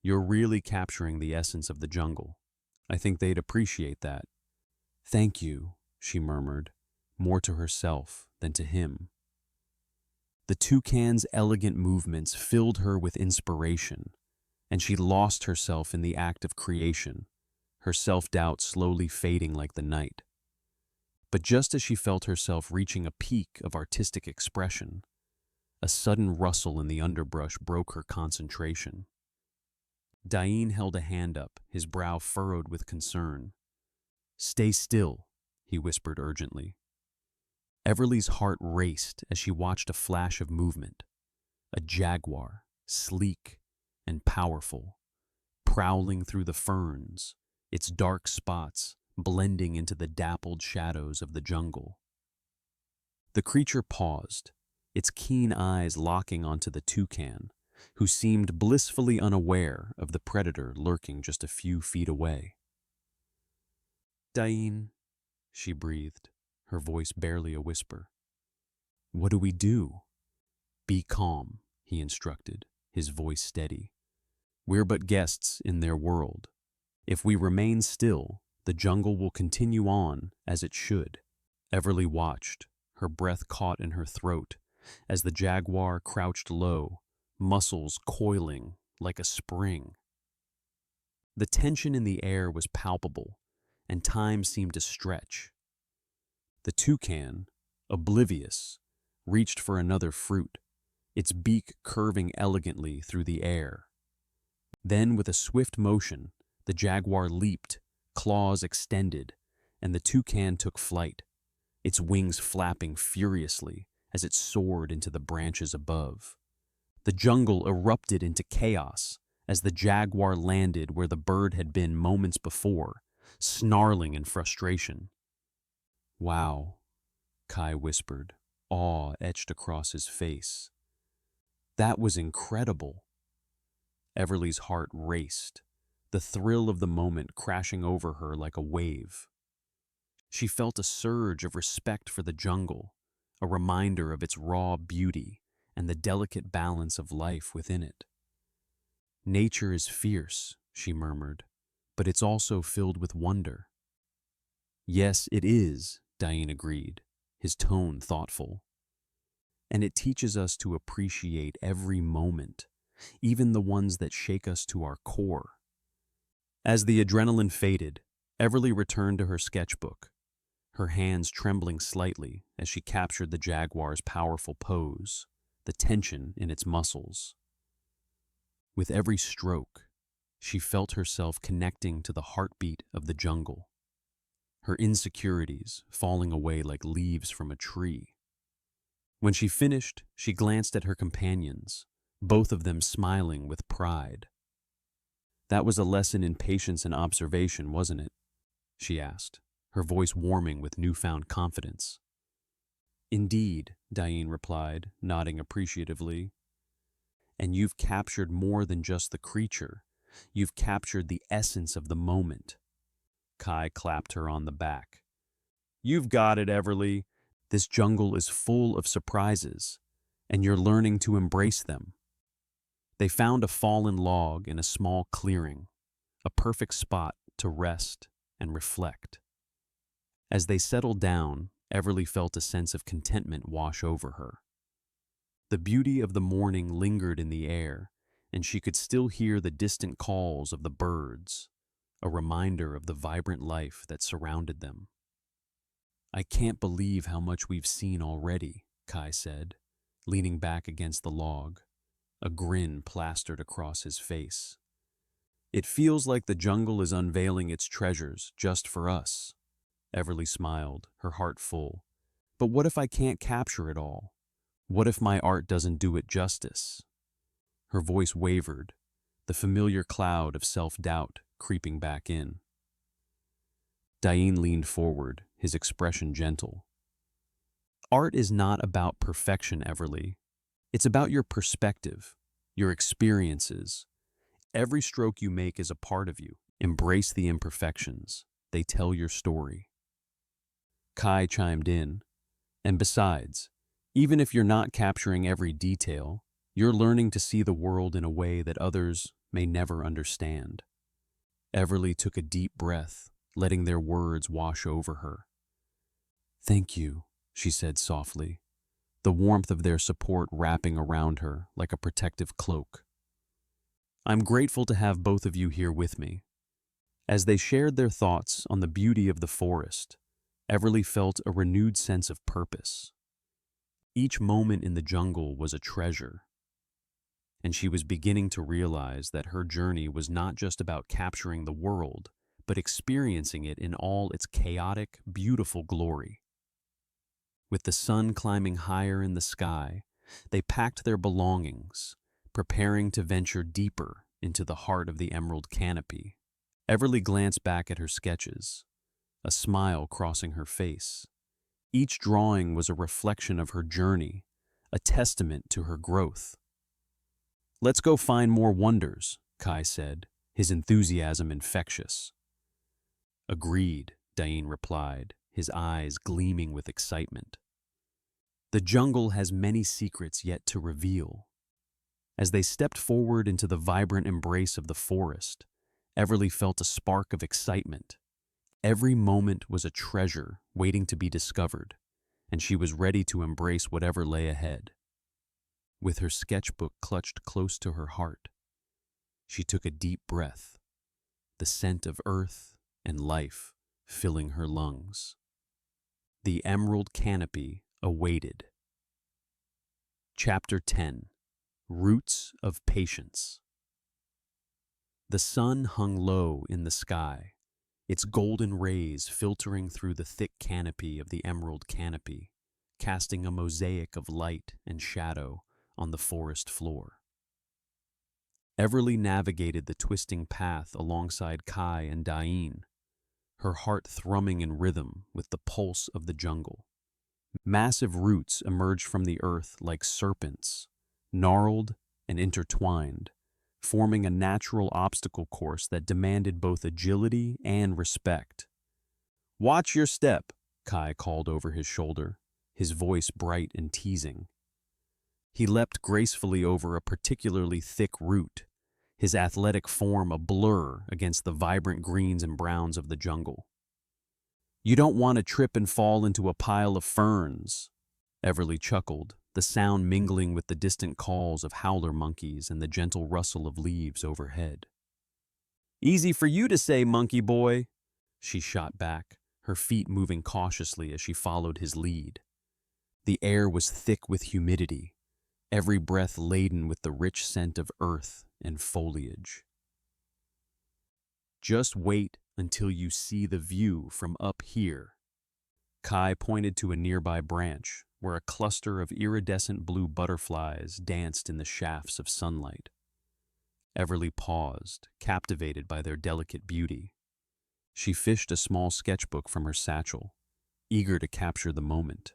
you're really capturing the essence of the jungle. I think they'd appreciate that. Thank you, she murmured, more to herself than to him. The toucan's elegant movements filled her with inspiration, and she lost herself in the act of creation, her self-doubt slowly fading like the night. But just as she felt herself reaching a peak of artistic expression, a sudden rustle in the underbrush broke her concentration. Dain held a hand up, his brow furrowed with concern. Stay still, he whispered urgently. Everly's heart raced as she watched a flash of movement. A jaguar, sleek and powerful, prowling through the ferns, its dark spots blending into the dappled shadows of the jungle. The creature paused, its keen eyes locking onto the toucan, who seemed blissfully unaware of the predator lurking just a few feet away. Dain, she breathed, her voice barely a whisper. What do we do? Be calm, he instructed, his voice steady. We're but guests in their world. If we remain still, the jungle will continue on as it should. Everly watched, her breath caught in her throat, as the jaguar crouched low, muscles coiling like a spring. The tension in the air was palpable, and time seemed to stretch. The toucan, oblivious, reached for another fruit, its beak curving elegantly through the air. Then, with a swift motion, the jaguar leaped, claws extended, and the toucan took flight, its wings flapping furiously as it soared into the branches above. The jungle erupted into chaos as the jaguar landed where the bird had been moments before, snarling in frustration. Wow, Kai whispered, awe etched across his face. That was incredible. Everly's heart raced, the thrill of the moment crashing over her like a wave. She felt a surge of respect for the jungle, a reminder of its raw beauty and the delicate balance of life within it. Nature is fierce, she murmured, but it's also filled with wonder. Yes, it is, Dain agreed, his tone thoughtful. And it teaches us to appreciate every moment, even the ones that shake us to our core. As the adrenaline faded, Everly returned to her sketchbook, her hands trembling slightly as she captured the jaguar's powerful pose, the tension in its muscles. With every stroke, she felt herself connecting to the heartbeat of the jungle, her insecurities falling away like leaves from a tree. When she finished, she glanced at her companions, both of them smiling with pride. "That was a lesson in patience and observation, wasn't it?" she asked, her voice warming with newfound confidence. "Indeed," Dain replied, nodding appreciatively. "And you've captured more than just the creature. You've captured the essence of the moment." Kai clapped her on the back. "You've got it, Everly. This jungle is full of surprises, and you're learning to embrace them." They found a fallen log in a small clearing, a perfect spot to rest and reflect. As they settled down, Everly felt a sense of contentment wash over her. The beauty of the morning lingered in the air, and she could still hear the distant calls of the birds, a reminder of the vibrant life that surrounded them. "I can't believe how much we've seen already," Kai said, leaning back against the log, a grin plastered across his face. "It feels like the jungle is unveiling its treasures just for us." Everly smiled, her heart full. "But what if I can't capture it all? What if my art doesn't do it justice?" Her voice wavered, the familiar cloud of self-doubt creeping back in. Dain leaned forward, his expression gentle. "Art is not about perfection, Everly. It's about your perspective, your experiences. Every stroke you make is a part of you. Embrace the imperfections. They tell your story." Kai chimed in. "And besides, even if you're not capturing every detail, you're learning to see the world in a way that others may never understand." Everly took a deep breath, letting their words wash over her. "Thank you," she said softly, the warmth of their support wrapping around her like a protective cloak. "I'm grateful to have both of you here with me." As they shared their thoughts on the beauty of the forest, Everly felt a renewed sense of purpose. Each moment in the jungle was a treasure, and she was beginning to realize that her journey was not just about capturing the world, but experiencing it in all its chaotic, beautiful glory. With the sun climbing higher in the sky, they packed their belongings, preparing to venture deeper into the heart of the emerald canopy. Everly glanced back at her sketches, a smile crossing her face. Each drawing was a reflection of her journey, a testament to her growth. "Let's go find more wonders," Kai said, his enthusiasm infectious. "Agreed," Dain replied, his eyes gleaming with excitement. The jungle has many secrets yet to reveal. As they stepped forward into the vibrant embrace of the forest, Everly felt a spark of excitement. Every moment was a treasure waiting to be discovered, and she was ready to embrace whatever lay ahead. With her sketchbook clutched close to her heart, she took a deep breath, the scent of earth and life filling her lungs. The emerald canopy awaited. Chapter 10. Roots of Patience. The sun hung low in the sky, its golden rays filtering through the thick canopy of the emerald canopy, casting a mosaic of light and shadow on the forest floor. Everly navigated the twisting path alongside Kai and Dain, her heart thrumming in rhythm with the pulse of the jungle. Massive roots emerged from the earth like serpents, gnarled and intertwined, forming a natural obstacle course that demanded both agility and respect. "Watch your step," Kai called over his shoulder, his voice bright and teasing. He leapt gracefully over a particularly thick root, his athletic form a blur against the vibrant greens and browns of the jungle. "You don't want to trip and fall into a pile of ferns," Everly chuckled, the sound mingling with the distant calls of howler monkeys and the gentle rustle of leaves overhead. "Easy for you to say, monkey boy," she shot back, her feet moving cautiously as she followed his lead. The air was thick with humidity, every breath laden with the rich scent of earth and foliage. "Just wait until you see the view from up here." Kai pointed to a nearby branch where a cluster of iridescent blue butterflies danced in the shafts of sunlight. Everly paused, captivated by their delicate beauty. She fished a small sketchbook from her satchel, eager to capture the moment.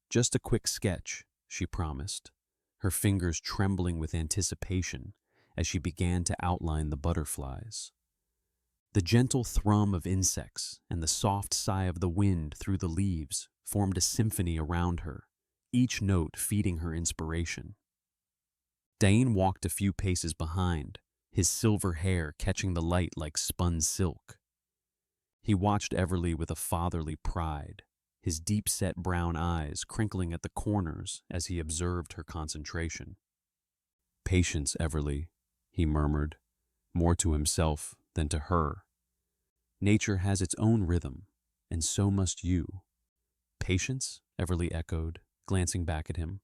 "Just a quick sketch," she promised, her fingers trembling with anticipation as she began to outline the butterflies. The gentle thrum of insects and the soft sigh of the wind through the leaves formed a symphony around her, each note feeding her inspiration. Dain walked a few paces behind, his silver hair catching the light like spun silk. He watched Everly with a fatherly pride, his deep-set brown eyes crinkling at the corners as he observed her concentration. "Patience, Everly," he murmured, more to himself than to her. "Nature has its own rhythm, and so must you." "Patience?" Everly echoed, glancing back at him.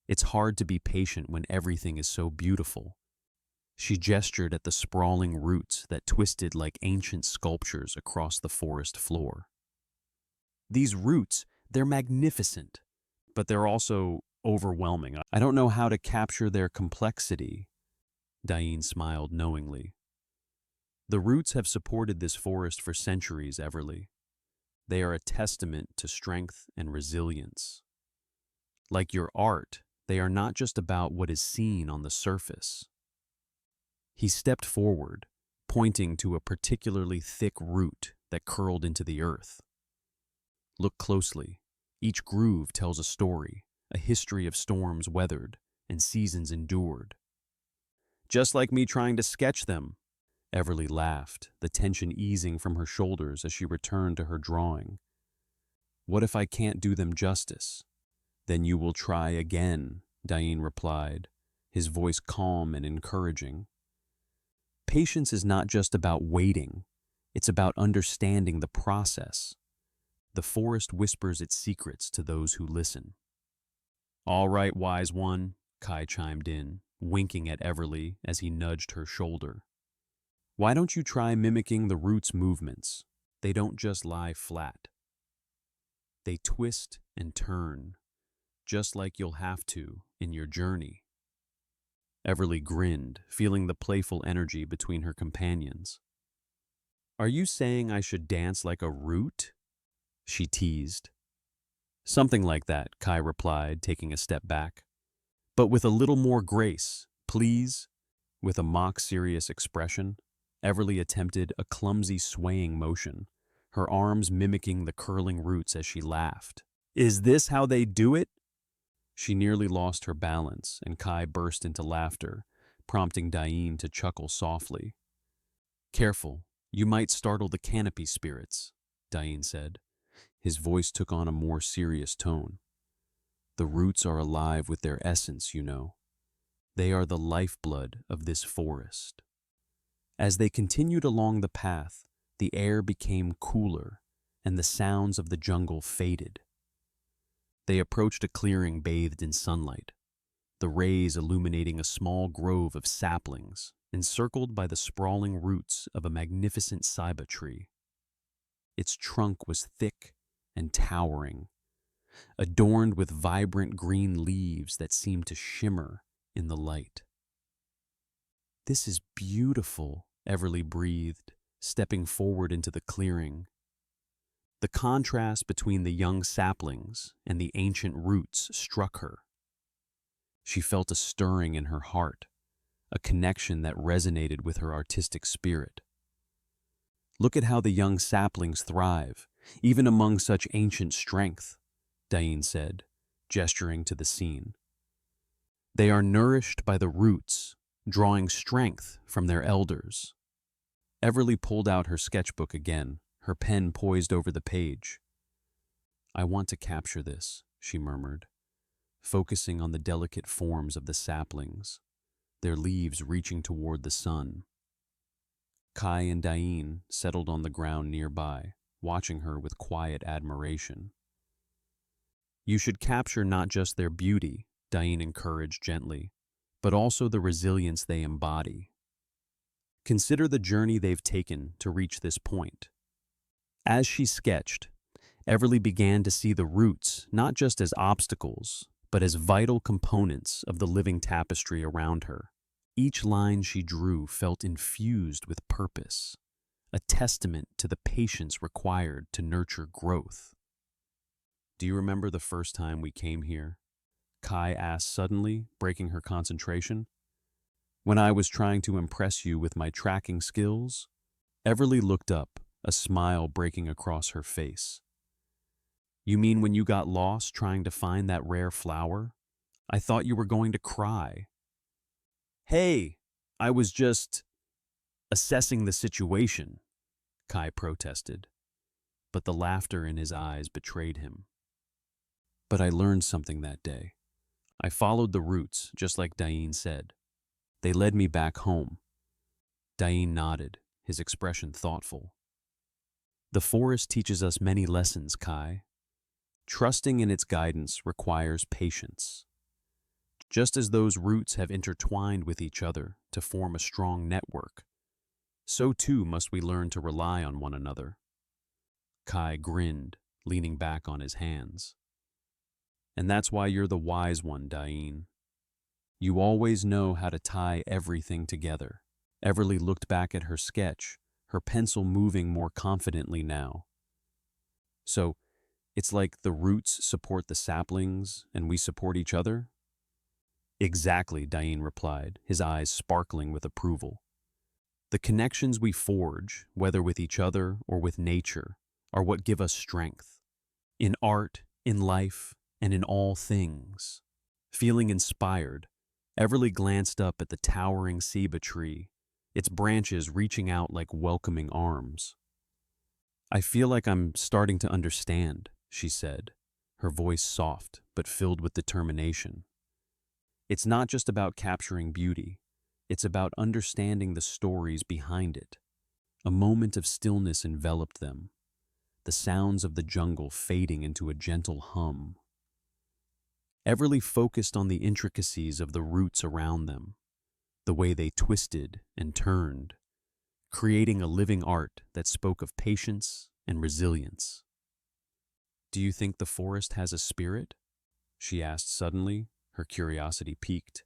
"It's hard to be patient when everything is so beautiful." She gestured at the sprawling roots that twisted like ancient sculptures across the forest floor. "These roots, they're magnificent, but they're also overwhelming. I don't know how to capture their complexity." Dain smiled knowingly. "The roots have supported this forest for centuries, Everly. They are a testament to strength and resilience. Like your art, they are not just about what is seen on the surface." He stepped forward, pointing to a particularly thick root that curled into the earth. "Look closely. Each groove tells a story, a history of storms weathered and seasons endured." "Just like me trying to sketch them." Everly laughed, the tension easing from her shoulders as she returned to her drawing. "What if I can't do them justice?" "Then you will try again," Dain replied, his voice calm and encouraging. "Patience is not just about waiting, it's about understanding the process. The forest whispers its secrets to those who listen." "All right, wise one," Kai chimed in, winking at Everly as he nudged her shoulder. "Why don't you try mimicking the roots' movements? They don't just lie flat. They twist and turn, just like you'll have to in your journey." Everly grinned, feeling the playful energy between her companions. "Are you saying I should dance like a root?" she teased. "Something like that," Kai replied, taking a step back. "But with a little more grace, please." With a mock-serious expression, Everly attempted a clumsy swaying motion, her arms mimicking the curling roots as she laughed. "Is this how they do it?" She nearly lost her balance, and Kai burst into laughter, prompting Dain to chuckle softly. "Careful, you might startle the Canopy spirits," Dain said. His voice took on a more serious tone. "The roots are alive with their essence, you know. They are the lifeblood of this forest." As they continued along the path, the air became cooler, and the sounds of the jungle faded. They approached a clearing bathed in sunlight, the rays illuminating a small grove of saplings encircled by the sprawling roots of a magnificent ceiba tree. Its trunk was thick and towering, adorned with vibrant green leaves that seemed to shimmer in the light. "This is beautiful," Everly breathed, stepping forward into the clearing. The contrast between the young saplings and the ancient roots struck her. She felt a stirring in her heart, a connection that resonated with her artistic spirit. "Look at how the young saplings thrive, even among such ancient strength," Dain said, gesturing to the scene. "They are nourished by the roots, drawing strength from their elders." Everly pulled out her sketchbook again, her pen poised over the page. "I want to capture this," she murmured, focusing on the delicate forms of the saplings, their leaves reaching toward the sun. Kai and Dain settled on the ground nearby, watching her with quiet admiration. You should capture not just their beauty, Dain encouraged gently, but also the resilience they embody. Consider the journey they've taken to reach this point. As she sketched, Everly began to see the roots not just as obstacles, but as vital components of the living tapestry around her. Each line she drew felt infused with purpose, a testament to the patience required to nurture growth. Do you remember the first time we came here? Kai asked suddenly, breaking her concentration. When I was trying to impress you with my tracking skills? Everly looked up, a smile breaking across her face. You mean when you got lost trying to find that rare flower? I thought you were going to cry. Hey, I was just assessing the situation, Kai protested, but the laughter in his eyes betrayed him. But I learned something that day. I followed the roots, just like Dain said. They led me back home. Dain nodded, his expression thoughtful. The forest teaches us many lessons, Kai. Trusting in its guidance requires patience. Just as those roots have intertwined with each other to form a strong network, so too must we learn to rely on one another. Kai grinned, leaning back on his hands. And that's why you're the wise one, Dain. You always know how to tie everything together. Everly looked back at her sketch, her pencil moving more confidently now. So, it's like the roots support the saplings and we support each other? Exactly, Dain replied, his eyes sparkling with approval. The connections we forge, whether with each other or with nature, are what give us strength. In art, in life, and in all things. Feeling inspired, Everly glanced up at the towering ceiba tree, its branches reaching out like welcoming arms. I feel like I'm starting to understand, she said, her voice soft but filled with determination. It's not just about capturing beauty, it's about understanding the stories behind it. A moment of stillness enveloped them, the sounds of the jungle fading into a gentle hum. Everly focused on the intricacies of the roots around them, the way they twisted and turned, creating a living art that spoke of patience and resilience. Do you think the forest has a spirit? She asked suddenly, her curiosity piqued.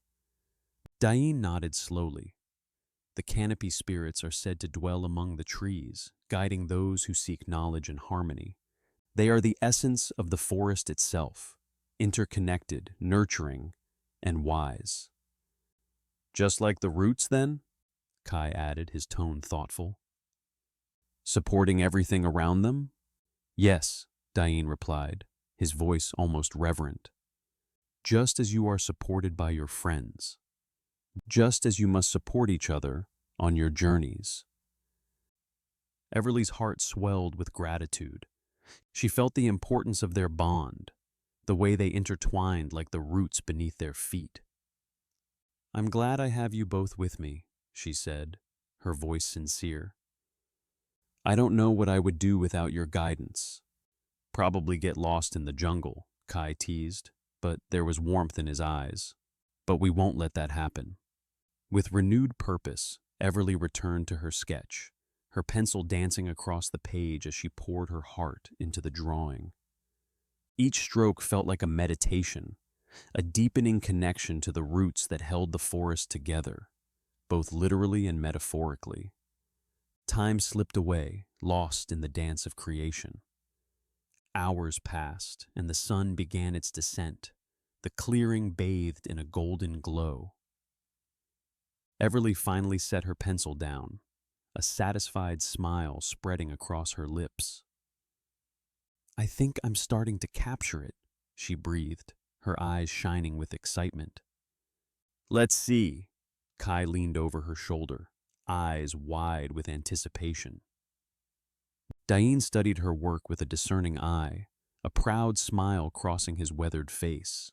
Dain nodded slowly. The Canopy spirits are said to dwell among the trees, guiding those who seek knowledge and harmony. They are the essence of the forest itself, interconnected, nurturing, and wise. Just like the roots, then? Kai added, his tone thoughtful. Supporting everything around them? Yes, Dain replied, his voice almost reverent. Just as you are supported by your friends. Just as you must support each other on your journeys. Everly's heart swelled with gratitude. She felt the importance of their bond, the way they intertwined like the roots beneath their feet. I'm glad I have you both with me, she said, her voice sincere. I don't know what I would do without your guidance. Probably get lost in the jungle, Kai teased, but there was warmth in his eyes. But we won't let that happen. With renewed purpose, Everly returned to her sketch, her pencil dancing across the page as she poured her heart into the drawing. Each stroke felt like a meditation, a deepening connection to the roots that held the forest together, both literally and metaphorically. Time slipped away, lost in the dance of creation. Hours passed, and the sun began its descent, the clearing bathed in a golden glow. Everly finally set her pencil down, a satisfied smile spreading across her lips. I think I'm starting to capture it, she breathed, her eyes shining with excitement. Let's see. Kai leaned over her shoulder, eyes wide with anticipation. Dain studied her work with a discerning eye, a proud smile crossing his weathered face.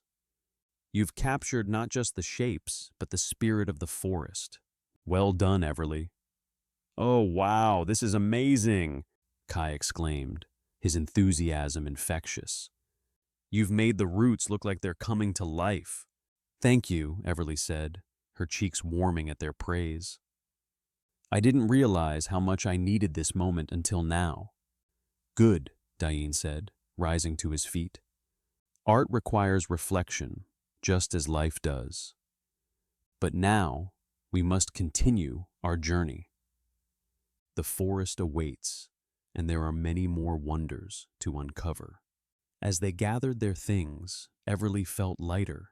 You've captured not just the shapes, but the spirit of the forest. Well done, Everly. Oh, wow, this is amazing, Kai exclaimed, his enthusiasm infectious. You've made the roots look like they're coming to life. Thank you, Everly said, her cheeks warming at their praise. I didn't realize how much I needed this moment until now. Good, Dain said, rising to his feet. Art requires reflection, just as life does. But now, we must continue our journey. The forest awaits, and there are many more wonders to uncover. As they gathered their things, Everly felt lighter,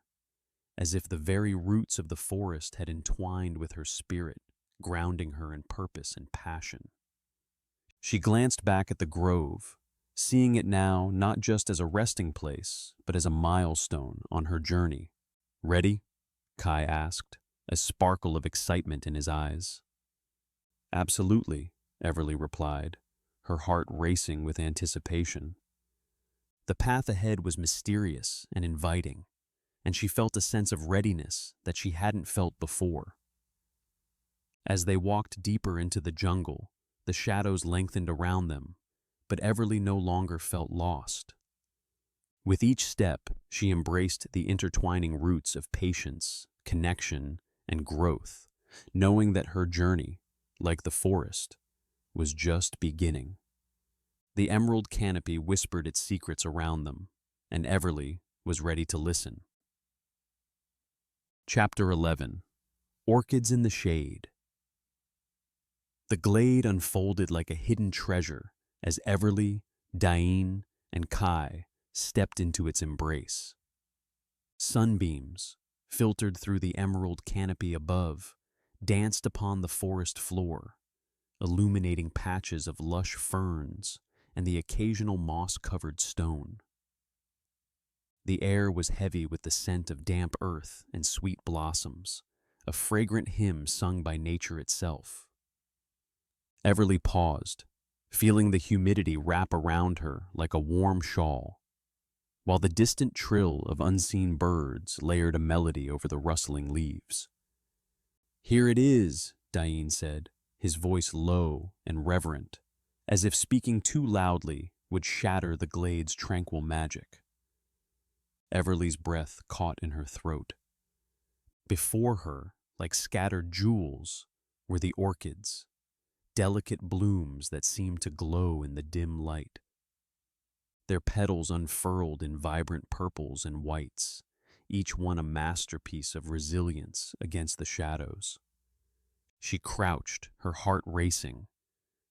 as if the very roots of the forest had entwined with her spirit, grounding her in purpose and passion. She glanced back at the grove, seeing it now not just as a resting place, but as a milestone on her journey. Ready? Kai asked, a sparkle of excitement in his eyes. Absolutely, Everly replied, her heart racing with anticipation. The path ahead was mysterious and inviting, and she felt a sense of readiness that she hadn't felt before. As they walked deeper into the jungle, the shadows lengthened around them, but Everly no longer felt lost. With each step, she embraced the intertwining roots of patience, connection, and growth, knowing that her journey, like the forest, was just beginning. The emerald canopy whispered its secrets around them, and Everly was ready to listen. Chapter 11. Orchids in the Shade. The glade unfolded like a hidden treasure as Everly, Dain, and Kai stepped into its embrace. Sunbeams, filtered through the emerald canopy above, danced upon the forest floor, illuminating patches of lush ferns and the occasional moss-covered stone. The air was heavy with the scent of damp earth and sweet blossoms, a fragrant hymn sung by nature itself. Everly paused, feeling the humidity wrap around her like a warm shawl, while the distant trill of unseen birds layered a melody over the rustling leaves. Here it is, Dain said, his voice low and reverent, as if speaking too loudly would shatter the glade's tranquil magic. Everly's breath caught in her throat. Before her, like scattered jewels, were the orchids, delicate blooms that seemed to glow in the dim light. Their petals unfurled in vibrant purples and whites, each one a masterpiece of resilience against the shadows. She crouched, her heart racing,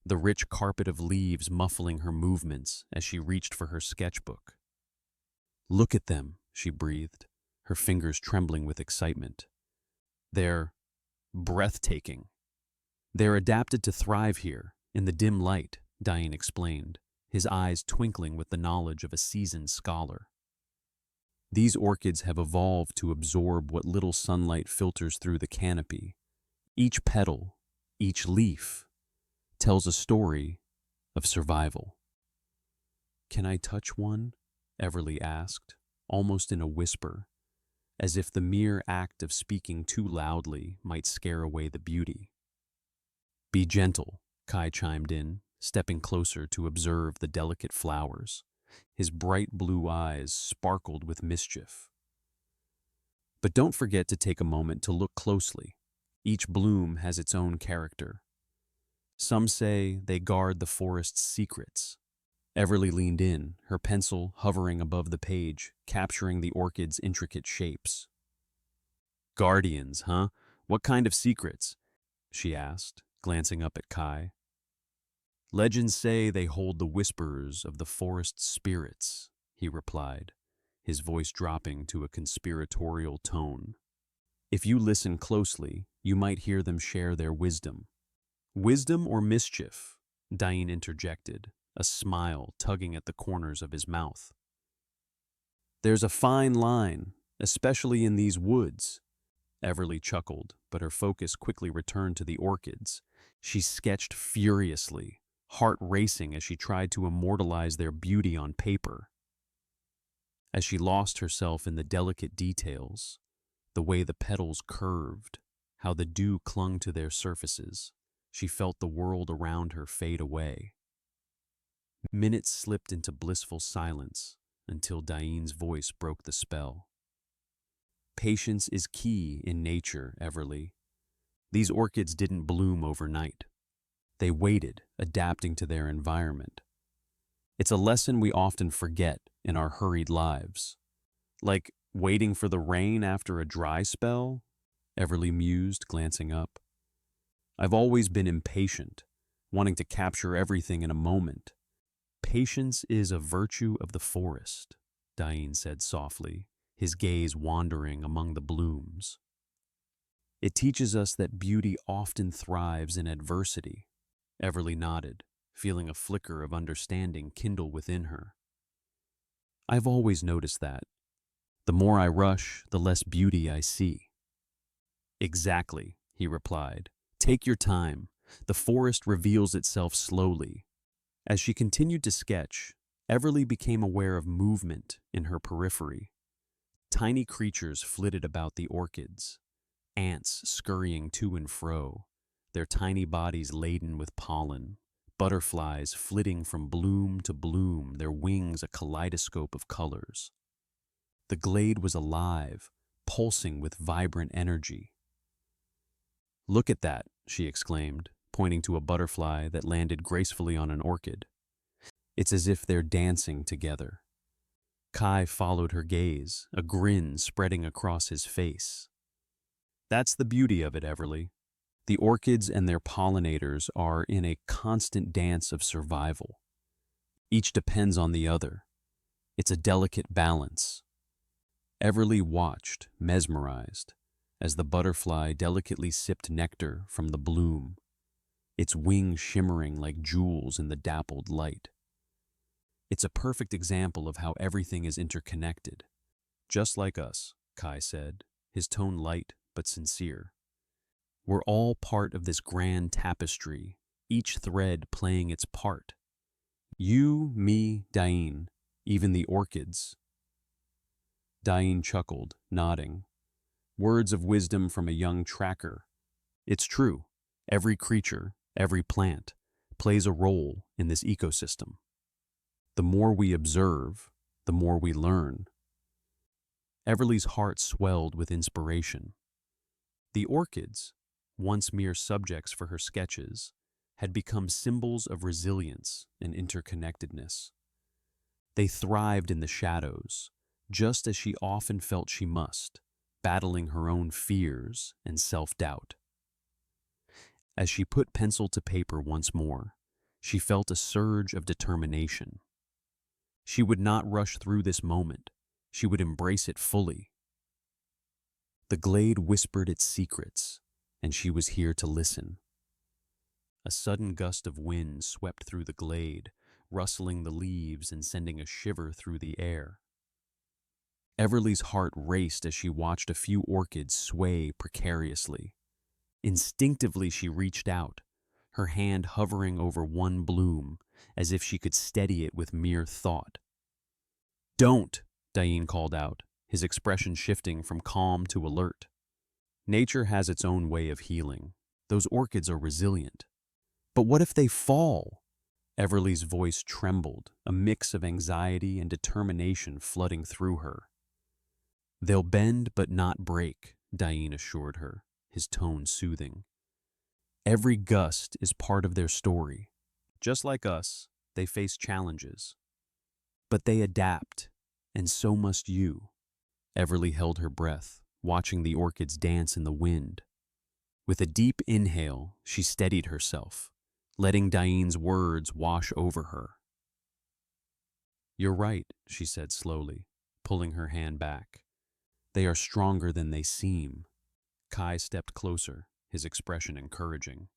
the rich carpet of leaves muffling her movements as she reached for her sketchbook. Look at them, she breathed, her fingers trembling with excitement. They're breathtaking. They're adapted to thrive here, in the dim light, Dain explained, his eyes twinkling with the knowledge of a seasoned scholar. These orchids have evolved to absorb what little sunlight filters through the canopy. Each petal, each leaf, tells a story of survival. Can I touch one? Everly asked, almost in a whisper, as if the mere act of speaking too loudly might scare away the beauty. Be gentle, Kai chimed in, stepping closer to observe the delicate flowers. His bright blue eyes sparkled with mischief. But don't forget to take a moment to look closely. Each bloom has its own character. Some say they guard the forest's secrets. Everly leaned in, her pencil hovering above the page, capturing the orchid's intricate shapes. Guardians, huh? What kind of secrets? She asked, glancing up at Kai. Legends say they hold the whispers of the forest's spirits, he replied, his voice dropping to a conspiratorial tone. If you listen closely, you might hear them share their wisdom. Wisdom or mischief? Dain interjected, a smile tugging at the corners of his mouth. There's a fine line, especially in these woods. Everly chuckled, but her focus quickly returned to the orchids. She sketched furiously, heart racing as she tried to immortalize their beauty on paper. As she lost herself in the delicate details, the way the petals curved, how the dew clung to their surfaces, she felt the world around her fade away. Minutes slipped into blissful silence until Dain's voice broke the spell. Patience is key in nature, Everly. These orchids didn't bloom overnight. They waited, adapting to their environment. It's a lesson we often forget in our hurried lives. Like waiting for the rain after a dry spell? Everly mused, glancing up. I've always been impatient, wanting to capture everything in a moment. Patience is a virtue of the forest, Dain said softly, his gaze wandering among the blooms. It teaches us that beauty often thrives in adversity. Everly nodded, feeling a flicker of understanding kindle within her. I've always noticed that. The more I rush, the less beauty I see. Exactly, he replied. Take your time. The forest reveals itself slowly. As she continued to sketch, Everly became aware of movement in her periphery. Tiny creatures flitted about the orchids, ants scurrying to and fro, their tiny bodies laden with pollen, butterflies flitting from bloom to bloom, their wings a kaleidoscope of colors. The glade was alive, pulsing with vibrant energy. Look at that, she exclaimed, pointing to a butterfly that landed gracefully on an orchid. It's as if they're dancing together. Kai followed her gaze, a grin spreading across his face. That's the beauty of it, Everly. The orchids and their pollinators are in a constant dance of survival. Each depends on the other. It's a delicate balance. Everly watched, mesmerized, as the butterfly delicately sipped nectar from the bloom, its wings shimmering like jewels in the dappled light. It's a perfect example of how everything is interconnected. Just like us, Kai said, his tone light but sincere. We're all part of this grand tapestry, each thread playing its part. You, me, Dain, even the orchids. Dain chuckled, nodding. Words of wisdom from a young tracker. It's true. Every creature, every plant, plays a role in this ecosystem. The more we observe, the more we learn. Everly's heart swelled with inspiration. The orchids, once mere subjects for her sketches, had become symbols of resilience and interconnectedness. They thrived in the shadows, just as she often felt she must, battling her own fears and self-doubt. As she put pencil to paper once more, she felt a surge of determination. She would not rush through this moment. She would embrace it fully. The glade whispered its secrets, and she was here to listen. A sudden gust of wind swept through the glade, rustling the leaves and sending a shiver through the air. Everly's heart raced as she watched a few orchids sway precariously. Instinctively she reached out, her hand hovering over one bloom, as if she could steady it with mere thought. "Don't!" Dain called out, his expression shifting from calm to alert. Nature has its own way of healing. Those orchids are resilient. But what if they fall? Everly's voice trembled, a mix of anxiety and determination flooding through her. They'll bend but not break, Dain assured her, his tone soothing. Every gust is part of their story. Just like us, they face challenges. But they adapt, and so must you. Everly held her breath, watching the orchids dance in the wind. With a deep inhale, she steadied herself, letting Dain's words wash over her. You're right, she said slowly, pulling her hand back. They are stronger than they seem. Kai stepped closer, his expression encouraging.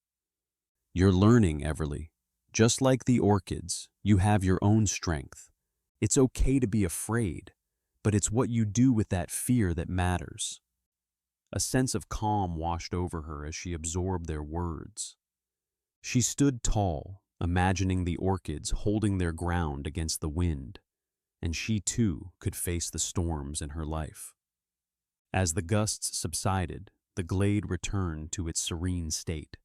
You're learning, Everly. Just like the orchids, you have your own strength. It's okay to be afraid, but it's what you do with that fear that matters. A sense of calm washed over her as she absorbed their words. She stood tall, imagining the orchids holding their ground against the wind, and she too could face the storms in her life. As the gusts subsided, the glade returned to its serene state.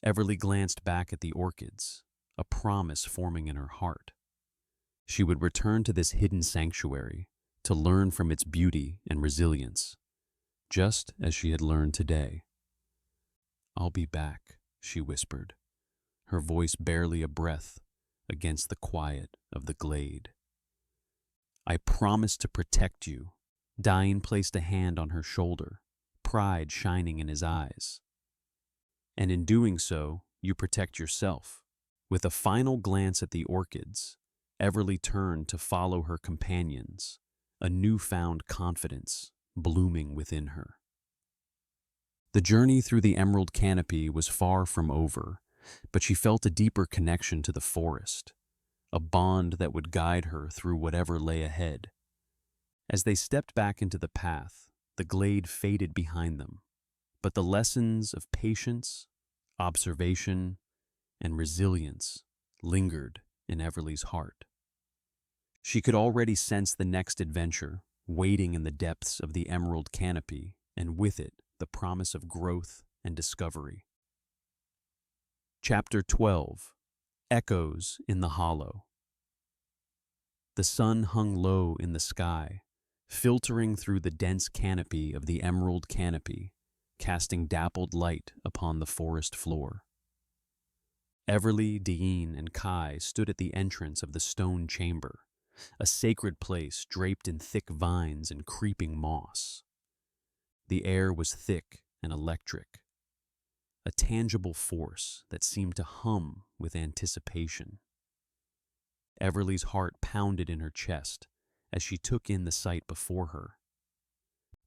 Everly glanced back at the orchids, a promise forming in her heart. She would return to this hidden sanctuary to learn from its beauty and resilience, just as she had learned today. "I'll be back," she whispered, her voice barely a breath against the quiet of the glade. "I promise to protect you." Dain placed a hand on her shoulder, pride shining in his eyes. "And in doing so, you protect yourself." With a final glance at the orchids, Everly turned to follow her companions, a newfound confidence blooming within her. The journey through the emerald canopy was far from over, but she felt a deeper connection to the forest, a bond that would guide her through whatever lay ahead. As they stepped back into the path, the glade faded behind them, but the lessons of patience, observation, and resilience lingered in Everly's heart. She could already sense the next adventure waiting in the depths of the emerald canopy, and with it, the promise of growth and discovery. Chapter 12. Echoes in the Hollow. The sun hung low in the sky, filtering through the dense canopy of the emerald canopy, casting dappled light upon the forest floor. Everly, Dain, and Kai stood at the entrance of the stone chamber, a sacred place draped in thick vines and creeping moss. The air was thick and electric, a tangible force that seemed to hum with anticipation. Everly's heart pounded in her chest as she took in the sight before her.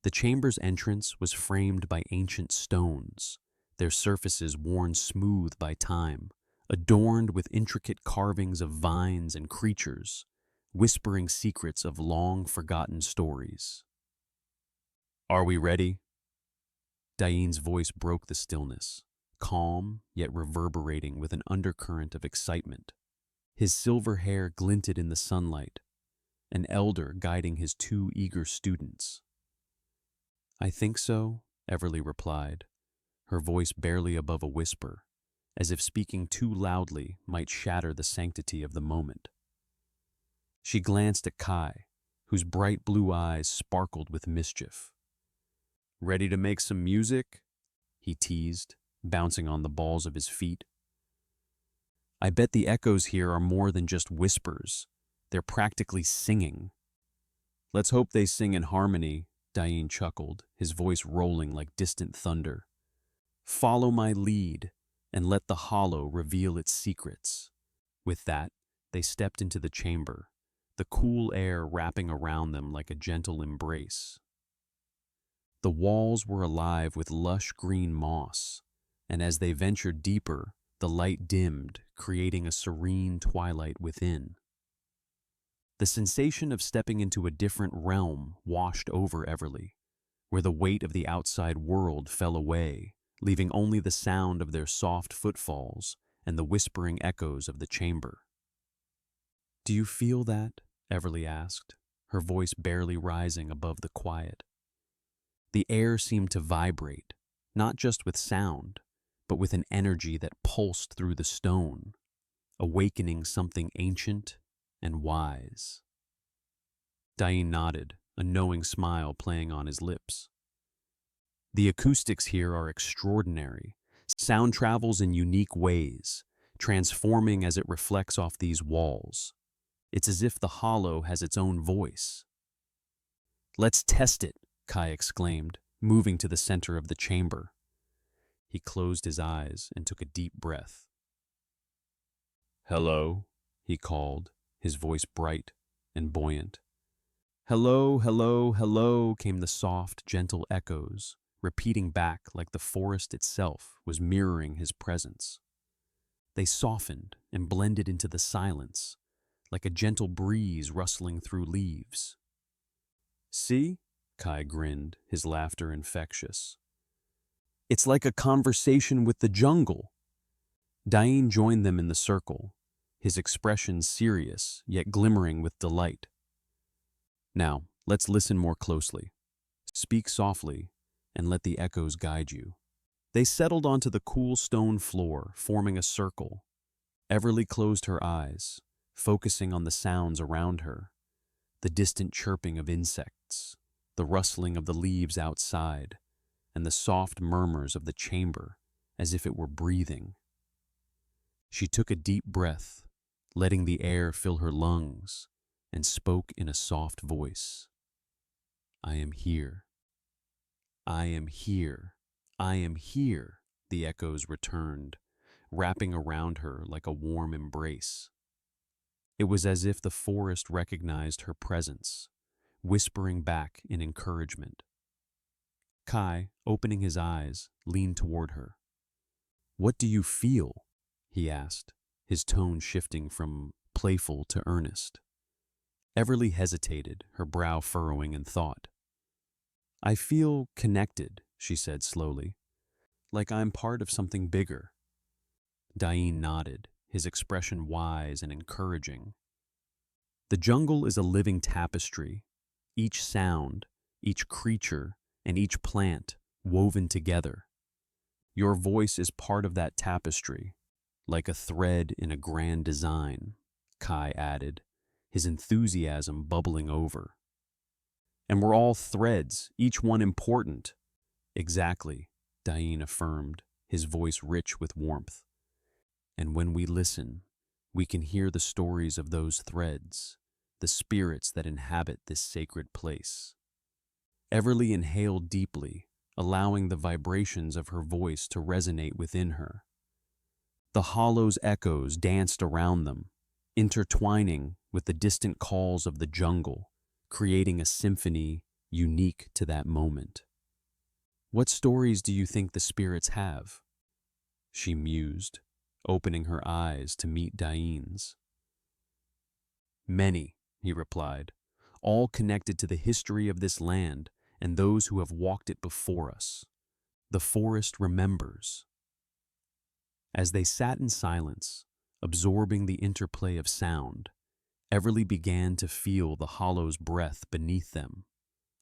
The chamber's entrance was framed by ancient stones, their surfaces worn smooth by time, adorned with intricate carvings of vines and creatures, whispering secrets of long-forgotten stories. "Are we ready?" Dain's voice broke the stillness, calm yet reverberating with an undercurrent of excitement. His silver hair glinted in the sunlight, an elder guiding his two eager students. "I think so," Everly replied, her voice barely above a whisper, as if speaking too loudly might shatter the sanctity of the moment. She glanced at Kai, whose bright blue eyes sparkled with mischief. "Ready to make some music?" he teased, bouncing on the balls of his feet. "I bet the echoes here are more than just whispers. They're practically singing." "Let's hope they sing in harmony," Dain chuckled, his voice rolling like distant thunder. "Follow my lead, and let the hollow reveal its secrets." With that, they stepped into the chamber, the cool air wrapping around them like a gentle embrace. The walls were alive with lush green moss, and as they ventured deeper, the light dimmed, creating a serene twilight within. The sensation of stepping into a different realm washed over Everly, where the weight of the outside world fell away, leaving only the sound of their soft footfalls and the whispering echoes of the chamber. "Do you feel that?" Everly asked, her voice barely rising above the quiet. The air seemed to vibrate, not just with sound, but with an energy that pulsed through the stone, awakening something ancient and wise. Dain nodded, a knowing smile playing on his lips. "The acoustics here are extraordinary. Sound travels in unique ways, transforming as it reflects off these walls. It's as if the hollow has its own voice." "Let's test it," Kai exclaimed, moving to the center of the chamber. He closed his eyes and took a deep breath. "Hello," he called, his voice bright and buoyant. "Hello, hello, hello," came the soft, gentle echoes, repeating back like the forest itself was mirroring his presence. They softened and blended into the silence, like a gentle breeze rustling through leaves. "See?" Kai grinned, his laughter infectious. "It's like a conversation with the jungle." Dain joined them in the circle, his expression serious yet glimmering with delight. "Now, let's listen more closely. Speak softly and let the echoes guide you." They settled onto the cool stone floor, forming a circle, Everly closed her eyes, focusing on the sounds around her, the distant chirping of insects, the rustling of the leaves outside, and the soft murmurs of the chamber as if it were breathing. She took a deep breath, letting the air fill her lungs, and spoke in a soft voice. "I am here. I am here. I am here," the echoes returned, wrapping around her like a warm embrace. It was as if the forest recognized her presence, whispering back in encouragement. Kai, opening his eyes, leaned toward her. "What do you feel?" he asked, his tone shifting from playful to earnest. Everly hesitated, her brow furrowing in thought. "I feel connected," she said slowly, "like I'm part of something bigger." Dain nodded, his expression wise and encouraging. "The jungle is a living tapestry, each sound, each creature, and each plant woven together. Your voice is part of that tapestry, like a thread in a grand design," Kai added, his enthusiasm bubbling over. "And we're all threads, each one important." "Exactly," Dain affirmed, his voice rich with warmth. "And when we listen, we can hear the stories of those threads, the spirits that inhabit this sacred place." Everly inhaled deeply, allowing the vibrations of her voice to resonate within her. The hollow's echoes danced around them, intertwining with the distant calls of the jungle, creating a symphony unique to that moment. "What stories do you think the spirits have?" she mused, opening her eyes to meet Dain's. "Many," he replied, "all connected to the history of this land and those who have walked it before us. The forest remembers." As they sat in silence, absorbing the interplay of sound, Everly began to feel the hollow's breath beneath them,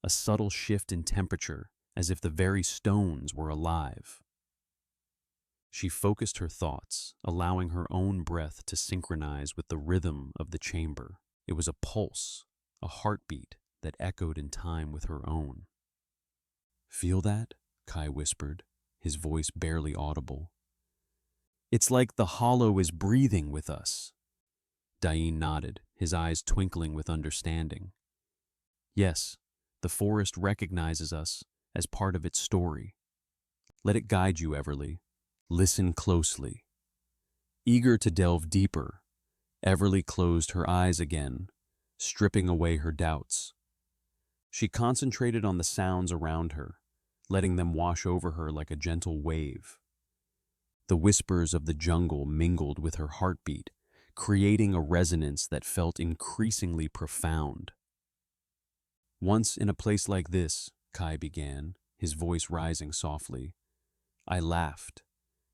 a subtle shift in temperature as if the very stones were alive. She focused her thoughts, allowing her own breath to synchronize with the rhythm of the chamber. It was a pulse, a heartbeat that echoed in time with her own. "Feel that?" Kai whispered, his voice barely audible. "It's like the hollow is breathing with us." Dain nodded, his eyes twinkling with understanding. "Yes, the forest recognizes us as part of its story. Let it guide you, Everly. Listen closely." Eager to delve deeper, Everly closed her eyes again, stripping away her doubts. She concentrated on the sounds around her, letting them wash over her like a gentle wave. The whispers of the jungle mingled with her heartbeat, creating a resonance that felt increasingly profound. "Once in a place like this," Kai began, his voice rising softly, "I laughed,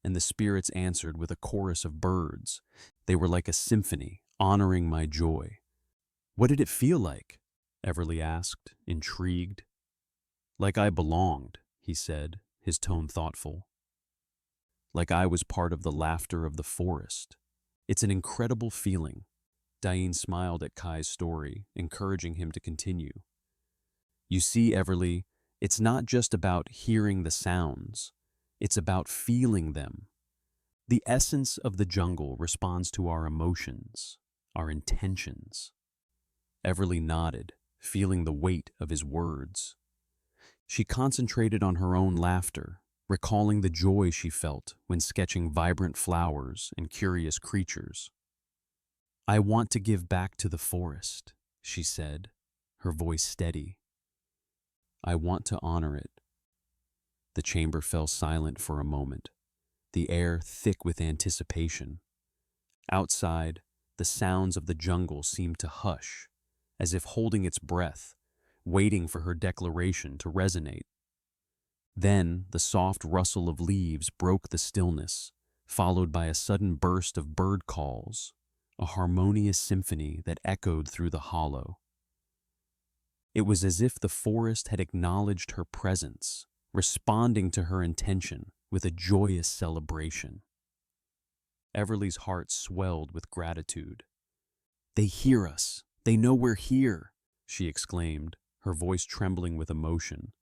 and the spirits answered with a chorus of birds. They were like a symphony, honoring my joy." "What did it feel like?" Everly asked, intrigued. "Like I belonged," he said, his tone thoughtful. "Like I was part of the laughter of the forest. It's an incredible feeling." Dain smiled at Kai's story, encouraging him to continue. "You see, Everly, it's not just about hearing the sounds. It's about feeling them. The essence of the jungle responds to our emotions, our intentions." Everly nodded, feeling the weight of his words. She concentrated on her own laughter, recalling the joy she felt when sketching vibrant flowers and curious creatures. "I want to give back to the forest," she said, her voice steady. "I want to honor it." The chamber fell silent for a moment, the air thick with anticipation. Outside, the sounds of the jungle seemed to hush, as if holding its breath, waiting for her declaration to resonate. Then the soft rustle of leaves broke the stillness, followed by a sudden burst of bird calls, a harmonious symphony that echoed through the hollow. It was as if the forest had acknowledged her presence, responding to her intention with a joyous celebration. Everly's heart swelled with gratitude. "They hear us. They know we're here," she exclaimed, her voice trembling with emotion.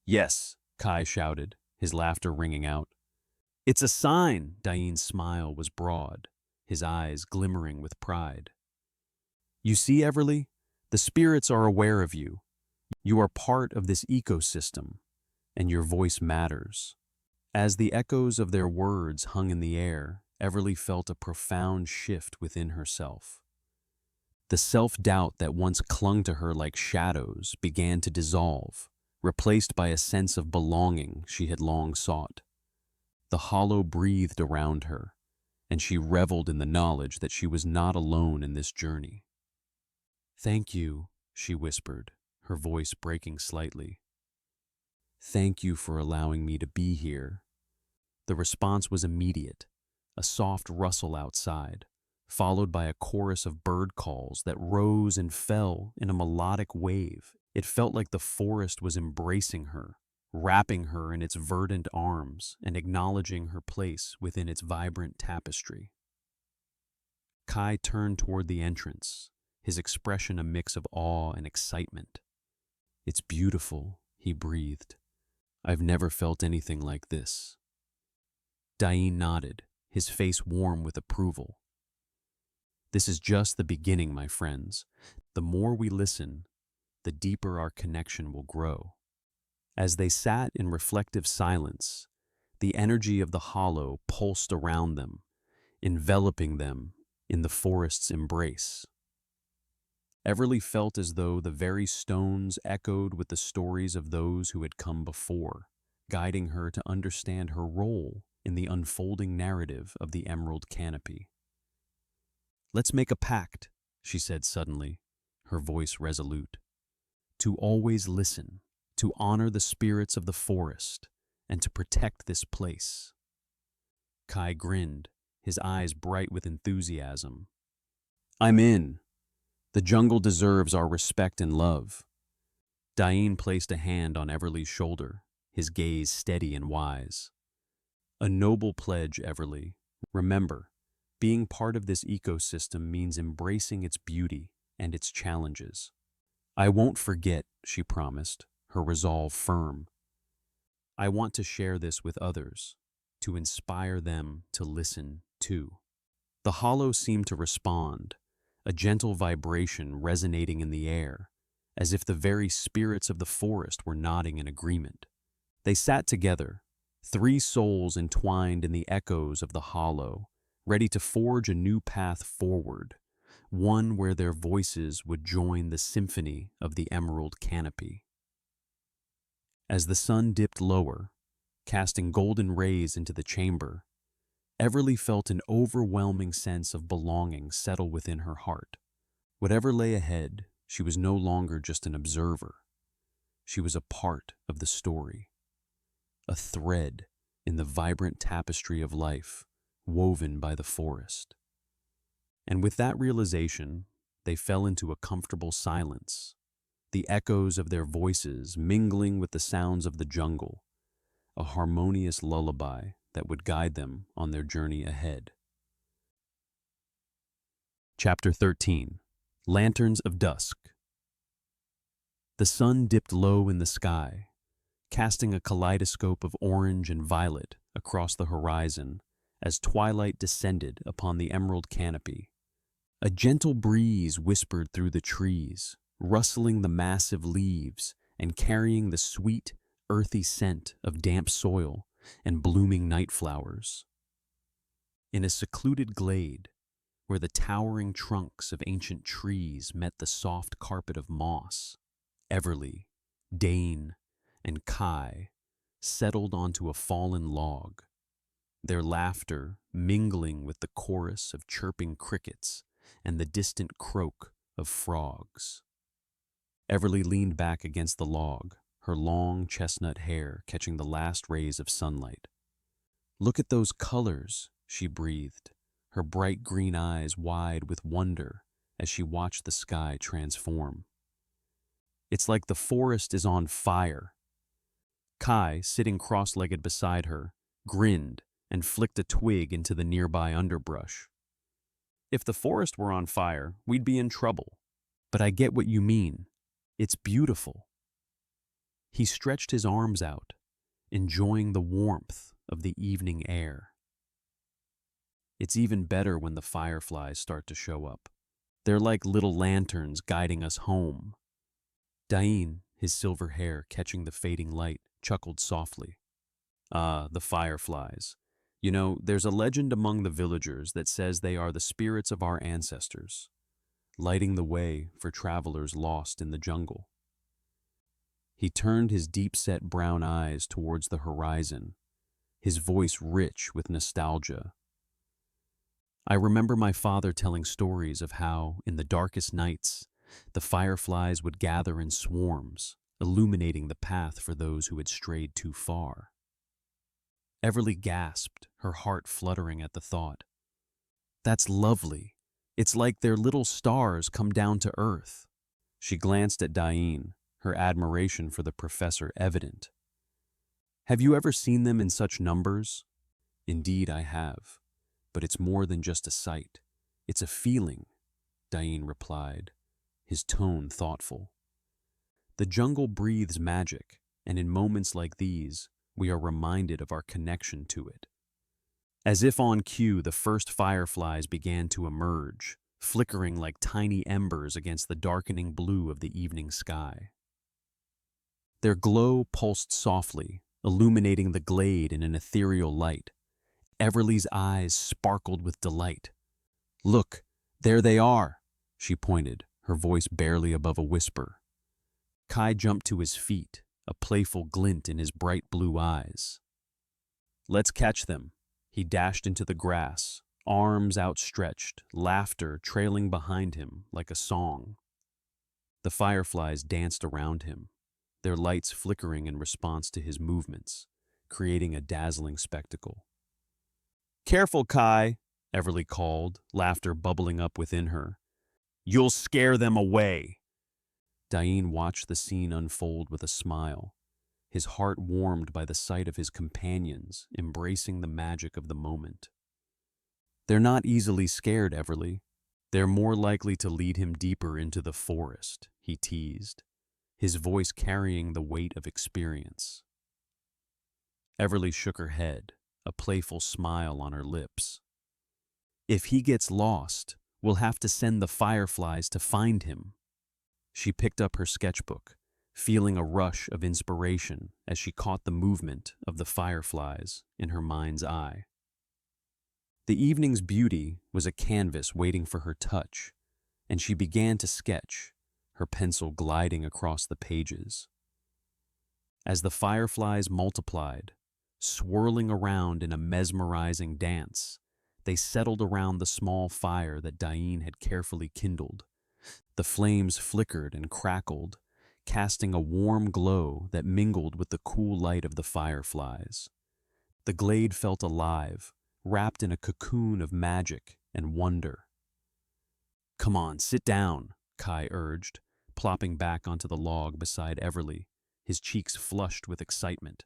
"Yes," Kai shouted, his laughter ringing out. "It's a sign!" Dain's smile was broad, his eyes glimmering with pride. "You see, Everly, the spirits are aware of you. You are part of this ecosystem, and your voice matters." As the echoes of their words hung in the air, Everly felt a profound shift within herself. The self-doubt that once clung to her like shadows began to dissolve, replaced by a sense of belonging she had long sought. The hollow breathed around her, and she reveled in the knowledge that she was not alone in this journey. "Thank you," she whispered, her voice breaking slightly. "Thank you for allowing me to be here." The response was immediate, a soft rustle outside, followed by a chorus of bird calls that rose and fell in a melodic wave. It felt like the forest was embracing her, wrapping her in its verdant arms and acknowledging her place within its vibrant tapestry. Kai turned toward the entrance, his expression a mix of awe and excitement. "It's beautiful," he breathed. "I've never felt anything like this." Dain nodded, his face warm with approval. "This is just the beginning, my friends. The more we listen, the deeper our connection will grow." As they sat in reflective silence, the energy of the hollow pulsed around them, enveloping them in the forest's embrace. Everly felt as though the very stones echoed with the stories of those who had come before, guiding her to understand her role in the unfolding narrative of the emerald canopy. "Let's make a pact," she said suddenly, her voice resolute. "To always listen, to honor the spirits of the forest, and to protect this place." Kai grinned, his eyes bright with enthusiasm. "I'm in. The jungle deserves our respect and love." Dain placed a hand on Everly's shoulder, his gaze steady and wise. "A noble pledge, Everly. Remember, being part of this ecosystem means embracing its beauty and its challenges." "I won't forget," she promised, her resolve firm. "I want to share this with others, to inspire them to listen too." The hollow seemed to respond, a gentle vibration resonating in the air, as if the very spirits of the forest were nodding in agreement. They sat together, three souls entwined in the echoes of the hollow, ready to forge a new path forward, one where their voices would join the symphony of the emerald canopy. As the sun dipped lower, casting golden rays into the chamber, Everly felt an overwhelming sense of belonging settle within her heart. Whatever lay ahead, she was no longer just an observer. She was a part of the story, a thread in the vibrant tapestry of life woven by the forest. And with that realization, they fell into a comfortable silence, the echoes of their voices mingling with the sounds of the jungle, a harmonious lullaby that would guide them on their journey ahead. Chapter 13. Lanterns of Dusk. The sun dipped low in the sky, casting a kaleidoscope of orange and violet across the horizon as twilight descended upon the emerald canopy. A gentle breeze whispered through the trees, rustling the massive leaves and carrying the sweet, earthy scent of damp soil and blooming night flowers. In a secluded glade, where the towering trunks of ancient trees met the soft carpet of moss, Everly, Dain, and Kai settled onto a fallen log, their laughter mingling with the chorus of chirping crickets and the distant croak of frogs. Everly leaned back against the log, her long chestnut hair catching the last rays of sunlight. "Look at those colors," she breathed, her bright green eyes wide with wonder as she watched the sky transform. "It's like the forest is on fire." Kai, sitting cross-legged beside her, grinned and flicked a twig into the nearby underbrush. If the forest were on fire, we'd be in trouble. But I get what you mean. It's beautiful. He stretched his arms out, enjoying the warmth of the evening air. It's even better when the fireflies start to show up. They're like little lanterns guiding us home. Dain, his silver hair catching the fading light, chuckled softly. Ah, the fireflies. You know, there's a legend among the villagers that says they are the spirits of our ancestors, lighting the way for travelers lost in the jungle. He turned his deep-set brown eyes towards the horizon, his voice rich with nostalgia. I remember my father telling stories of how, in the darkest nights, the fireflies would gather in swarms, illuminating the path for those who had strayed too far. Everly gasped, her heart fluttering at the thought. That's lovely. It's like their little stars come down to earth. She glanced at Dain, her admiration for the professor evident. Have you ever seen them in such numbers? Indeed, I have. But it's more than just a sight. It's a feeling, Dain replied, his tone thoughtful. The jungle breathes magic, and in moments like these, we are reminded of our connection to it. As if on cue, the first fireflies began to emerge, flickering like tiny embers against the darkening blue of the evening sky. Their glow pulsed softly, illuminating the glade in an ethereal light. Everly's eyes sparkled with delight. Look, there they are, she pointed, her voice barely above a whisper. Kai jumped to his feet, a playful glint in his bright blue eyes. Let's catch them. He dashed into the grass, arms outstretched, laughter trailing behind him like a song. The fireflies danced around him, their lights flickering in response to his movements, creating a dazzling spectacle. Careful, Kai, Everly called, laughter bubbling up within her. You'll scare them away. Dain watched the scene unfold with a smile, his heart warmed by the sight of his companions embracing the magic of the moment. They're not easily scared, Everly. They're more likely to lead him deeper into the forest, he teased, his voice carrying the weight of experience. Everly shook her head, a playful smile on her lips. If he gets lost, we'll have to send the fireflies to find him. She picked up her sketchbook, feeling a rush of inspiration as she caught the movement of the fireflies in her mind's eye. The evening's beauty was a canvas waiting for her touch, and she began to sketch, her pencil gliding across the pages. As the fireflies multiplied, swirling around in a mesmerizing dance, they settled around the small fire that Dain had carefully kindled. The flames flickered and crackled, casting a warm glow that mingled with the cool light of the fireflies. The glade felt alive, wrapped in a cocoon of magic and wonder. Come on, sit down, Kai urged, plopping back onto the log beside Everly, his cheeks flushed with excitement.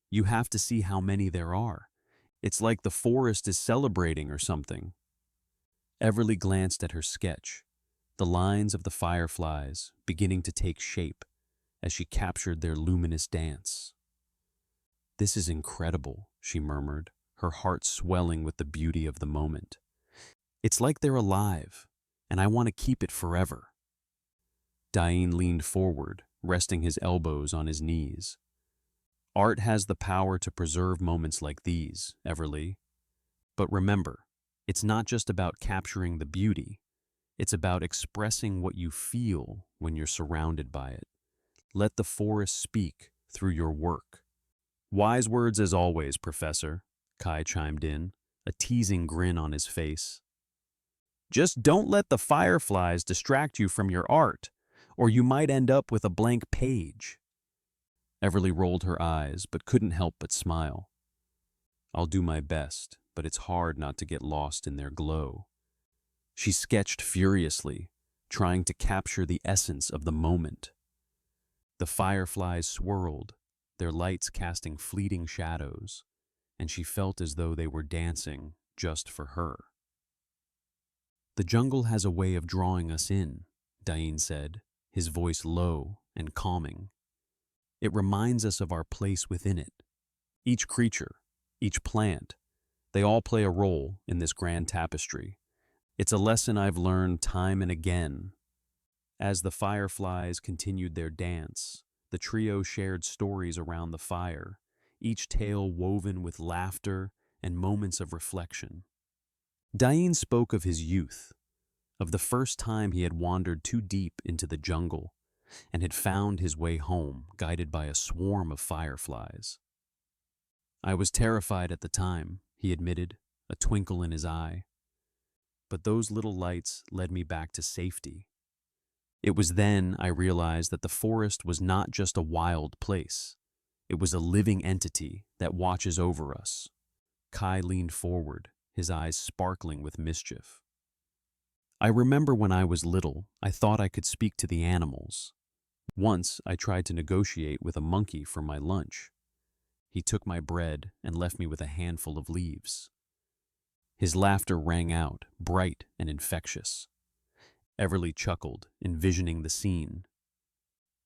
You have to see how many there are. It's like the forest is celebrating or something. Everly glanced at her sketch, the lines of the fireflies beginning to take shape as she captured their luminous dance. This is incredible, she murmured, her heart swelling with the beauty of the moment. It's like they're alive, and I want to keep it forever. Dain leaned forward, resting his elbows on his knees. Art has the power to preserve moments like these, Everly. But remember, it's not just about capturing the beauty. It's about expressing what you feel when you're surrounded by it. Let the forest speak through your work. Wise words as always, Professor, Kai chimed in, a teasing grin on his face. Just don't let the fireflies distract you from your art, or you might end up with a blank page. Everly rolled her eyes, but couldn't help but smile. I'll do my best, but it's hard not to get lost in their glow. She sketched furiously, trying to capture the essence of the moment. The fireflies swirled, their lights casting fleeting shadows, and she felt as though they were dancing just for her. "The jungle has a way of drawing us in," Dain said, his voice low and calming. "It reminds us of our place within it. Each creature, each plant, they all play a role in this grand tapestry. It's a lesson I've learned time and again." As the fireflies continued their dance, the trio shared stories around the fire, each tale woven with laughter and moments of reflection. Dain spoke of his youth, of the first time he had wandered too deep into the jungle and had found his way home guided by a swarm of fireflies. "I was terrified at the time," he admitted, a twinkle in his eye. "But those little lights led me back to safety. It was then I realized that the forest was not just a wild place. It was a living entity that watches over us." Kai leaned forward, his eyes sparkling with mischief. "I remember when I was little, I thought I could speak to the animals. Once I tried to negotiate with a monkey for my lunch. He took my bread and left me with a handful of leaves." His laughter rang out, bright and infectious. Everly chuckled, envisioning the scene.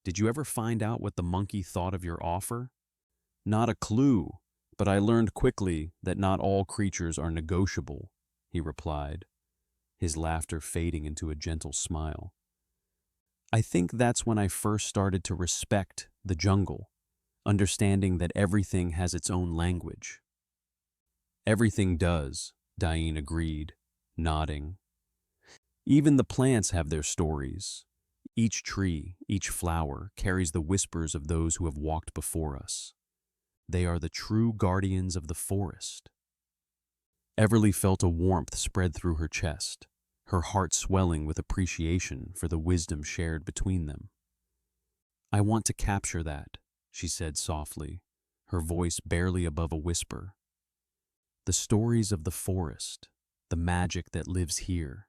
"Did you ever find out what the monkey thought of your offer?" "Not a clue, but I learned quickly that not all creatures are negotiable," he replied, his laughter fading into a gentle smile. "I think that's when I first started to respect the jungle, understanding that everything has its own language." "Everything does," Dain agreed, nodding. "Even the plants have their stories. Each tree, each flower carries the whispers of those who have walked before us. They are the true guardians of the forest." Everly felt a warmth spread through her chest, her heart swelling with appreciation for the wisdom shared between them. "I want to capture that," she said softly, her voice barely above a whisper. "The stories of the forest, the magic that lives here.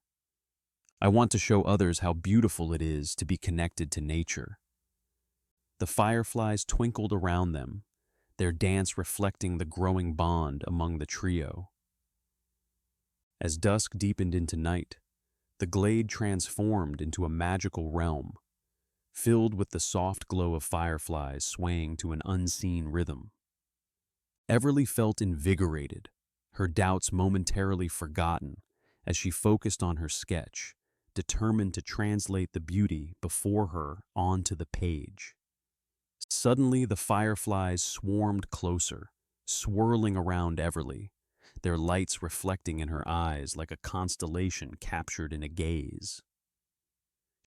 I want to show others how beautiful it is to be connected to nature." The fireflies twinkled around them, their dance reflecting the growing bond among the trio. As dusk deepened into night, the glade transformed into a magical realm, filled with the soft glow of fireflies swaying to an unseen rhythm. Everly felt invigorated, her doubts momentarily forgotten as she focused on her sketch, determined to translate the beauty before her onto the page. Suddenly, the fireflies swarmed closer, swirling around Everly, their lights reflecting in her eyes like a constellation captured in a gaze.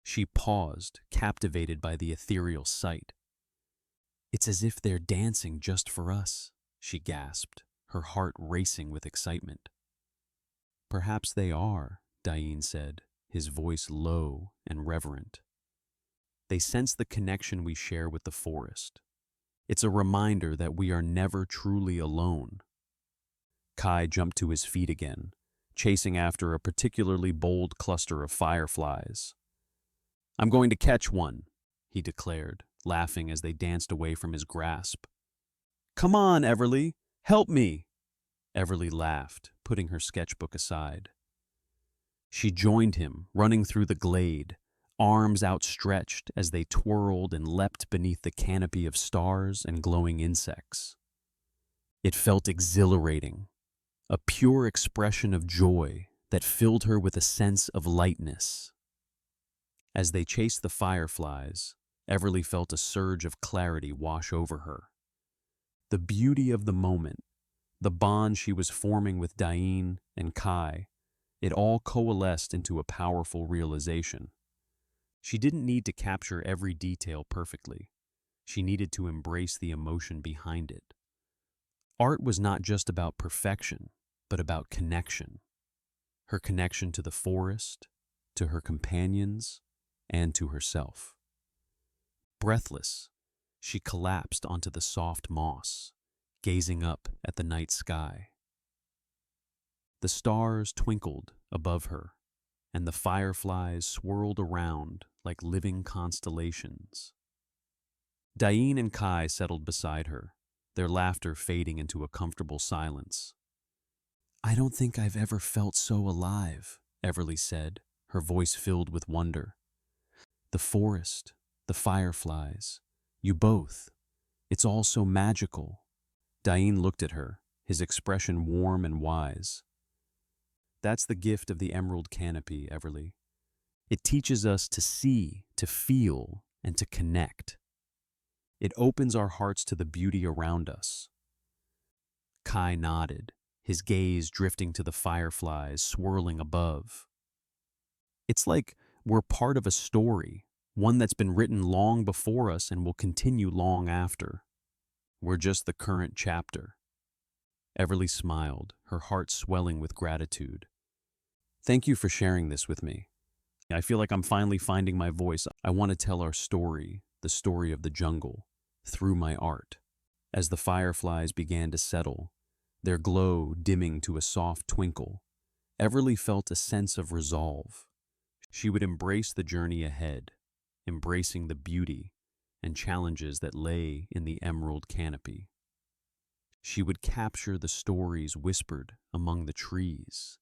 She paused, captivated by the ethereal sight. "It's as if they're dancing just for us," she gasped, her heart racing with excitement. "Perhaps they are," Dain said, his voice low and reverent. "They sense the connection we share with the forest. It's a reminder that we are never truly alone." Kai jumped to his feet again, chasing after a particularly bold cluster of fireflies. "I'm going to catch one," he declared, laughing as they danced away from his grasp. "Come on, Everly, help me!" Everly laughed, putting her sketchbook aside. She joined him, running through the glade, arms outstretched as they twirled and leapt beneath the canopy of stars and glowing insects. It felt exhilarating, a pure expression of joy that filled her with a sense of lightness. As they chased the fireflies, Everly felt a surge of clarity wash over her. The beauty of the moment, the bond she was forming with Dain and Kai, it all coalesced into a powerful realization. She didn't need to capture every detail perfectly. She needed to embrace the emotion behind it. Art was not just about perfection, but about connection. Her connection to the forest, to her companions, and to herself. Breathless, she collapsed onto the soft moss, gazing up at the night sky. The stars twinkled above her, and the fireflies swirled around like living constellations. Dain and Kai settled beside her, their laughter fading into a comfortable silence. "I don't think I've ever felt so alive," Everly said, her voice filled with wonder. "The forest, the fireflies, you both. It's all so magical." Dain looked at her, his expression warm and wise. "That's the gift of the emerald canopy, Everly. It teaches us to see, to feel, and to connect. It opens our hearts to the beauty around us." Kai nodded, his gaze drifting to the fireflies swirling above. "It's like we're part of a story, one that's been written long before us and will continue long after. We're just the current chapter." Everly smiled, her heart swelling with gratitude. "Thank you for sharing this with me. I feel like I'm finally finding my voice. I want to tell our story, the story of the jungle, through my art." As the fireflies began to settle, their glow dimming to a soft twinkle, Everly felt a sense of resolve. She would embrace the journey ahead, embracing the beauty and challenges that lay in the emerald canopy. She would capture the stories whispered among the trees,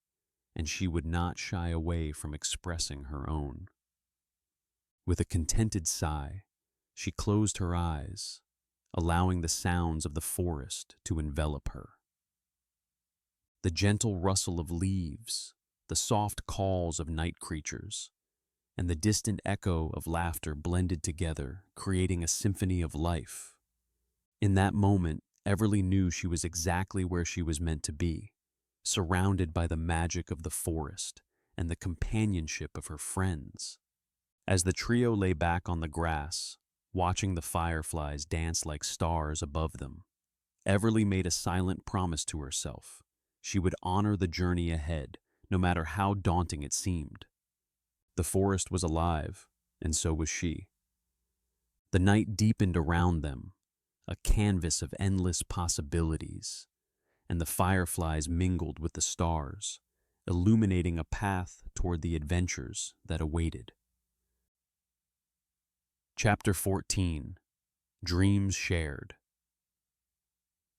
and she would not shy away from expressing her own. With a contented sigh, she closed her eyes, allowing the sounds of the forest to envelop her. The gentle rustle of leaves, the soft calls of night creatures, and the distant echo of laughter blended together, creating a symphony of life. In that moment, Everly knew she was exactly where she was meant to be, surrounded by the magic of the forest and the companionship of her friends. As the trio lay back on the grass, watching the fireflies dance like stars above them, Everly made a silent promise to herself. She would honor the journey ahead, no matter how daunting it seemed. The forest was alive, and so was she. The night deepened around them, a canvas of endless possibilities, and the fireflies mingled with the stars, illuminating a path toward the adventures that awaited. Chapter 14. Dreams Shared.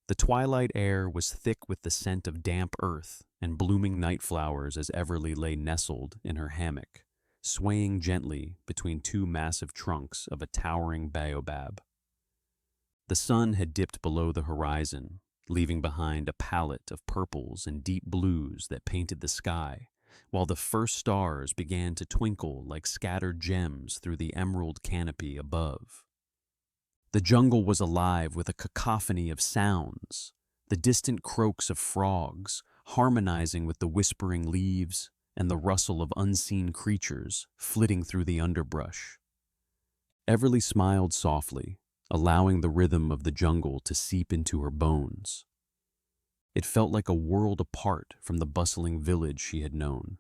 The twilight air was thick with the scent of damp earth and blooming night flowers as Everly lay nestled in her hammock, swaying gently between two massive trunks of a towering baobab. The sun had dipped below the horizon, leaving behind a palette of purples and deep blues that painted the sky, while the first stars began to twinkle like scattered gems through the emerald canopy above. The jungle was alive with a cacophony of sounds, the distant croaks of frogs harmonizing with the whispering leaves and the rustle of unseen creatures flitting through the underbrush. Everly smiled softly, allowing the rhythm of the jungle to seep into her bones. It felt like a world apart from the bustling village she had known.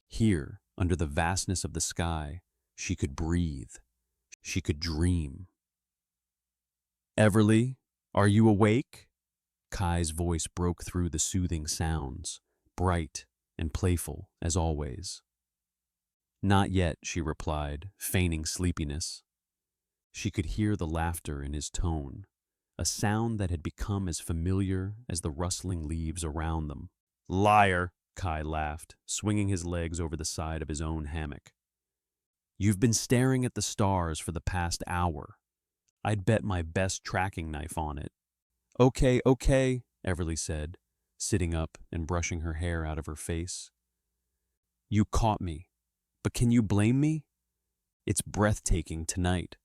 Here, under the vastness of the sky, she could breathe. She could dream. "Everly, are you awake?" Kai's voice broke through the soothing sounds, bright and playful as always. "Not yet," she replied, feigning sleepiness. She could hear the laughter in his tone, a sound that had become as familiar as the rustling leaves around them. "Liar," Kai laughed, swinging his legs over the side of his own hammock. "You've been staring at the stars for the past hour. I'd bet my best tracking knife on it." Okay, Everly said, sitting up and brushing her hair out of her face. "You caught me, but can you blame me? It's breathtaking tonight."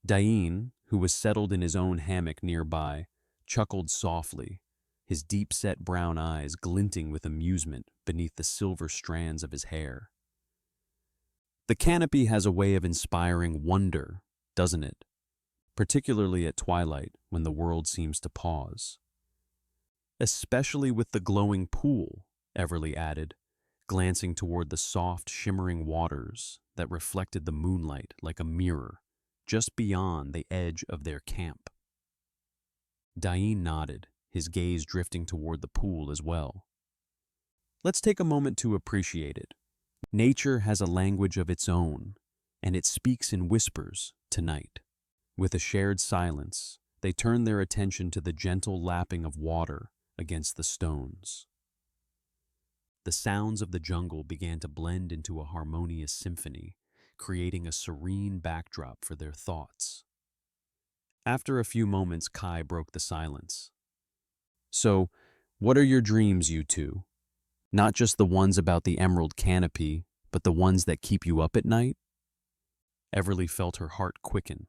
Dain, who was settled in his own hammock nearby, chuckled softly, his deep-set brown eyes glinting with amusement beneath the silver strands of his hair. "The canopy has a way of inspiring wonder, doesn't it? Particularly at twilight when the world seems to pause." "Especially with the glowing pool," Everly added, glancing toward the soft, shimmering waters that reflected the moonlight like a mirror just beyond the edge of their camp. Dain nodded, his gaze drifting toward the pool as well. "Let's take a moment to appreciate it. Nature has a language of its own, and it speaks in whispers tonight." With a shared silence, They turned their attention to the gentle lapping of water against the stones. The sounds of the jungle began to blend into a harmonious symphony, creating a serene backdrop for their thoughts. After a few moments, Kai broke the silence. "So, what are your dreams, you two? Not just the ones about the emerald canopy, but the ones that keep you up at night?" Everly felt her heart quicken.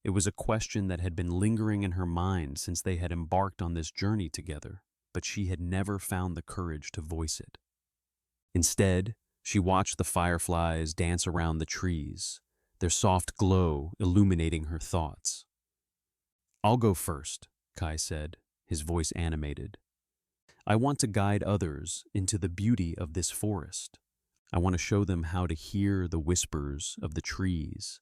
It was a question that had been lingering in her mind since they had embarked on this journey together, but she had never found the courage to voice it. Instead, she watched the fireflies dance around the trees, their soft glow illuminating her thoughts. "I'll go first," Kai said, his voice animated. "I want to guide others into the beauty of this forest. I want to show them how to hear the whispers of the trees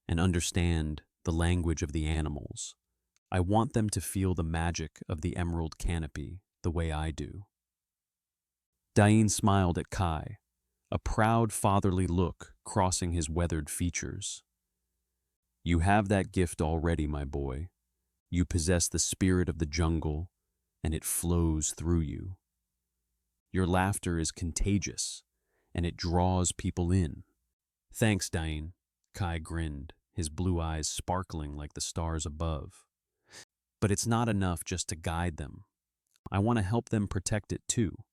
and understand the language of the animals. I want them to feel the magic of the emerald canopy the way I do." Dain smiled at Kai, a proud fatherly look crossing his weathered features. "You have that gift already, my boy. You possess the spirit of the jungle, and it flows through you. Your laughter is contagious, and it draws people in." "Thanks, Dain," Kai grinned, his blue eyes sparkling like the stars above. "But it's not enough just to guide them. I want to help them protect it too.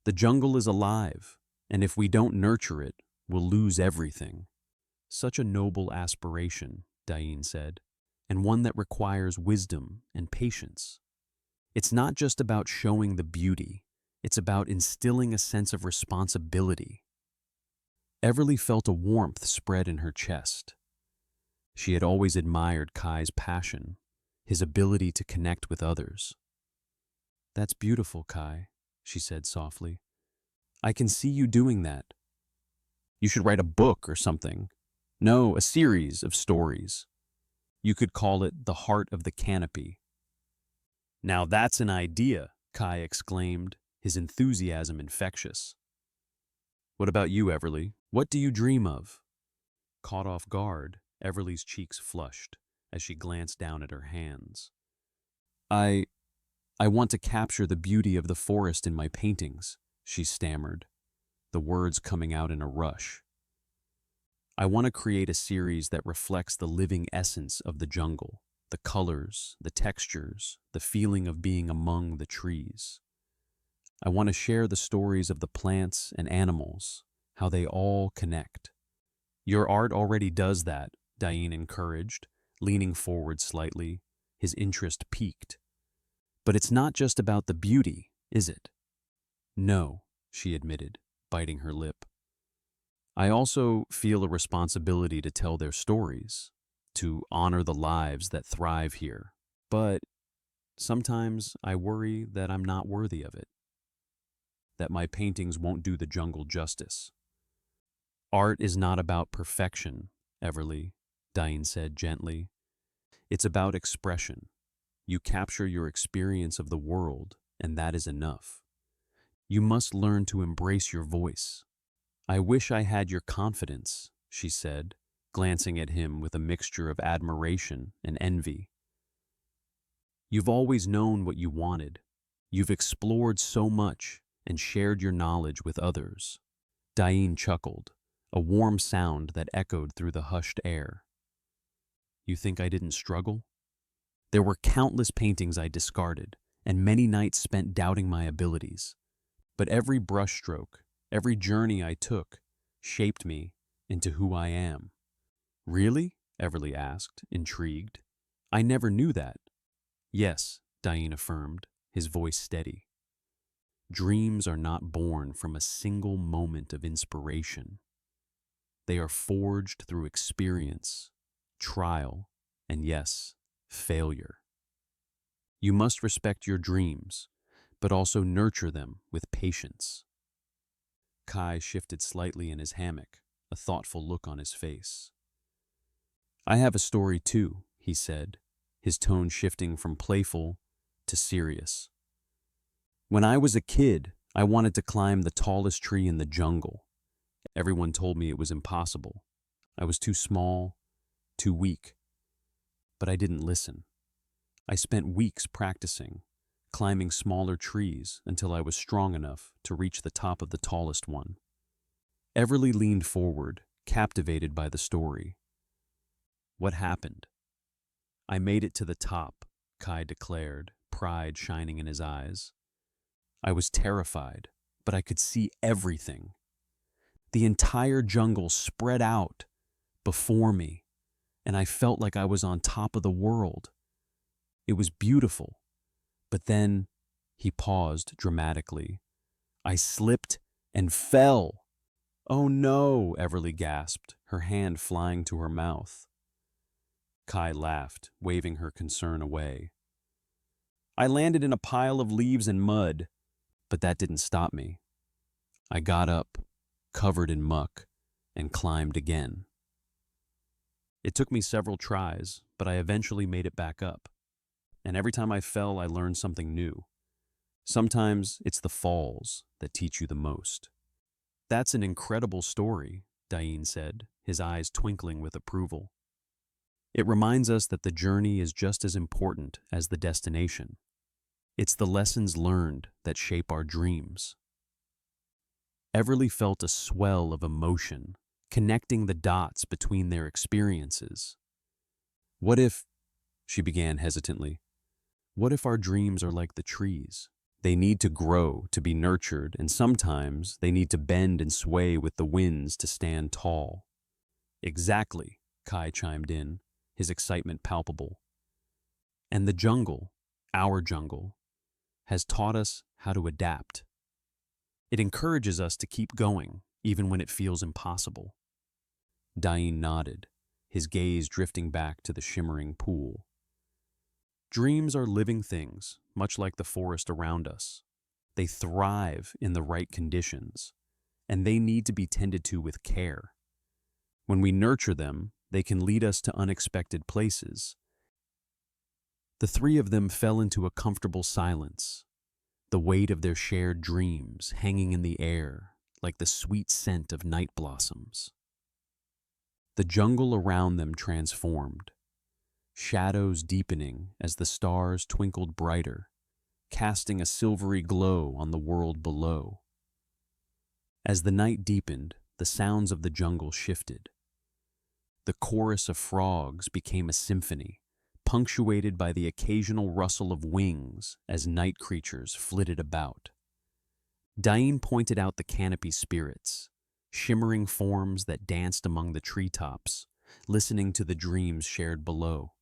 The jungle is alive, and if we don't nurture it, we'll lose everything." "Such a noble aspiration," Dain said, "and one that requires wisdom and patience. It's not just about showing the beauty, it's about instilling a sense of responsibility." Everly felt a warmth spread in her chest. She had always admired Kai's passion, his ability to connect with others. "That's beautiful, Kai," she said softly. "I can see you doing that. You should write a book or something. No, a series of stories. You could call it The Heart of the Canopy." "Now that's an idea," Kai exclaimed, his enthusiasm infectious. "What about you, Everly? What do you dream of?" Caught off guard, Everly's cheeks flushed as she glanced down at her hands. I want to capture the beauty of the forest in my paintings," she stammered, the words coming out in a rush. "I want to create a series that reflects the living essence of the jungle, the colors, the textures, the feeling of being among the trees. I want to share the stories of the plants and animals, how they all connect." "Your art already does that," Dain encouraged, leaning forward slightly, his interest piqued. "But it's not just about the beauty, is it?" "No," she admitted, biting her lip. "I also feel a responsibility to tell their stories, to honor the lives that thrive here. But sometimes I worry that I'm not worthy of it, that my paintings won't do the jungle justice." "Art is not about perfection, Everly," Dain said gently. "It's about expression. You capture your experience of the world, and that is enough. You must learn to embrace your voice." "I wish I had your confidence," she said, glancing at him with a mixture of admiration and envy. "You've always known what you wanted. You've explored so much and shared your knowledge with others." Dain chuckled, a warm sound that echoed through the hushed air. "You think I didn't struggle? There were countless paintings I discarded, and many nights spent doubting my abilities. But every brushstroke, every journey I took, shaped me into who I am." "Really?" Everly asked, intrigued. "I never knew that." "Yes," Dain affirmed, his voice steady. "Dreams are not born from a single moment of inspiration. They are forged through experience, trial, and yes, failure. You must respect your dreams, but also nurture them with patience." Kai shifted slightly in his hammock, a thoughtful look on his face. "I have a story too," he said, his tone shifting from playful to serious. "When I was a kid, I wanted to climb the tallest tree in the jungle. Everyone told me it was impossible. I was too small, too weak. But I didn't listen. I spent weeks practicing, climbing smaller trees until I was strong enough to reach the top of the tallest one. Everly leaned forward, captivated by the story. What happened? I made it to the top, Kai declared, pride shining in his eyes. I was terrified, but I could see everything. The entire jungle spread out before me, and I felt like I was on top of the world. It was beautiful, but then he paused dramatically. I slipped and fell. Oh no, Everly gasped, her hand flying to her mouth. Kai laughed, waving her concern away. I landed in a pile of leaves and mud, but that didn't stop me. I got up, covered in muck, and climbed again. It took me several tries, but I eventually made it back up. And every time I fell, I learned something new. Sometimes it's the falls that teach you the most. That's an incredible story, Dain said, his eyes twinkling with approval. It reminds us that the journey is just as important as the destination. It's the lessons learned that shape our dreams. Everly felt a swell of emotion, connecting the dots between their experiences. What if, she began hesitantly, what if our dreams are like the trees? They need to grow to be nurtured, and sometimes they need to bend and sway with the winds to stand tall. Exactly, Kai chimed in, his excitement palpable. And the jungle, our jungle, has taught us how to adapt. It encourages us to keep going, even when it feels impossible. Dain nodded, his gaze drifting back to the shimmering pool. Dreams are living things, much like the forest around us. They thrive in the right conditions, and they need to be tended to with care. When we nurture them, they can lead us to unexpected places. The three of them fell into a comfortable silence, the weight of their shared dreams hanging in the air like the sweet scent of night blossoms. The jungle around them transformed, shadows deepening as the stars twinkled brighter, casting a silvery glow on the world below. As the night deepened, the sounds of the jungle shifted. The chorus of frogs became a symphony, punctuated by the occasional rustle of wings as night creatures flitted about. Dain pointed out the Canopy spirits, shimmering forms that danced among the treetops, listening to the dreams shared below.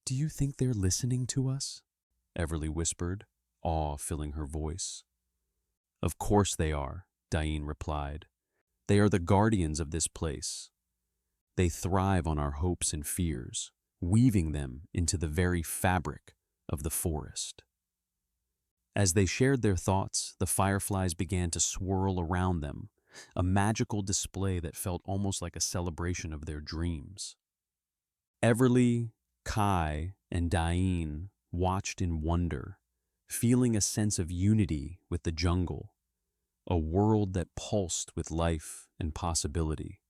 "Do you think they're listening to us?" Everly whispered, awe filling her voice. "Of course they are," Dain replied. "They are the guardians of this place. They thrive on our hopes and fears, weaving them into the very fabric of the forest." As they shared their thoughts, the fireflies began to swirl around them, a magical display that felt almost like a celebration of their dreams. Everly, Kai, and Dain watched in wonder, feeling a sense of unity with the jungle, a world that pulsed with life and possibility.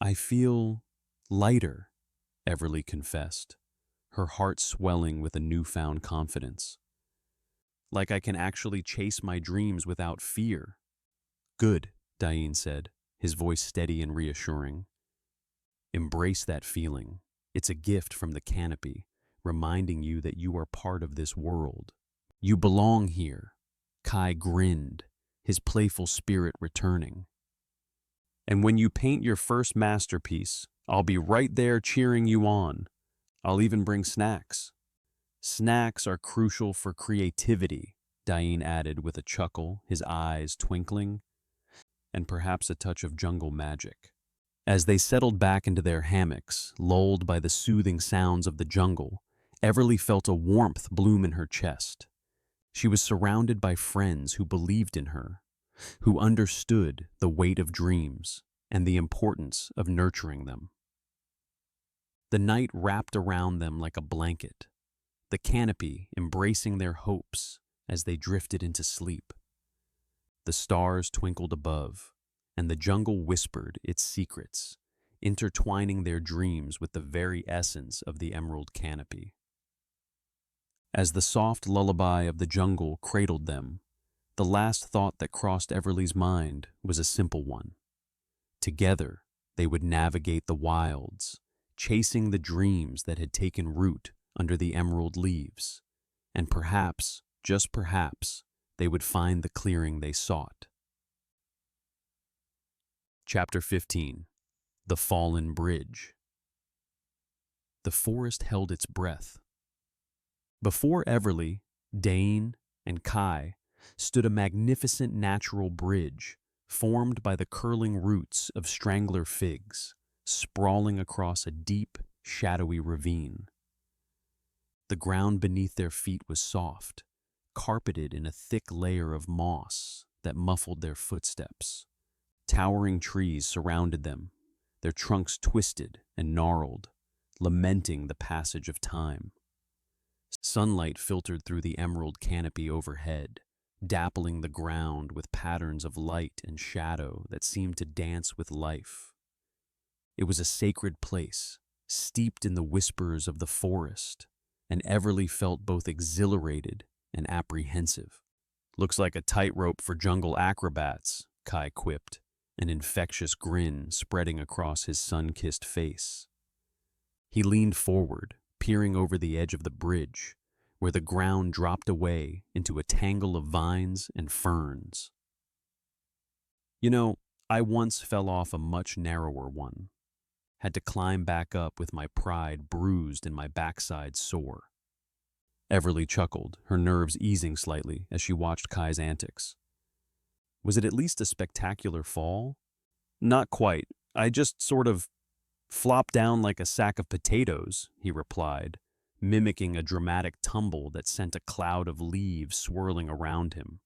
"I feel lighter," Everly confessed, her heart swelling with a newfound confidence. "Like I can actually chase my dreams without fear." "Good," Dain said, his voice steady and reassuring. "Embrace that feeling. It's a gift from the Canopy, reminding you that you are part of this world. You belong here." Kai grinned, his playful spirit returning. "And when you paint your first masterpiece, I'll be right there cheering you on. I'll even bring snacks." "Snacks are crucial for creativity," Dain added with a chuckle, his eyes twinkling, "and perhaps a touch of jungle magic." As they settled back into their hammocks, lulled by the soothing sounds of the jungle, Everly felt a warmth bloom in her chest. She was surrounded by friends who believed in her, who understood the weight of dreams and the importance of nurturing them. The night wrapped around them like a blanket, the canopy embracing their hopes as they drifted into sleep. The stars twinkled above, and the jungle whispered its secrets, intertwining their dreams with the very essence of the emerald canopy. As the soft lullaby of the jungle cradled them, the last thought that crossed Everly's mind was a simple one. Together, they would navigate the wilds, chasing the dreams that had taken root under the emerald leaves, and perhaps, just perhaps, they would find the clearing they sought. Chapter 15. The Fallen Bridge. The forest held its breath. Before Everly, Dain, and Kai stood a magnificent natural bridge formed by the curling roots of strangler figs, sprawling across a deep, shadowy ravine. The ground beneath their feet was soft, carpeted in a thick layer of moss that muffled their footsteps. Towering trees surrounded them, their trunks twisted and gnarled, lamenting the passage of time. Sunlight filtered through the emerald canopy overhead, dappling the ground with patterns of light and shadow that seemed to dance with life. It was a sacred place, steeped in the whispers of the forest, and Everly felt both exhilarated and apprehensive. "Looks like a tightrope for jungle acrobats," Kai quipped, an infectious grin spreading across his sun-kissed face. He leaned forward, peering over the edge of the bridge, where the ground dropped away into a tangle of vines and ferns. "You know, I once fell off a much narrower one. Had to climb back up with my pride bruised and my backside sore." Everly chuckled, her nerves easing slightly as she watched Kai's antics. "Was it at least a spectacular fall?" "Not quite. I just sort of flopped down like a sack of potatoes," he replied, mimicking a dramatic tumble that sent a cloud of leaves swirling around him.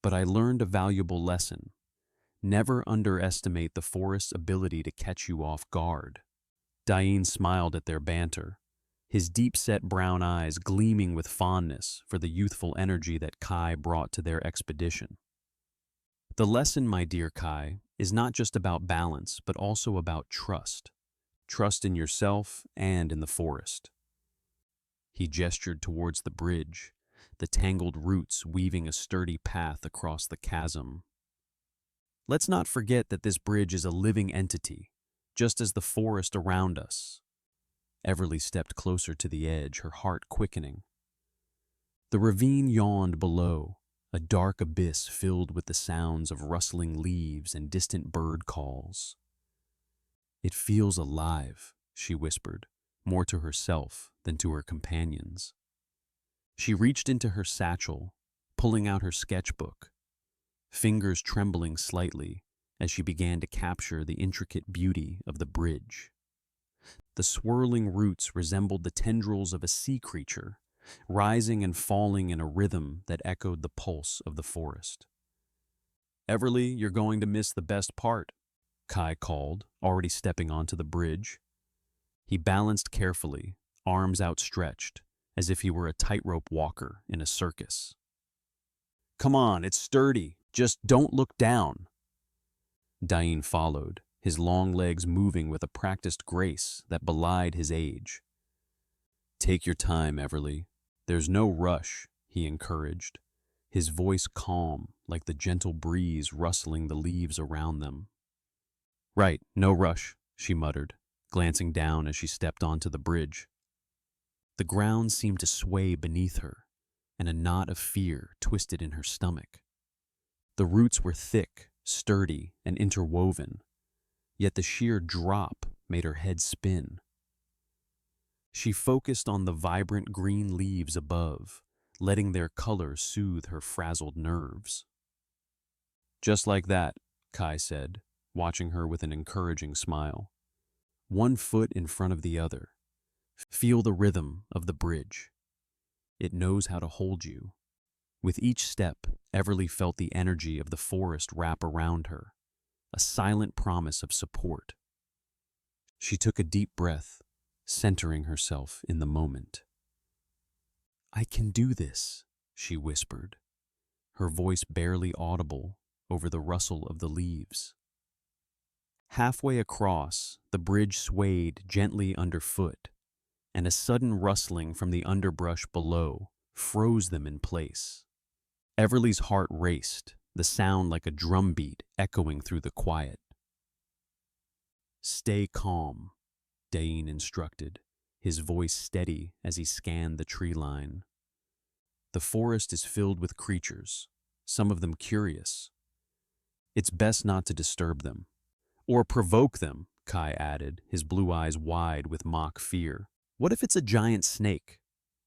"But I learned a valuable lesson. Never underestimate the forest's ability to catch you off guard." Dain smiled at their banter, his deep-set brown eyes gleaming with fondness for the youthful energy that Kai brought to their expedition. "The lesson, my dear Kai, is not just about balance, but also about trust. Trust in yourself and in the forest." He gestured towards the bridge, the tangled roots weaving a sturdy path across the chasm. "Let's not forget that this bridge is a living entity, just as the forest around us." Everly stepped closer to the edge, her heart quickening. The ravine yawned below, a dark abyss filled with the sounds of rustling leaves and distant bird calls. "It feels alive," she whispered, more to herself than to her companions. She reached into her satchel, pulling out her sketchbook, fingers trembling slightly as she began to capture the intricate beauty of the bridge. The swirling roots resembled the tendrils of a sea creature, rising and falling in a rhythm that echoed the pulse of the forest. "Everly, you're going to miss the best part," Kai called, already stepping onto the bridge. He balanced carefully, arms outstretched, as if he were a tightrope walker in a circus. "Come on, it's sturdy. Just don't look down." Dain followed, his long legs moving with a practiced grace that belied his age. "Take your time, Everly. There's no rush," he encouraged, his voice calm like the gentle breeze rustling the leaves around them. "Right, no rush," she muttered, glancing down as she stepped onto the bridge. The ground seemed to sway beneath her, and a knot of fear twisted in her stomach. The roots were thick, sturdy, and interwoven, yet the sheer drop made her head spin. She focused on the vibrant green leaves above, letting their color soothe her frazzled nerves. "Just like that," Kai said, watching her with an encouraging smile. "One foot in front of the other. Feel the rhythm of the bridge. It knows how to hold you." With each step, Everly felt the energy of the forest wrap around her, a silent promise of support. She took a deep breath, centering herself in the moment. "I can do this," she whispered, her voice barely audible over the rustle of the leaves. Halfway across, the bridge swayed gently underfoot, and a sudden rustling from the underbrush below froze them in place. Everly's heart raced, the sound like a drumbeat echoing through the quiet. "Stay calm," Dain instructed, his voice steady as he scanned the tree line. "The forest is filled with creatures, some of them curious. It's best not to disturb them. Or provoke them," Kai added, his blue eyes wide with mock fear. "What if it's a giant snake?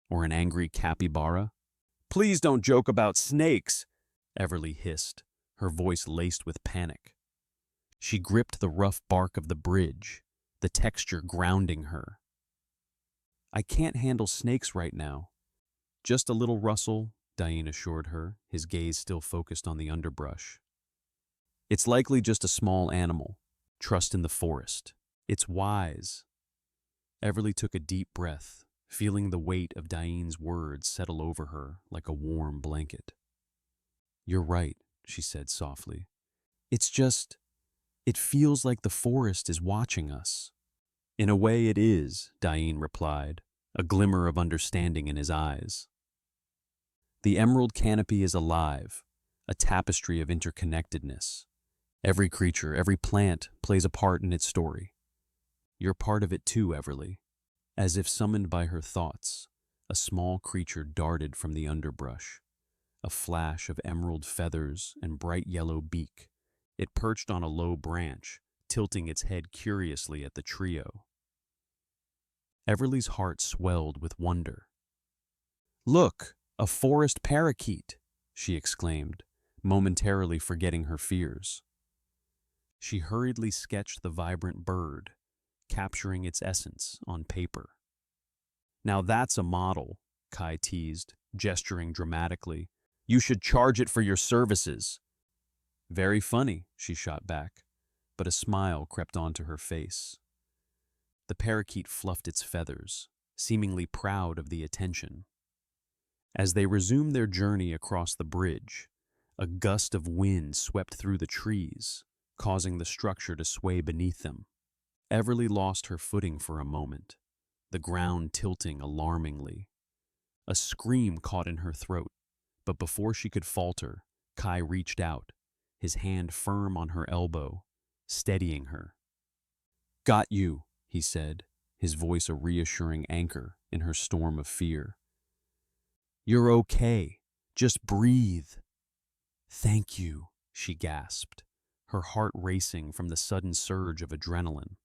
Or an angry capybara?" "Please don't joke about snakes," Everly hissed, her voice laced with panic. She gripped the rough bark of the bridge, the texture grounding her. "I can't handle snakes right now." "Just a little rustle," Dain assured her, his gaze still focused on the underbrush. "It's likely just a small animal. Trust in the forest. It's wise." Everly took a deep breath, feeling the weight of Dain's words settle over her like a warm blanket. "You're right," she said softly. It feels like the forest is watching us." "In a way it is," Dain replied, a glimmer of understanding in his eyes. "The emerald canopy is alive, a tapestry of interconnectedness. Every creature, every plant plays a part in its story. You're part of it too, Everly." As if summoned by her thoughts, a small creature darted from the underbrush, a flash of emerald feathers and bright yellow beak. It perched on a low branch, tilting its head curiously at the trio. Everly's heart swelled with wonder. "Look, a forest parakeet!" she exclaimed, momentarily forgetting her fears. She hurriedly sketched the vibrant bird, capturing its essence on paper. "Now that's a model," Kai teased, gesturing dramatically. "You should charge it for your services." "Very funny," she shot back, but a smile crept onto her face. The parakeet fluffed its feathers, seemingly proud of the attention. As they resumed their journey across the bridge, a gust of wind swept through the trees, causing the structure to sway beneath them. Everly lost her footing for a moment, the ground tilting alarmingly. A scream caught in her throat, but before she could falter, Kai reached out, his hand firm on her elbow, steadying her. "Got you," he said, his voice a reassuring anchor in her storm of fear. "You're okay. Just breathe." "Thank you," she gasped, her heart racing from the sudden surge of adrenaline.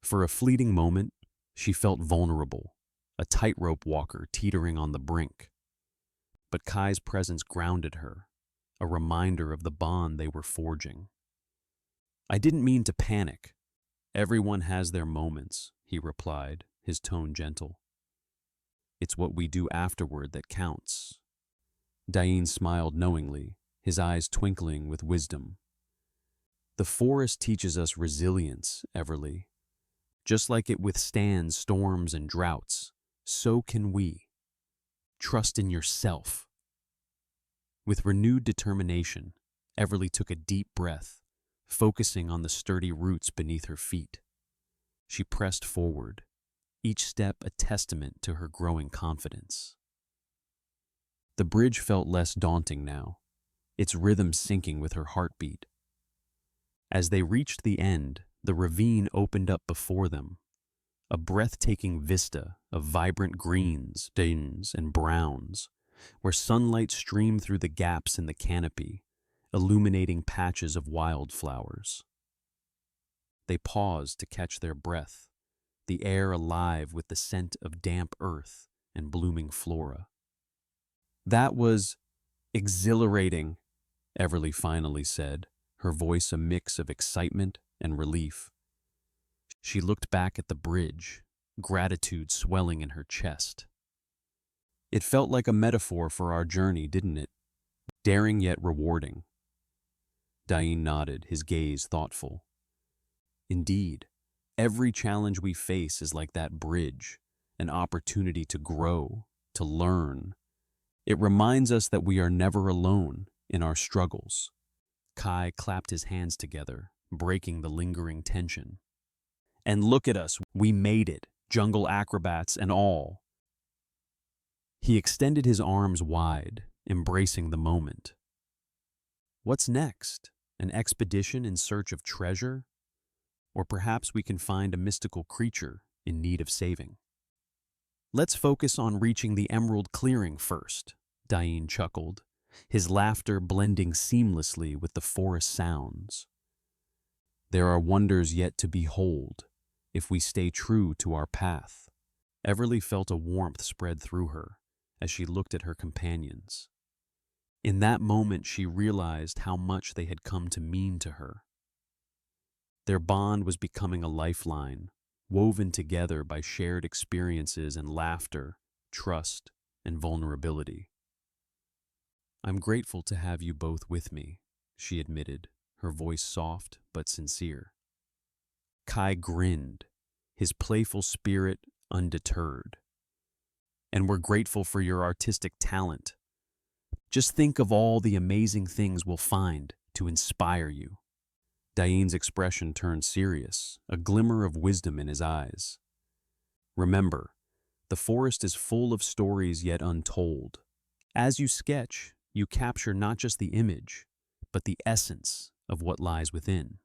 For a fleeting moment, she felt vulnerable, a tightrope walker teetering on the brink. But Kai's presence grounded her, a reminder of the bond they were forging. "I didn't mean to panic. Everyone has their moments," he replied, his tone gentle. "It's what we do afterward that counts." Dain smiled knowingly, his eyes twinkling with wisdom. "The forest teaches us resilience, Everly. Just like it withstands storms and droughts, so can we. Trust in yourself." With renewed determination, Everly took a deep breath, focusing on the sturdy roots beneath her feet. She pressed forward, each step a testament to her growing confidence. The bridge felt less daunting now, its rhythm syncing with her heartbeat. As they reached the end, the ravine opened up before them, a breathtaking vista of vibrant greens, tints, and browns, where sunlight streamed through the gaps in the canopy, illuminating patches of wildflowers. They paused to catch their breath, the air alive with the scent of damp earth and blooming flora. "That was exhilarating," Everly finally said, her voice a mix of excitement and relief. She looked back at the bridge, gratitude swelling in her chest. "It felt like a metaphor for our journey, didn't it? Daring yet rewarding." Dain nodded, his gaze thoughtful. "Indeed, every challenge we face is like that bridge, an opportunity to grow, to learn. It reminds us that we are never alone in our struggles." Kai clapped his hands together, breaking the lingering tension. "And look at us, we made it. jungle acrobats and all. He extended his arms wide, embracing the moment. What's next? An expedition in search of treasure? Or perhaps we can find a mystical creature in need of saving. Let's focus on reaching the emerald clearing first, Dain chuckled, his laughter blending seamlessly with the forest sounds. There are wonders yet to behold if we stay true to our path. Everly felt a warmth spread through her as she looked at her companions. In that moment, she realized how much they had come to mean to her. Their bond was becoming a lifeline, woven together by shared experiences and laughter, trust, and vulnerability. I'm grateful to have you both with me, she admitted, her voice soft but sincere. Kai grinned, his playful spirit undeterred. And we're grateful for your artistic talent. Just think of all the amazing things we'll find to inspire you. Dain's expression turned serious, a glimmer of wisdom in his eyes. Remember, the forest is full of stories yet untold. As you sketch, you capture not just the image, but the essence of what lies within.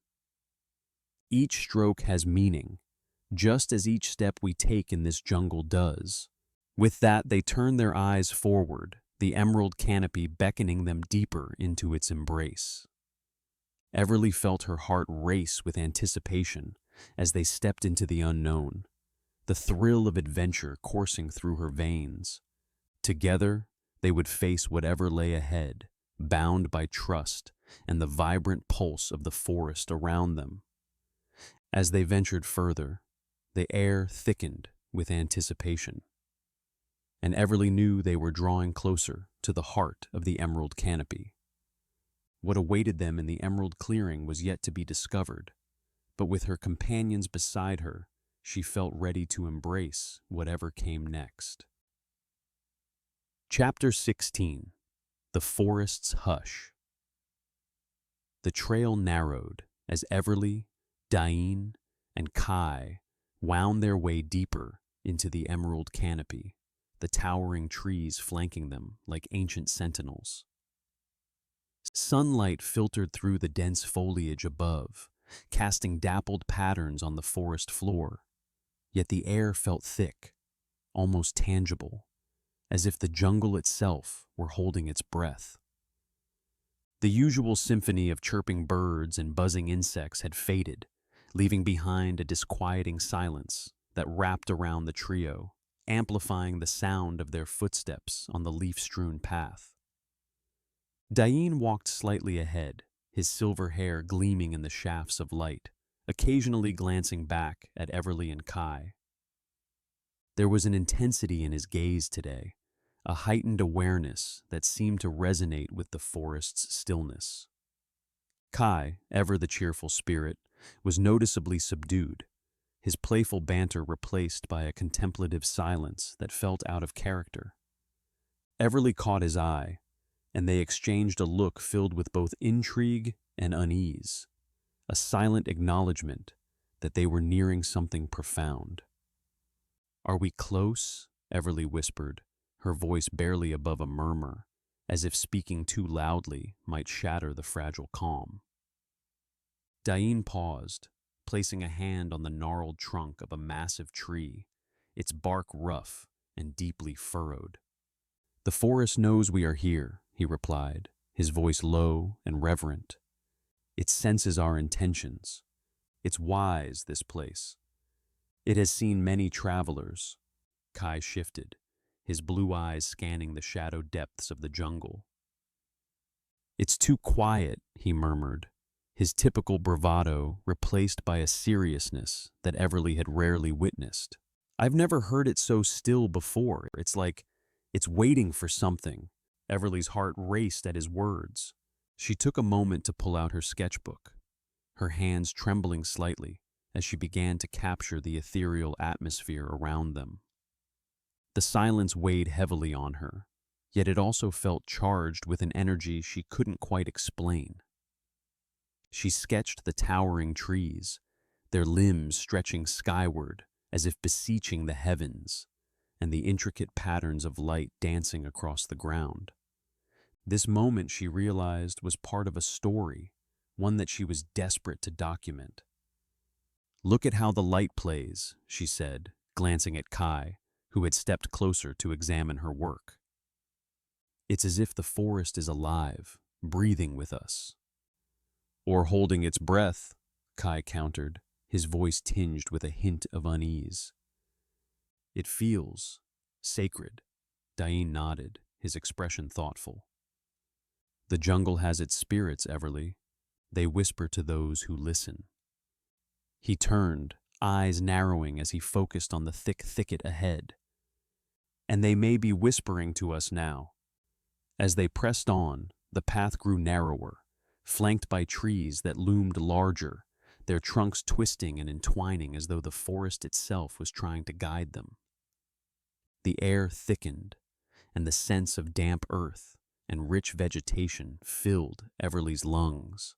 Each stroke has meaning, just as each step we take in this jungle does. With that, they turn their eyes forward, the emerald canopy beckoning them deeper into its embrace. Everly felt her heart race with anticipation as they stepped into the unknown, the thrill of adventure coursing through her veins. Together, they would face whatever lay ahead, bound by trust and the vibrant pulse of the forest around them. As they ventured further, the air thickened with anticipation, and Everly knew they were drawing closer to the heart of the emerald canopy. What awaited them in the emerald clearing was yet to be discovered, but with her companions beside her, she felt ready to embrace whatever came next. Chapter 16. The Forest's Hush. The trail narrowed as Everly, Dain, and Kai wound their way deeper into the emerald canopy, the towering trees flanking them like ancient sentinels. Sunlight filtered through the dense foliage above, casting dappled patterns on the forest floor, yet the air felt thick, almost tangible, as if the jungle itself were holding its breath. The usual symphony of chirping birds and buzzing insects had faded, leaving behind a disquieting silence that wrapped around the trio, amplifying the sound of their footsteps on the leaf-strewn path. Dain walked slightly ahead, his silver hair gleaming in the shafts of light, occasionally glancing back at Everly and Kai. There was an intensity in his gaze today, a heightened awareness that seemed to resonate with the forest's stillness. Kai, ever the cheerful spirit, was noticeably subdued, his playful banter replaced by a contemplative silence that felt out of character. Everly caught his eye, and they exchanged a look filled with both intrigue and unease, a silent acknowledgement that they were nearing something profound. "Are we close?" Everly whispered, her voice barely above a murmur, as if speaking too loudly might shatter the fragile calm. Dain paused, placing a hand on the gnarled trunk of a massive tree, its bark rough and deeply furrowed. "The forest knows we are here," he replied, his voice low and reverent. "It senses our intentions. It's wise, this place. It has seen many travelers." Kai shifted, his blue eyes scanning the shadow depths of the jungle. "It's too quiet," he murmured, his typical bravado replaced by a seriousness that Everly had rarely witnessed. "I've never heard it so still before. It's like it's waiting for something." Everly's heart raced at his words. She took a moment to pull out her sketchbook, her hands trembling slightly as she began to capture the ethereal atmosphere around them. The silence weighed heavily on her, yet it also felt charged with an energy she couldn't quite explain. She sketched the towering trees, their limbs stretching skyward as if beseeching the heavens, and the intricate patterns of light dancing across the ground. This moment, she realized, was part of a story, one that she was desperate to document. "Look at how the light plays," she said, glancing at Kai, who had stepped closer to examine her work. "It's as if the forest is alive, breathing with us." "Or holding its breath," Kai countered, his voice tinged with a hint of unease. "It feels sacred," Dain nodded, his expression thoughtful. "The jungle has its spirits, Everly. They whisper to those who listen." He turned, eyes narrowing as he focused on the thick thicket ahead. "And they may be whispering to us now." As they pressed on, the path grew narrower, flanked by trees that loomed larger, their trunks twisting and entwining as though the forest itself was trying to guide them. The air thickened, and the sense of damp earth and rich vegetation filled Everly's lungs.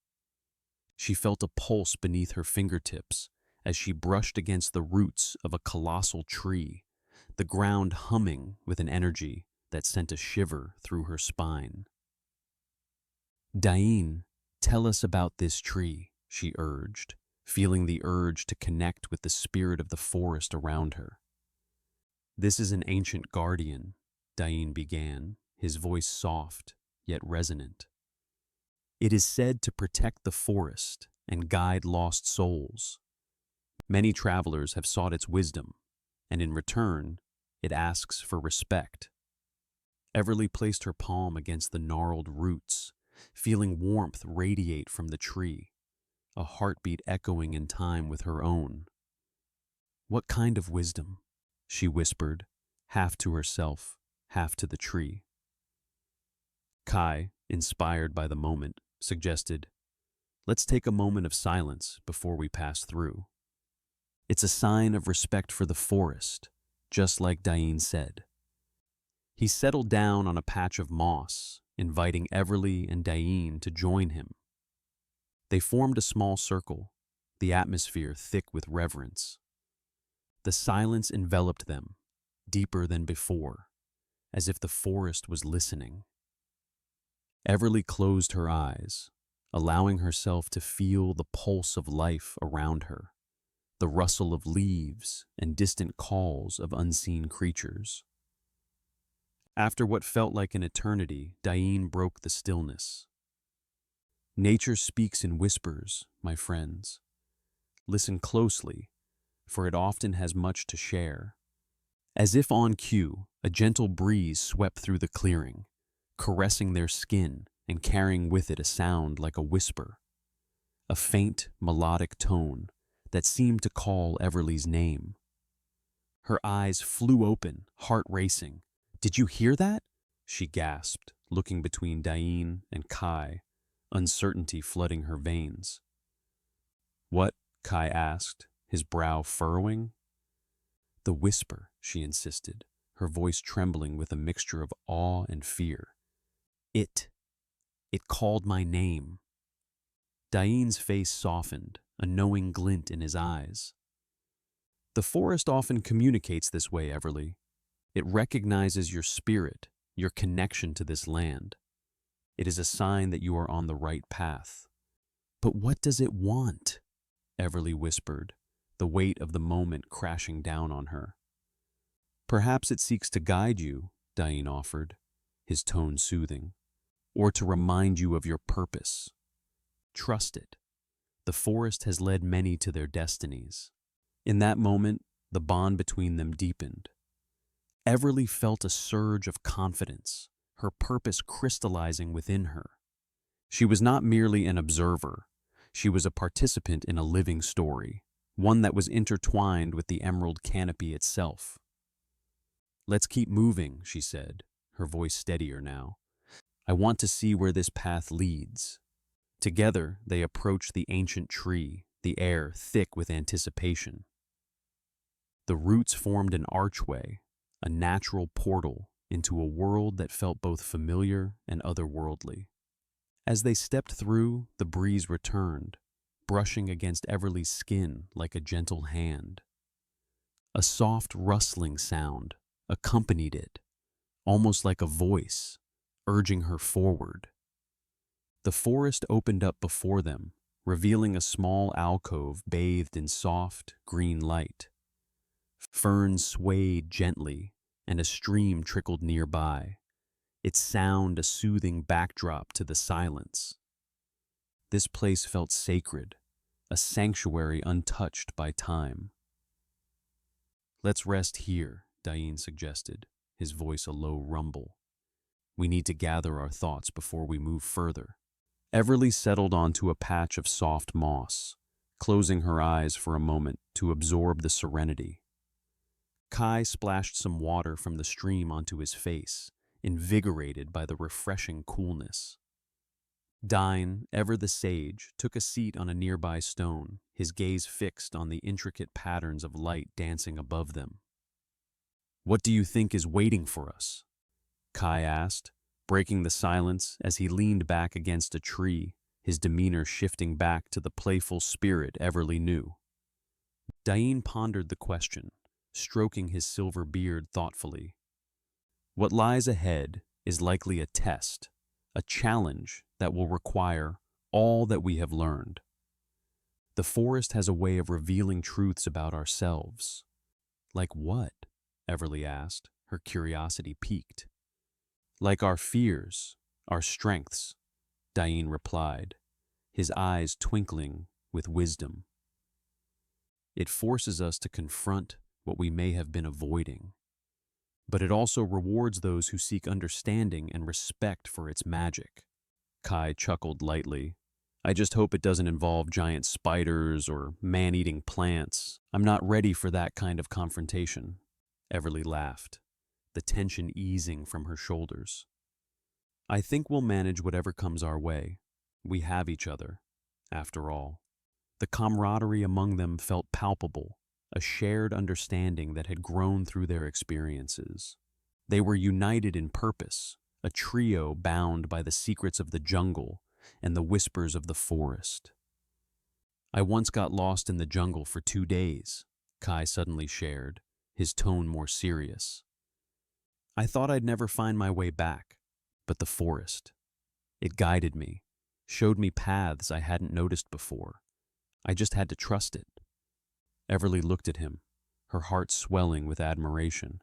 She felt a pulse beneath her fingertips as she brushed against the roots of a colossal tree, the ground humming with an energy that sent a shiver through her spine. "Dain, tell us about this tree," she urged, feeling the urge to connect with the spirit of the forest around her. "This is an ancient guardian," Dain began, his voice soft yet resonant. "It is said to protect the forest and guide lost souls. Many travelers have sought its wisdom, and in return, it asks for respect." Everly placed her palm against the gnarled roots, feeling warmth radiate from the tree, a heartbeat echoing in time with her own. "What kind of wisdom?" she whispered, half to herself, half to the tree. Kai, inspired by the moment, suggested, "Let's take a moment of silence before we pass through. It's a sign of respect for the forest, just like Dain said." He settled down on a patch of moss, inviting Everly and Dain to join him. They formed a small circle, the atmosphere thick with reverence. The silence enveloped them, deeper than before, as if the forest was listening. Everly closed her eyes, allowing herself to feel the pulse of life around her, the rustle of leaves and distant calls of unseen creatures. After what felt like an eternity, Dain broke the stillness. "Nature speaks in whispers, my friends. Listen closely, for it often has much to share." As if on cue, a gentle breeze swept through the clearing, caressing their skin and carrying with it a sound like a whisper, a faint, melodic tone that seemed to call Everly's name. Her eyes flew open, heart racing. "Did you hear that?" she gasped, looking between Dain and Kai, uncertainty flooding her veins. "What?" Kai asked, his brow furrowing. "The whisper," she insisted, her voice trembling with a mixture of awe and fear. It called my name." Dain's face softened, a knowing glint in his eyes. "The forest often communicates this way, Everly. It recognizes your spirit, your connection to this land. It is a sign that you are on the right path." "But what does it want?" Everly whispered, the weight of the moment crashing down on her. "Perhaps it seeks to guide you," Dain offered, his tone soothing, "or to remind you of your purpose. Trust it. The forest has led many to their destinies." In that moment, the bond between them deepened. Everly felt a surge of confidence, her purpose crystallizing within her. She was not merely an observer. She was a participant in a living story, one that was intertwined with the emerald canopy itself. "Let's keep moving," she said, her voice steadier now. "I want to see where this path leads." Together, they approached the ancient tree, the air thick with anticipation. The roots formed an archway, a natural portal into a world that felt both familiar and otherworldly. As they stepped through, the breeze returned, brushing against Everly's skin like a gentle hand. A soft rustling sound accompanied it, almost like a voice, urging her forward. The forest opened up before them, revealing a small alcove bathed in soft, green light. Ferns swayed gently, and a stream trickled nearby, its sound a soothing backdrop to the silence. This place felt sacred, a sanctuary untouched by time. "Let's rest here," Dain suggested, his voice a low rumble. "We need to gather our thoughts before we move further." Everly settled onto a patch of soft moss, closing her eyes for a moment to absorb the serenity. Kai splashed some water from the stream onto his face, invigorated by the refreshing coolness. Dain, ever the sage, took a seat on a nearby stone, his gaze fixed on the intricate patterns of light dancing above them. "What do you think is waiting for us?" Kai asked, breaking the silence as he leaned back against a tree, his demeanor shifting back to the playful spirit Everly knew. Dain pondered the question, stroking his silver beard thoughtfully. "What lies ahead is likely a test, a challenge that will require all that we have learned. The forest has a way of revealing truths about ourselves." "Like what?" Everly asked, her curiosity piqued. "Like our fears, our strengths," Dain replied, his eyes twinkling with wisdom. "It forces us to confront what we may have been avoiding, but it also rewards those who seek understanding and respect for its magic." Kai chuckled lightly. "I just hope it doesn't involve giant spiders or man-eating plants. I'm not ready for that kind of confrontation." Everly laughed, the tension easing from her shoulders. "I think we'll manage whatever comes our way. We have each other, after all." The camaraderie among them felt palpable, a shared understanding that had grown through their experiences. They were united in purpose, a trio bound by the secrets of the jungle and the whispers of the forest. "I once got lost in the jungle for 2 days," Kai suddenly shared, his tone more serious. "I thought I'd never find my way back, but the forest, it guided me, showed me paths I hadn't noticed before. I just had to trust it." Everly looked at him, her heart swelling with admiration.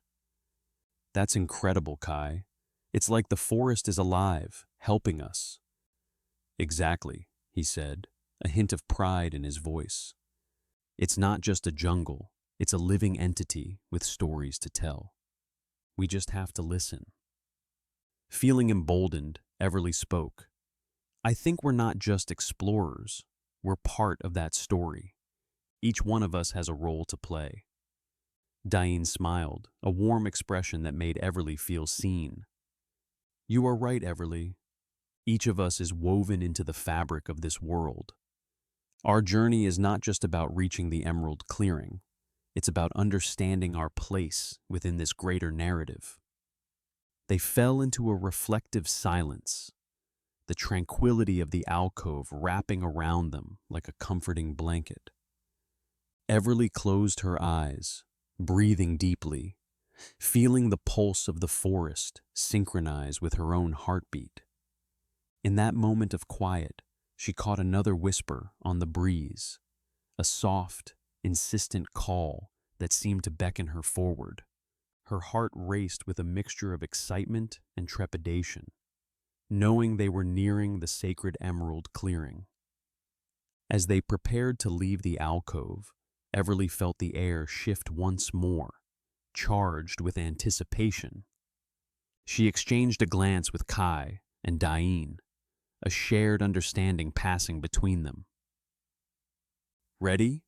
"That's incredible, Kai. It's like the forest is alive, helping us." "Exactly," he said, a hint of pride in his voice. "It's not just a jungle, it's a living entity with stories to tell. We just have to listen." Feeling emboldened, Everly spoke. "I think we're not just explorers, we're part of that story. Each one of us has a role to play." Dain smiled, a warm expression that made Everly feel seen. "You are right, Everly. Each of us is woven into the fabric of this world. Our journey is not just about reaching the Emerald Clearing. It's about understanding our place within this greater narrative." They fell into a reflective silence, the tranquility of the alcove wrapping around them like a comforting blanket. Everly closed her eyes, breathing deeply, feeling the pulse of the forest synchronize with her own heartbeat. In that moment of quiet, she caught another whisper on the breeze, a soft, insistent call that seemed to beckon her forward. Her heart raced with a mixture of excitement and trepidation, knowing they were nearing the sacred Emerald Clearing. As they prepared to leave the alcove, Everly felt the air shift once more, charged with anticipation. She exchanged a glance with Kai and Dain, a shared understanding passing between them. "Ready?"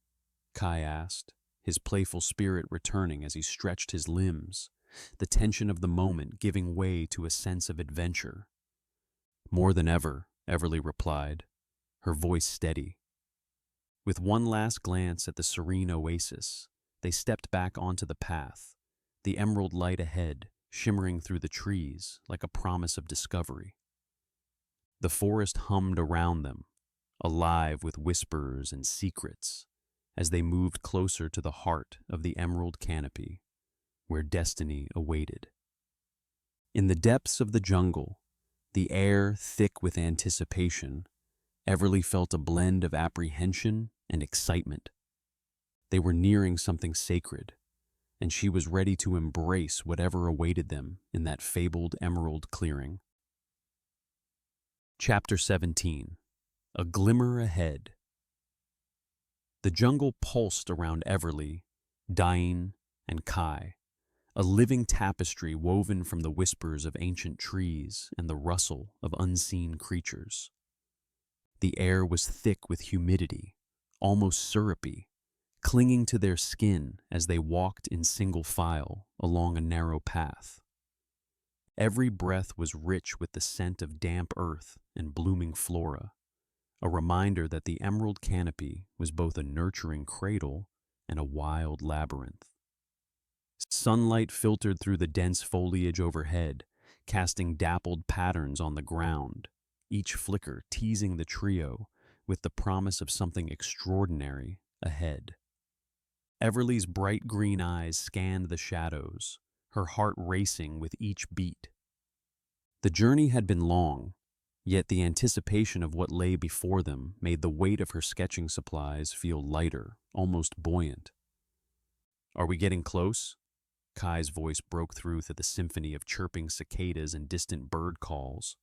Kai asked, his playful spirit returning as he stretched his limbs, the tension of the moment giving way to a sense of adventure. "More than ever," Everly replied, her voice steady. With one last glance at the serene oasis, they stepped back onto the path, the emerald light ahead shimmering through the trees like a promise of discovery. The forest hummed around them, alive with whispers and secrets, as they moved closer to the heart of the emerald canopy, where destiny awaited. In the depths of the jungle, the air thick with anticipation, Everly felt a blend of apprehension and excitement. They were nearing something sacred, and she was ready to embrace whatever awaited them in that fabled emerald clearing. Chapter 17. A Glimmer Ahead. The jungle pulsed around Everly, Dain, and Kai, a living tapestry woven from the whispers of ancient trees and the rustle of unseen creatures. The air was thick with humidity, almost syrupy, clinging to their skin as they walked in single file along a narrow path. Every breath was rich with the scent of damp earth and blooming flora, a reminder that the emerald canopy was both a nurturing cradle and a wild labyrinth. Sunlight filtered through the dense foliage overhead, casting dappled patterns on the ground, each flicker teasing the trio with the promise of something extraordinary ahead. Everly's bright green eyes scanned the shadows, her heart racing with each beat. The journey had been long, yet the anticipation of what lay before them made the weight of her sketching supplies feel lighter, almost buoyant. "Are we getting close?" Kai's voice broke through the symphony of chirping cicadas and distant bird calls.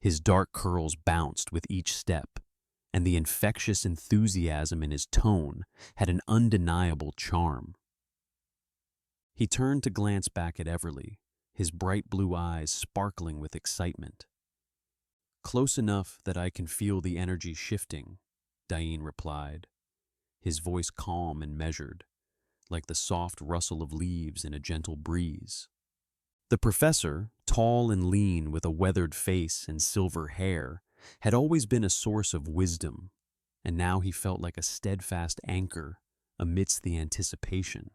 His dark curls bounced with each step, and the infectious enthusiasm in his tone had an undeniable charm. He turned to glance back at Everly, his bright blue eyes sparkling with excitement. "Close enough that I can feel the energy shifting," Dain replied, his voice calm and measured, like the soft rustle of leaves in a gentle breeze. The professor, tall and lean with a weathered face and silver hair, had always been a source of wisdom, and now he felt like a steadfast anchor amidst the anticipation.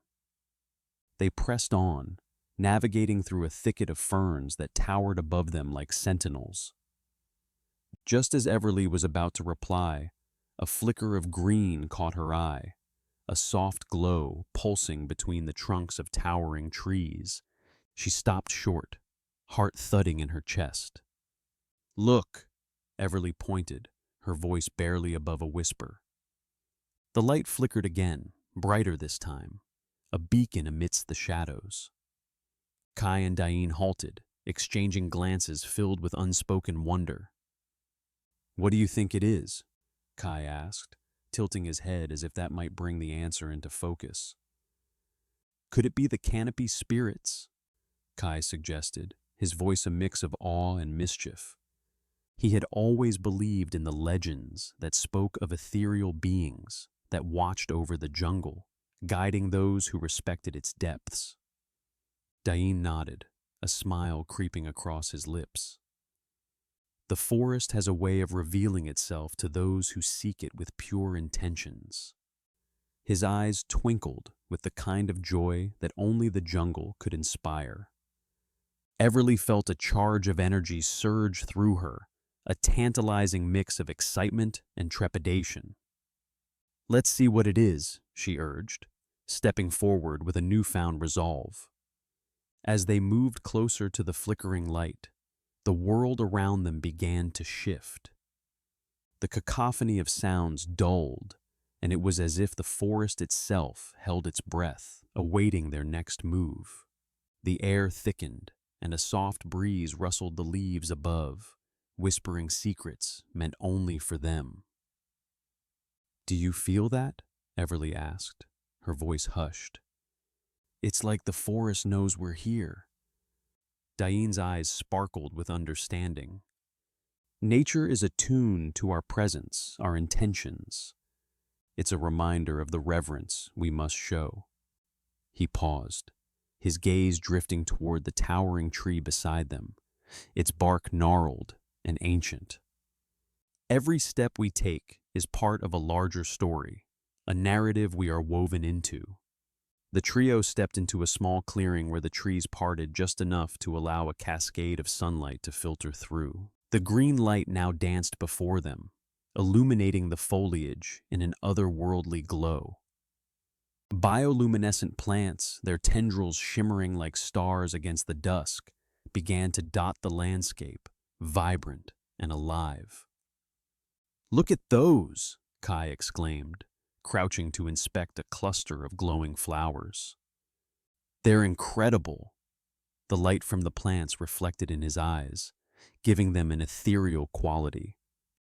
They pressed on, navigating through a thicket of ferns that towered above them like sentinels. Just as Everly was about to reply, a flicker of green caught her eye, a soft glow pulsing between the trunks of towering trees. She stopped short, heart thudding in her chest. "Look!" Everly pointed, her voice barely above a whisper. The light flickered again, brighter this time, a beacon amidst the shadows. Kai and Dain halted, exchanging glances filled with unspoken wonder. "What do you think it is?" Kai asked, tilting his head as if that might bring the answer into focus. "Could it be the canopy spirits?" Kai suggested, his voice a mix of awe and mischief. He had always believed in the legends that spoke of ethereal beings that watched over the jungle, guiding those who respected its depths. Dain nodded, a smile creeping across his lips. "The forest has a way of revealing itself to those who seek it with pure intentions." His eyes twinkled with the kind of joy that only the jungle could inspire. Everly felt a charge of energy surge through her, a tantalizing mix of excitement and trepidation. "Let's see what it is," she urged, stepping forward with a newfound resolve. As they moved closer to the flickering light, the world around them began to shift. The cacophony of sounds dulled, and it was as if the forest itself held its breath, awaiting their next move. The air thickened, and a soft breeze rustled the leaves above, whispering secrets meant only for them. "Do you feel that?" Everly asked, her voice hushed. "It's like the forest knows we're here." Dain's eyes sparkled with understanding. "Nature is attuned to our presence, our intentions. It's a reminder of the reverence we must show." He paused, his gaze drifting toward the towering tree beside them, its bark gnarled and ancient. "Every step we take is part of a larger story, a narrative we are woven into." The trio stepped into a small clearing where the trees parted just enough to allow a cascade of sunlight to filter through. The green light now danced before them, illuminating the foliage in an otherworldly glow. Bioluminescent plants, their tendrils shimmering like stars against the dusk, began to dot the landscape, vibrant and alive. "Look at those!" Kai exclaimed, crouching to inspect a cluster of glowing flowers. "They're incredible." The light from the plants reflected in his eyes, giving them an ethereal quality.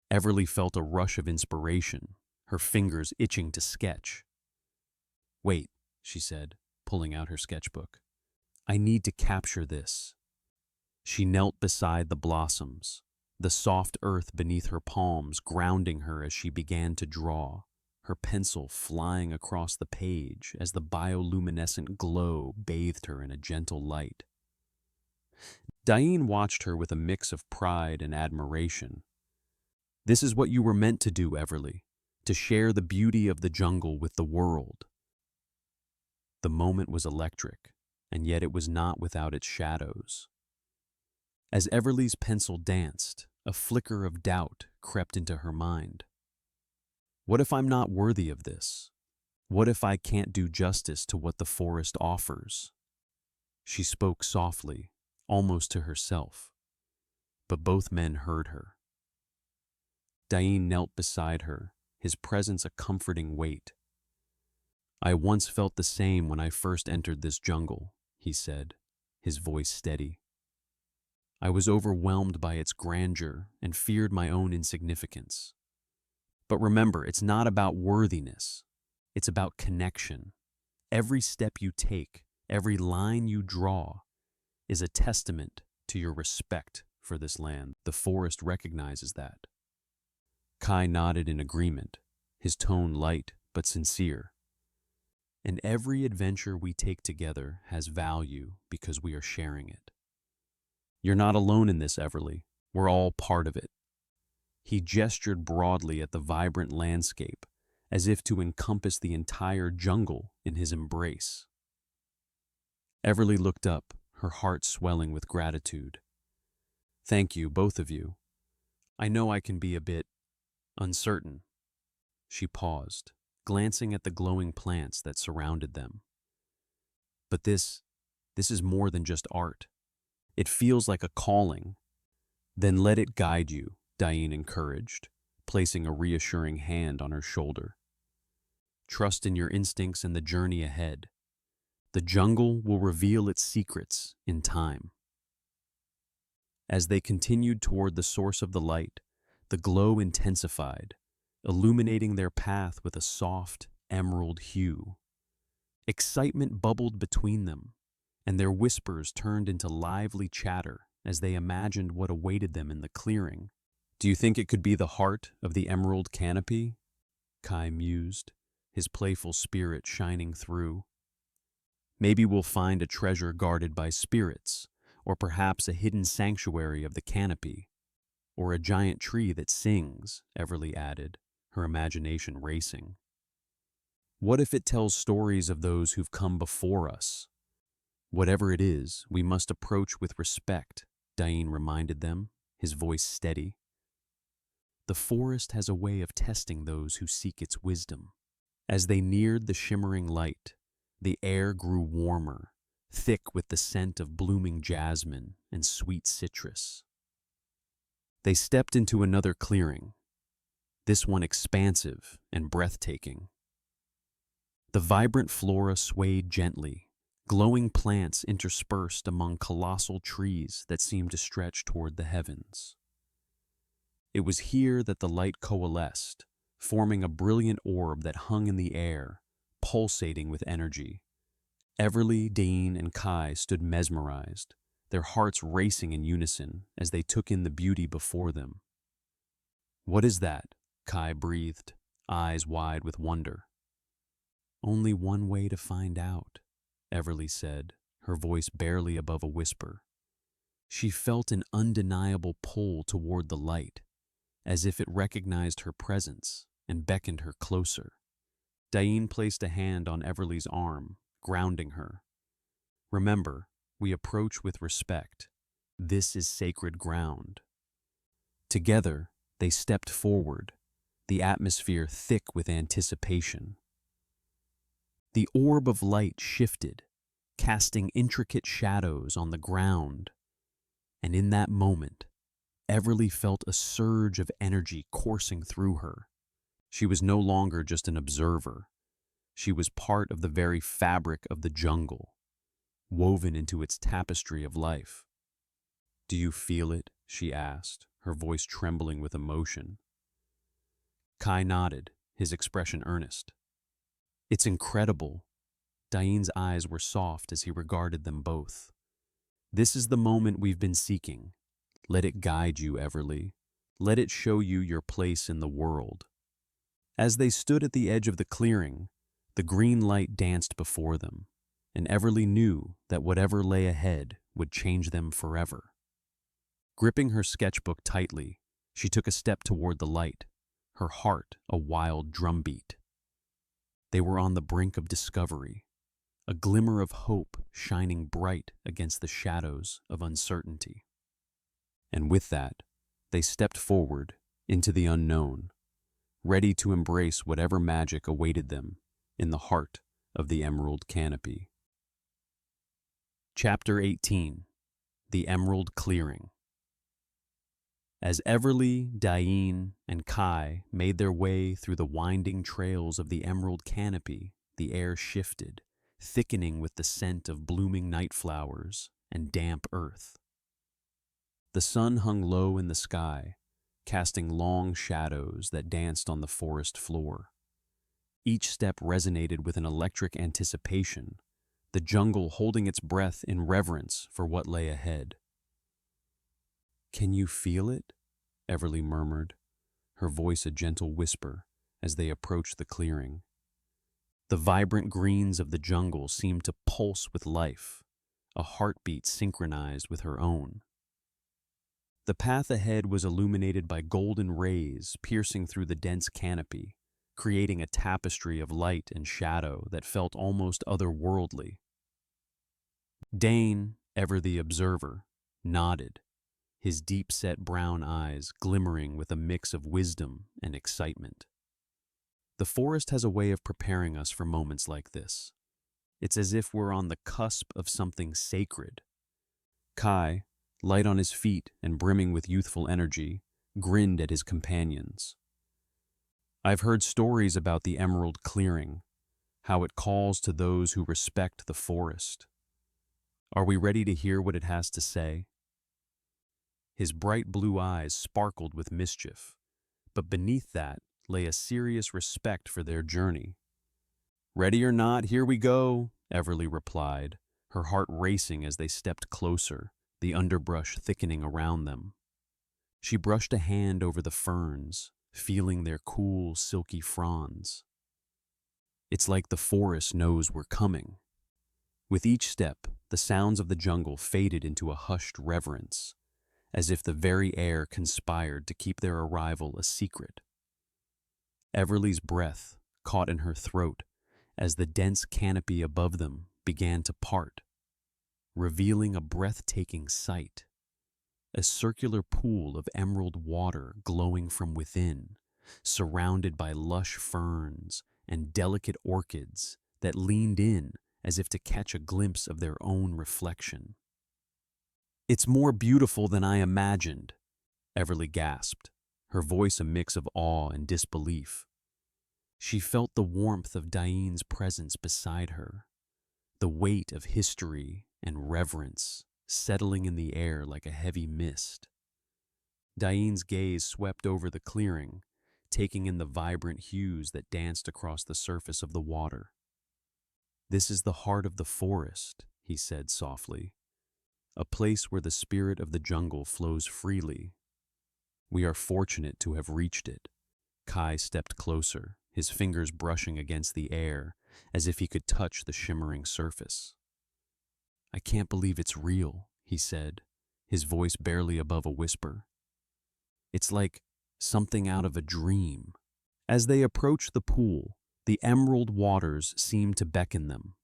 Everly felt a rush of inspiration, her fingers itching to sketch. "Wait," she said, pulling out her sketchbook. "I need to capture this." She knelt beside the blossoms, the soft earth beneath her palms grounding her as she began to draw, her pencil flying across the page as the bioluminescent glow bathed her in a gentle light. Dain watched her with a mix of pride and admiration. "This is what you were meant to do, Everly, to share the beauty of the jungle with the world." The moment was electric, and yet it was not without its shadows. As Everly's pencil danced, a flicker of doubt crept into her mind. What if I'm not worthy of this? What if I can't do justice to what the forest offers? She spoke softly, almost to herself, but both men heard her. Dain knelt beside her, his presence a comforting weight. "I once felt the same when I first entered this jungle," he said, his voice steady. "I was overwhelmed by its grandeur and feared my own insignificance. But remember, it's not about worthiness. It's about connection. Every step you take, every line you draw, is a testament to your respect for this land. The forest recognizes that." Kai nodded in agreement, his tone light but sincere. "And every adventure we take together has value because we are sharing it. You're not alone in this, Everly. We're all part of it." He gestured broadly at the vibrant landscape, as if to encompass the entire jungle in his embrace. Everly looked up, her heart swelling with gratitude. "Thank you, both of you. I know I can be a bit uncertain." She paused, glancing at the glowing plants that surrounded them. "But this is more than just art. It feels like a calling." "Then let it guide you," Dain encouraged, placing a reassuring hand on her shoulder. "Trust in your instincts and the journey ahead. The jungle will reveal its secrets in time." As they continued toward the source of the light, the glow intensified, illuminating their path with a soft, emerald hue. Excitement bubbled between them, and their whispers turned into lively chatter as they imagined what awaited them in the clearing. "Do you think it could be the heart of the emerald canopy?" Kai mused, his playful spirit shining through. "Maybe we'll find a treasure guarded by spirits, or perhaps a hidden sanctuary of the canopy, or a giant tree that sings," Everly added, her imagination racing. "What if it tells stories of those who've come before us?" "Whatever it is, we must approach with respect," Dain reminded them, his voice steady. "The forest has a way of testing those who seek its wisdom." As they neared the shimmering light, the air grew warmer, thick with the scent of blooming jasmine and sweet citrus. They stepped into another clearing, this one expansive and breathtaking. The vibrant flora swayed gently, glowing plants interspersed among colossal trees that seemed to stretch toward the heavens. It was here that the light coalesced, forming a brilliant orb that hung in the air, pulsating with energy. Everly, Dain, and Kai stood mesmerized, their hearts racing in unison as they took in the beauty before them. "What is that?" Kai breathed, eyes wide with wonder. "Only one way to find out," Everly said, her voice barely above a whisper. She felt an undeniable pull toward the light, as if it recognized her presence and beckoned her closer. Dain placed a hand on Everly's arm, grounding her. "Remember, we approach with respect. This is sacred ground." Together, they stepped forward, the atmosphere thick with anticipation. The orb of light shifted, casting intricate shadows on the ground, and in that moment, Everly felt a surge of energy coursing through her. She was no longer just an observer. She was part of the very fabric of the jungle, woven into its tapestry of life. "Do you feel it?" she asked, her voice trembling with emotion. Kai nodded, his expression earnest. "It's incredible." Dain's eyes were soft as he regarded them both. "This is the moment we've been seeking. Let it guide you, Everly. Let it show you your place in the world." As they stood at the edge of the clearing, the green light danced before them, and Everly knew that whatever lay ahead would change them forever. Gripping her sketchbook tightly, she took a step toward the light, her heart a wild drumbeat. They were on the brink of discovery, a glimmer of hope shining bright against the shadows of uncertainty. And with that, they stepped forward into the unknown, ready to embrace whatever magic awaited them in the heart of the Emerald Canopy. Chapter 18. The Emerald Clearing. As Everly, Dain, and Kai made their way through the winding trails of the Emerald Canopy, the air shifted, thickening with the scent of blooming night flowers and damp earth. The sun hung low in the sky, casting long shadows that danced on the forest floor. Each step resonated with an electric anticipation, the jungle holding its breath in reverence for what lay ahead. "Can you feel it?" Everly murmured, her voice a gentle whisper as they approached the clearing. The vibrant greens of the jungle seemed to pulse with life, a heartbeat synchronized with her own. The path ahead was illuminated by golden rays piercing through the dense canopy, creating a tapestry of light and shadow that felt almost otherworldly. Dain, ever the observer, nodded, his deep-set brown eyes glimmering with a mix of wisdom and excitement. The forest has a way of preparing us for moments like this. It's as if we're on the cusp of something sacred. Kai, light on his feet and brimming with youthful energy, grinned at his companions. "I've heard stories about the Emerald Clearing, how it calls to those who respect the forest. Are we ready to hear what it has to say?" His bright blue eyes sparkled with mischief, but beneath that lay a serious respect for their journey. "Ready or not, here we go," Everly replied, her heart racing as they stepped closer, the underbrush thickening around them. She brushed a hand over the ferns, feeling their cool, silky fronds. "It's like the forest knows we're coming." With each step, the sounds of the jungle faded into a hushed reverence, as if the very air conspired to keep their arrival a secret. Everly's breath caught in her throat as the dense canopy above them began to part, revealing a breathtaking sight. A circular pool of emerald water glowing from within, surrounded by lush ferns and delicate orchids that leaned in as if to catch a glimpse of their own reflection. "It's more beautiful than I imagined," Everly gasped, her voice a mix of awe and disbelief. She felt the warmth of Dain's presence beside her, the weight of history and reverence settling in the air like a heavy mist. Dain's gaze swept over the clearing, taking in the vibrant hues that danced across the surface of the water. "This is the heart of the forest," he said softly, "a place where the spirit of the jungle flows freely. We are fortunate to have reached it." Kai stepped closer, his fingers brushing against the air as if he could touch the shimmering surface. "I can't believe it's real," he said, his voice barely above a whisper. "It's like something out of a dream." As they approached the pool, the emerald waters seemed to beckon them,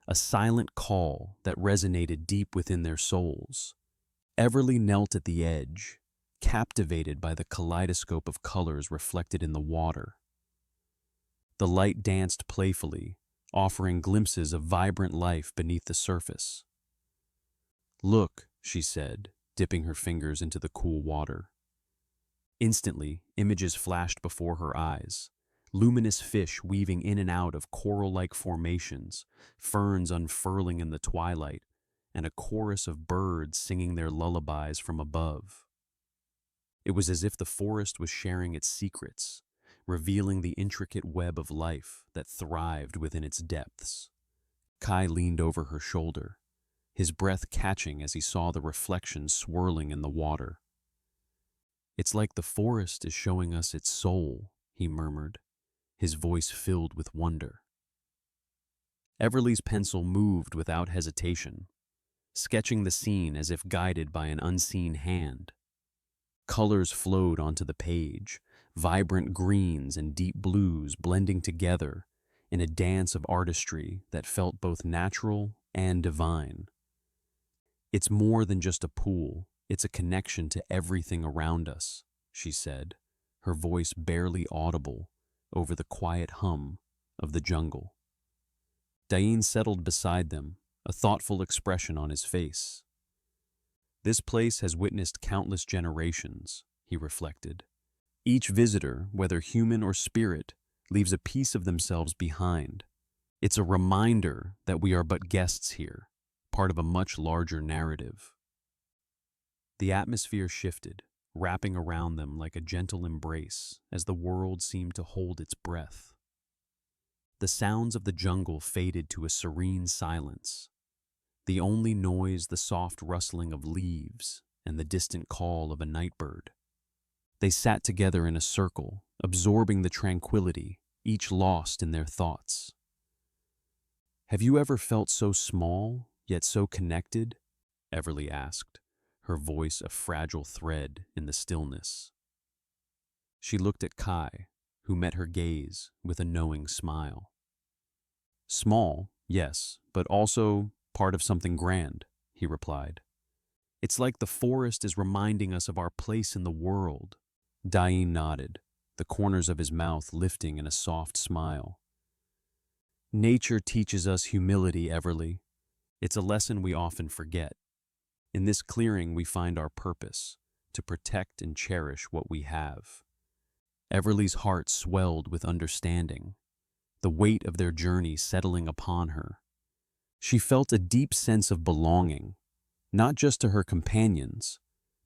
a silent call that resonated deep within their souls. Everly knelt at the edge, captivated by the kaleidoscope of colors reflected in the water. The light danced playfully, offering glimpses of vibrant life beneath the surface. "Look," she said, dipping her fingers into the cool water. Instantly, images flashed before her eyes. Luminous fish weaving in and out of coral-like formations, ferns unfurling in the twilight, and a chorus of birds singing their lullabies from above. It was as if the forest was sharing its secrets, revealing the intricate web of life that thrived within its depths. Kai leaned over her shoulder, his breath catching as he saw the reflections swirling in the water. "It's like the forest is showing us its soul," he murmured, his voice filled with wonder. Everly's pencil moved without hesitation, sketching the scene as if guided by an unseen hand. Colors flowed onto the page, vibrant greens and deep blues blending together in a dance of artistry that felt both natural and divine. "It's more than just a pool, it's a connection to everything around us," she said, her voice barely audible over the quiet hum of the jungle. Dain settled beside them, a thoughtful expression on his face. "This place has witnessed countless generations," he reflected. "Each visitor, whether human or spirit, leaves a piece of themselves behind. It's a reminder that we are but guests here, part of a much larger narrative." The atmosphere shifted, wrapping around them like a gentle embrace as the world seemed to hold its breath. The sounds of the jungle faded to a serene silence, the only noise the soft rustling of leaves and the distant call of a nightbird. They sat together in a circle, absorbing the tranquility, each lost in their thoughts. "Have you ever felt so small, yet so connected?" Everly asked, her voice a fragile thread in the stillness. She looked at Kai, who met her gaze with a knowing smile. "Small, yes, but also part of something grand," he replied. "It's like the forest is reminding us of our place in the world." Dain nodded, the corners of his mouth lifting in a soft smile. "Nature teaches us humility, Everly. It's a lesson we often forget. In this clearing we find our purpose, to protect and cherish what we have." Everly's heart swelled with understanding, the weight of their journey settling upon her. She felt a deep sense of belonging, not just to her companions,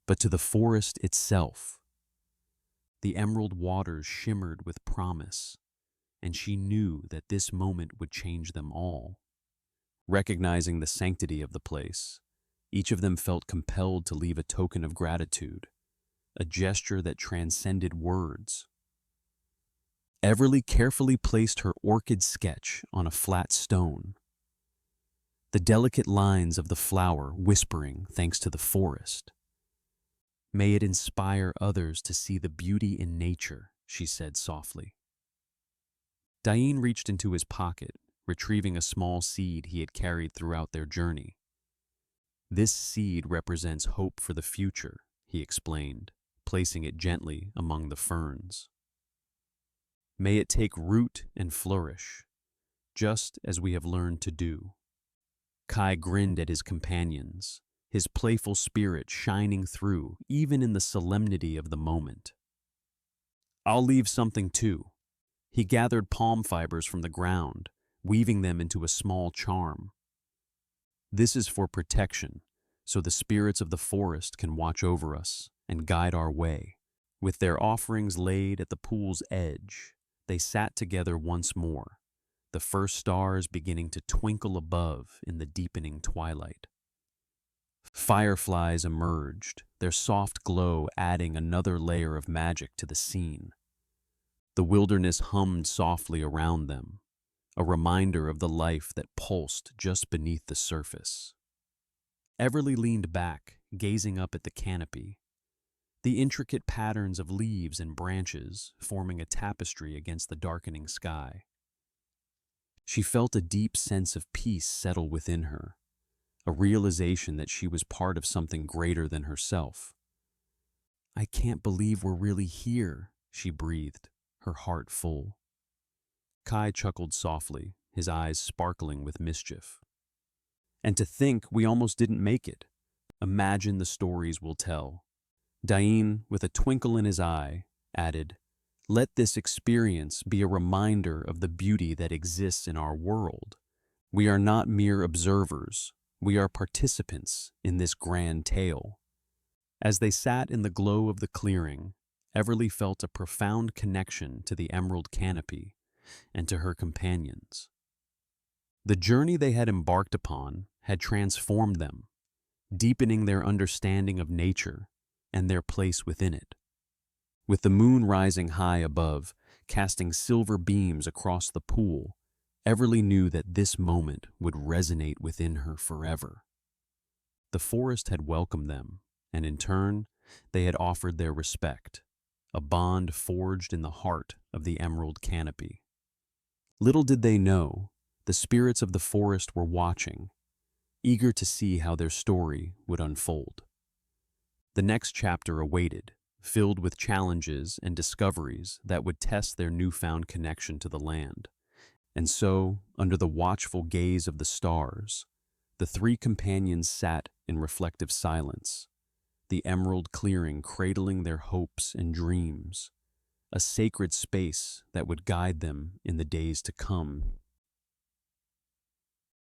but to the forest itself. The emerald waters shimmered with promise, and she knew that this moment would change them all. Recognizing the sanctity of the place, each of them felt compelled to leave a token of gratitude, a gesture that transcended words. Everly carefully placed her orchid sketch on a flat stone, the delicate lines of the flower whispering thanks to the forest. "May it inspire others to see the beauty in nature," she said softly. Dain reached into his pocket, retrieving a small seed he had carried throughout their journey. "This seed represents hope for the future," he explained, placing it gently among the ferns. "May it take root and flourish, just as we have learned to do." Kai grinned at his companions, his playful spirit shining through even in the solemnity of the moment. "I'll leave something too." He gathered palm fibers from the ground, weaving them into a small charm. "This is for protection, so the spirits of the forest can watch over us and guide our way." With their offerings laid at the pool's edge, they sat together once more, the first stars beginning to twinkle above in the deepening twilight. Fireflies emerged, their soft glow adding another layer of magic to the scene. The wilderness hummed softly around them, a reminder of the life that pulsed just beneath the surface. Everly leaned back, gazing up at the canopy, the intricate patterns of leaves and branches forming a tapestry against the darkening sky. She felt a deep sense of peace settle within her, a realization that she was part of something greater than herself. "I can't believe we're really here," she breathed, her heart full. Kai chuckled softly, his eyes sparkling with mischief. "And to think we almost didn't make it. Imagine the stories we'll tell." Dain, with a twinkle in his eye, added, "Let this experience be a reminder of the beauty that exists in our world. We are not mere observers, we are participants in this grand tale." As they sat in the glow of the clearing, Everly felt a profound connection to the emerald canopy and to her companions. The journey they had embarked upon had transformed them, deepening their understanding of nature and their place within it. With the moon rising high above, casting silver beams across the pool, Everly knew that this moment would resonate within her forever. The forest had welcomed them, and in turn, they had offered their respect, a bond forged in the heart of the emerald canopy. Little did they know, the spirits of the forest were watching, eager to see how their story would unfold. The next chapter awaited, filled with challenges and discoveries that would test their newfound connection to the land. And so, under the watchful gaze of the stars, the three companions sat in reflective silence, the emerald clearing cradling their hopes and dreams, a sacred space that would guide them in the days to come.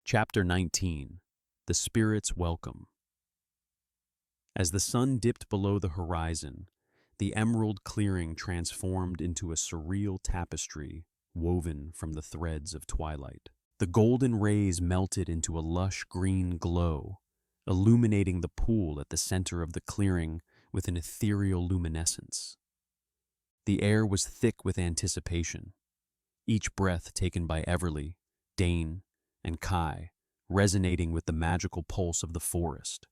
Chapter 19. The Spirit's Welcome. As the sun dipped below the horizon, the emerald clearing transformed into a surreal tapestry woven from the threads of twilight. The golden rays melted into a lush green glow, illuminating the pool at the center of the clearing with an ethereal luminescence. The air was thick with anticipation, each breath taken by Everly, Dain, and Kai resonating with the magical pulse of the forest.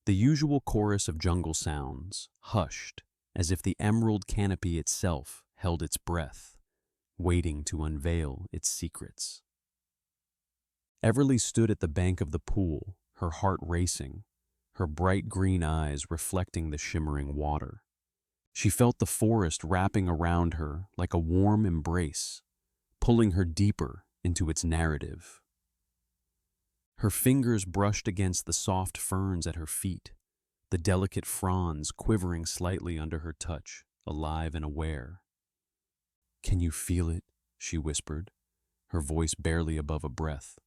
The usual chorus of jungle sounds hushed as if the emerald canopy itself held its breath, waiting to unveil its secrets. Everly stood at the bank of the pool, her heart racing, her bright green eyes reflecting the shimmering water. She felt the forest wrapping around her like a warm embrace, pulling her deeper into its narrative. Her fingers brushed against the soft ferns at her feet, the delicate fronds quivering slightly under her touch, alive and aware. "Can you feel it?" she whispered, her voice barely above a breath.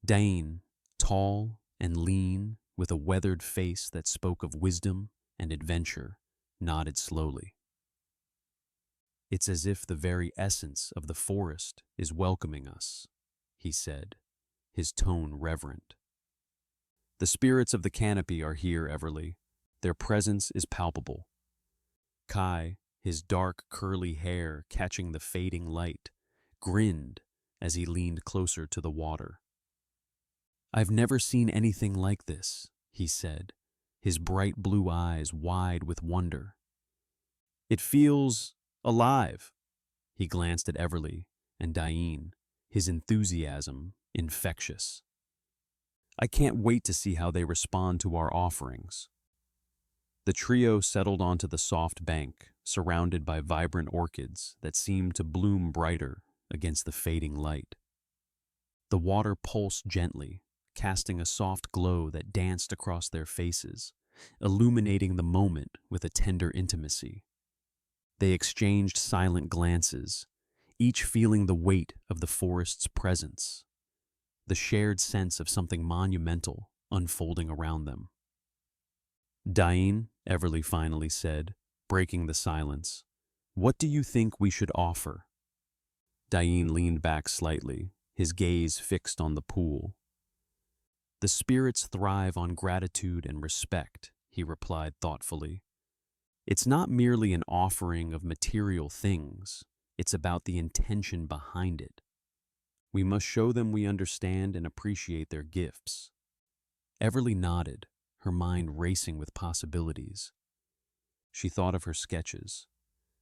Dain, tall and lean, with a weathered face that spoke of wisdom and adventure, nodded slowly. "It's as if the very essence of the forest is welcoming us," he said, his tone reverent. "The spirits of the canopy are here, Everly. Their presence is palpable." Kai, his dark curly hair catching the fading light, grinned as he leaned closer to the water. "I've never seen anything like this," he said, his bright blue eyes wide with wonder. "It feels alive." He glanced at Everly and Dain, his enthusiasm infectious. "I can't wait to see how they respond to our offerings." The trio settled onto the soft bank, surrounded by vibrant orchids that seemed to bloom brighter against the fading light. The water pulsed gently, casting a soft glow that danced across their faces, illuminating the moment with a tender intimacy. They exchanged silent glances, each feeling the weight of the forest's presence, the shared sense of something monumental unfolding around them. "Dain," Everly finally said, breaking the silence, "what do you think we should offer?" Dain leaned back slightly, his gaze fixed on the pool. "The spirits thrive on gratitude and respect," he replied thoughtfully. "It's not merely an offering of material things, it's about the intention behind it. We must show them we understand and appreciate their gifts." Everly nodded, her mind racing with possibilities. She thought of her sketches,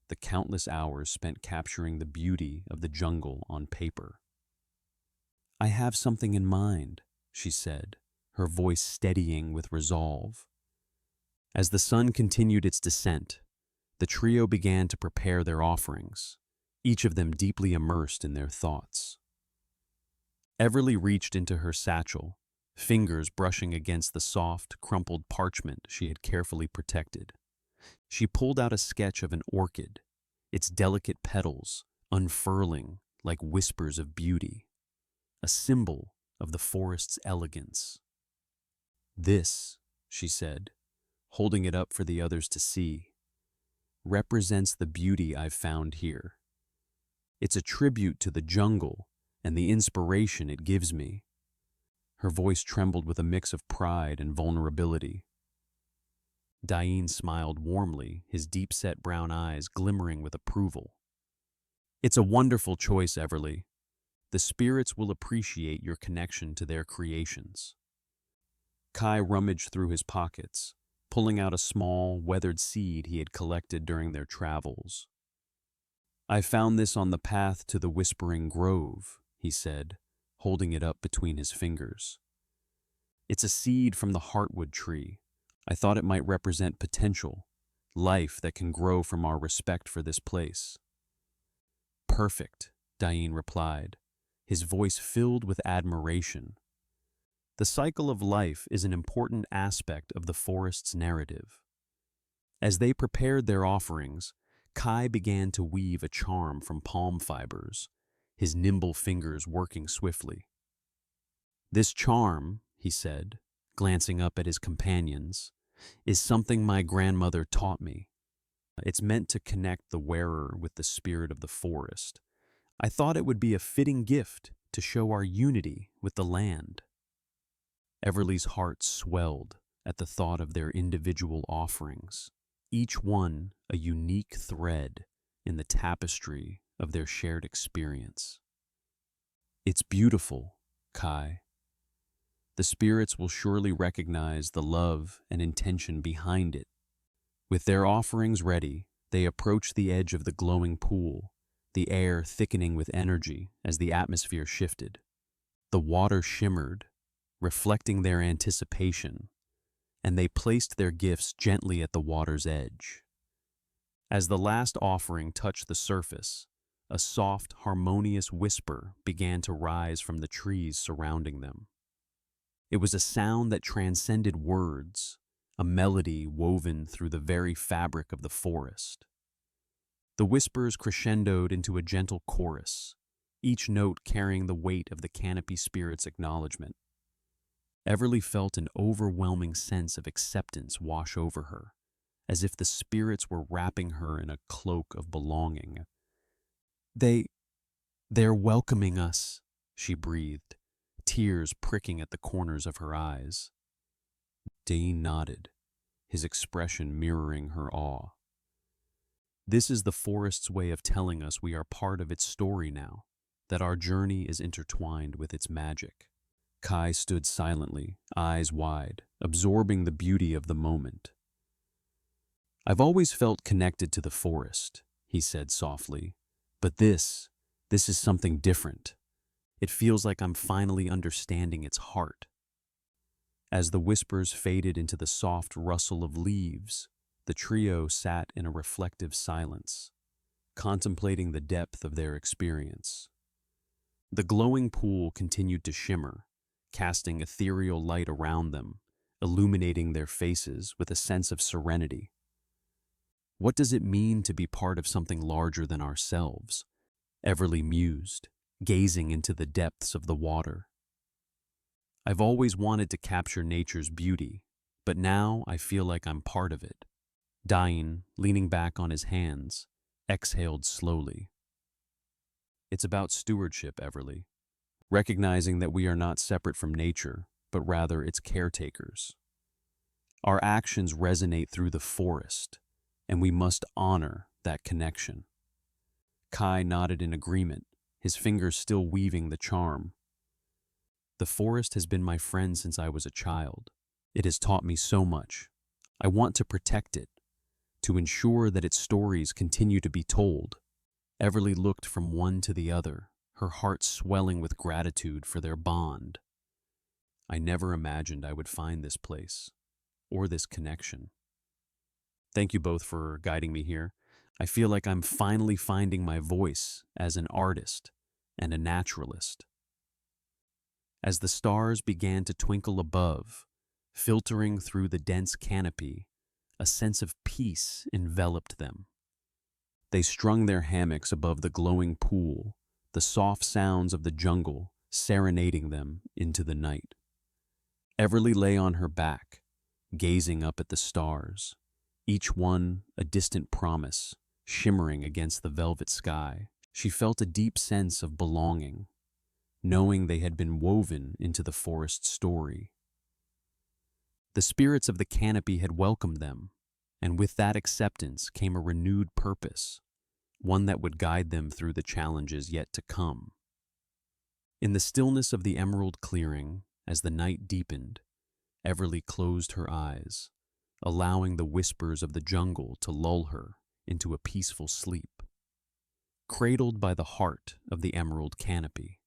the countless hours spent capturing the beauty of the jungle on paper. "I have something in mind," she said, her voice steadying with resolve. As the sun continued its descent, the trio began to prepare their offerings, each of them deeply immersed in their thoughts. Everly reached into her satchel, fingers brushing against the soft, crumpled parchment she had carefully protected. She pulled out a sketch of an orchid, its delicate petals unfurling like whispers of beauty, a symbol of the forest's elegance. "This," she said, holding it up for the others to see, "represents the beauty I've found here. It's a tribute to the jungle and the inspiration it gives me." Her voice trembled with a mix of pride and vulnerability. Dain smiled warmly, his deep-set brown eyes glimmering with approval. "It's a wonderful choice, Everly. The spirits will appreciate your connection to their creations." Kai rummaged through his pockets, pulling out a small, weathered seed he had collected during their travels. "I found this on the path to the Whispering Grove," he said, holding it up between his fingers. "It's a seed from the heartwood tree. I thought it might represent potential, life that can grow from our respect for this place." "Perfect," Dain replied, his voice filled with admiration. The cycle of life is an important aspect of the forest's narrative. As they prepared their offerings, Kai began to weave a charm from palm fibers, his nimble fingers working swiftly. "This charm," he said, glancing up at his companions, "is something my grandmother taught me. It's meant to connect the wearer with the spirit of the forest. I thought it would be a fitting gift to show our unity with the land." Everly's heart swelled at the thought of their individual offerings, each one a unique thread in the tapestry of their shared experience. "It's beautiful, Kai. The spirits will surely recognize the love and intention behind it." With their offerings ready, they approached the edge of the glowing pool, the air thickening with energy as the atmosphere shifted. The water shimmered, reflecting their anticipation, and they placed their gifts gently at the water's edge. As the last offering touched the surface, a soft, harmonious whisper began to rise from the trees surrounding them. It was a sound that transcended words, a melody woven through the very fabric of the forest. The whispers crescendoed into a gentle chorus, each note carrying the weight of the Canopy spirit's acknowledgement. Everly felt an overwhelming sense of acceptance wash over her, as if the spirits were wrapping her in a cloak of belonging. They're welcoming us," she breathed, tears pricking at the corners of her eyes. Dain nodded, his expression mirroring her awe. "This is the forest's way of telling us we are part of its story now, that our journey is intertwined with its magic." Kai stood silently, eyes wide, absorbing the beauty of the moment. "I've always felt connected to the forest," he said softly, "but this is something different. It feels like I'm finally understanding its heart." As the whispers faded into the soft rustle of leaves, the trio sat in a reflective silence, contemplating the depth of their experience. The glowing pool continued to shimmer, casting ethereal light around them, illuminating their faces with a sense of serenity. "What does it mean to be part of something larger than ourselves?" Everly mused, gazing into the depths of the water. "I've always wanted to capture nature's beauty, but now I feel like I'm part of it." Dain, leaning back on his hands, exhaled slowly. "It's about stewardship, Everly. Recognizing that we are not separate from nature, but rather its caretakers. Our actions resonate through the forest, and we must honor that connection." Kai nodded in agreement, his fingers still weaving the charm. "The forest has been my friend since I was a child. It has taught me so much. I want to protect it, to ensure that its stories continue to be told." Everly looked from one to the other, her heart swelling with gratitude for their bond. "I never imagined I would find this place, or this connection. Thank you both for guiding me here. I feel like I'm finally finding my voice as an artist and a naturalist." As the stars began to twinkle above, filtering through the dense canopy, a sense of peace enveloped them. They strung their hammocks above the glowing pool, the soft sounds of the jungle serenading them into the night. Everly lay on her back, gazing up at the stars, each one a distant promise, shimmering against the velvet sky. She felt a deep sense of belonging, knowing they had been woven into the forest's story. The spirits of the canopy had welcomed them, and with that acceptance came a renewed purpose, one that would guide them through the challenges yet to come. In the stillness of the emerald clearing, as the night deepened, Everly closed her eyes, allowing the whispers of the jungle to lull her into a peaceful sleep, cradled by the heart of the emerald canopy.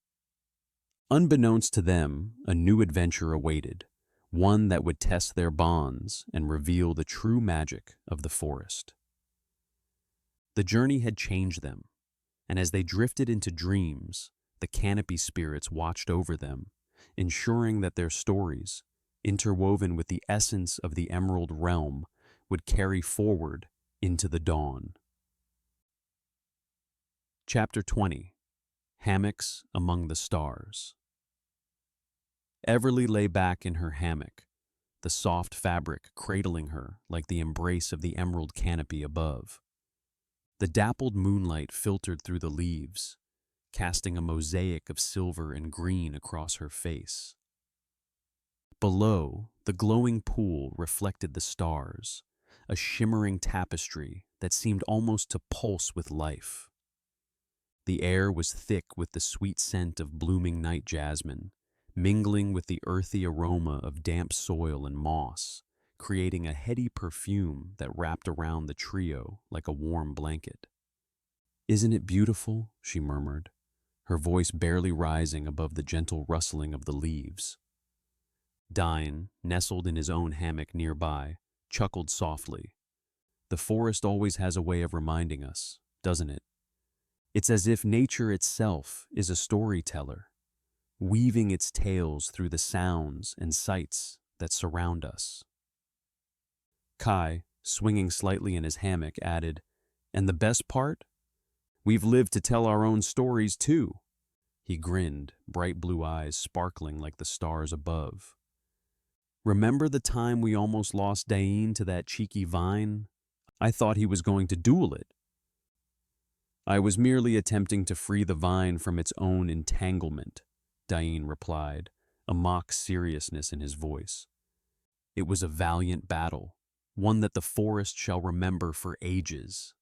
Unbeknownst to them, a new adventure awaited, one that would test their bonds and reveal the true magic of the forest. The journey had changed them, and as they drifted into dreams, the canopy spirits watched over them, ensuring that their stories, interwoven with the essence of the emerald realm, would carry forward into the dawn. Chapter 20. Hammocks Among the Stars. Everly lay back in her hammock, the soft fabric cradling her like the embrace of the emerald canopy above. The dappled moonlight filtered through the leaves, casting a mosaic of silver and green across her face. Below, the glowing pool reflected the stars, a shimmering tapestry that seemed almost to pulse with life. The air was thick with the sweet scent of blooming night jasmine, mingling with the earthy aroma of damp soil and moss, creating a heady perfume that wrapped around the trio like a warm blanket. "Isn't it beautiful?" she murmured, her voice barely rising above the gentle rustling of the leaves. Dain, nestled in his own hammock nearby, chuckled softly. "The forest always has a way of reminding us, doesn't it? It's as if nature itself is a storyteller, weaving its tales through the sounds and sights that surround us." Kai, swinging slightly in his hammock, added, "And the best part? We've lived to tell our own stories too." He grinned, bright blue eyes sparkling like the stars above. "Remember the time we almost lost Dain to that cheeky vine? I thought he was going to duel it." "I was merely attempting to free the vine from its own entanglement," Dain replied, a mock seriousness in his voice. "It was a valiant battle, one that the forest shall remember for ages."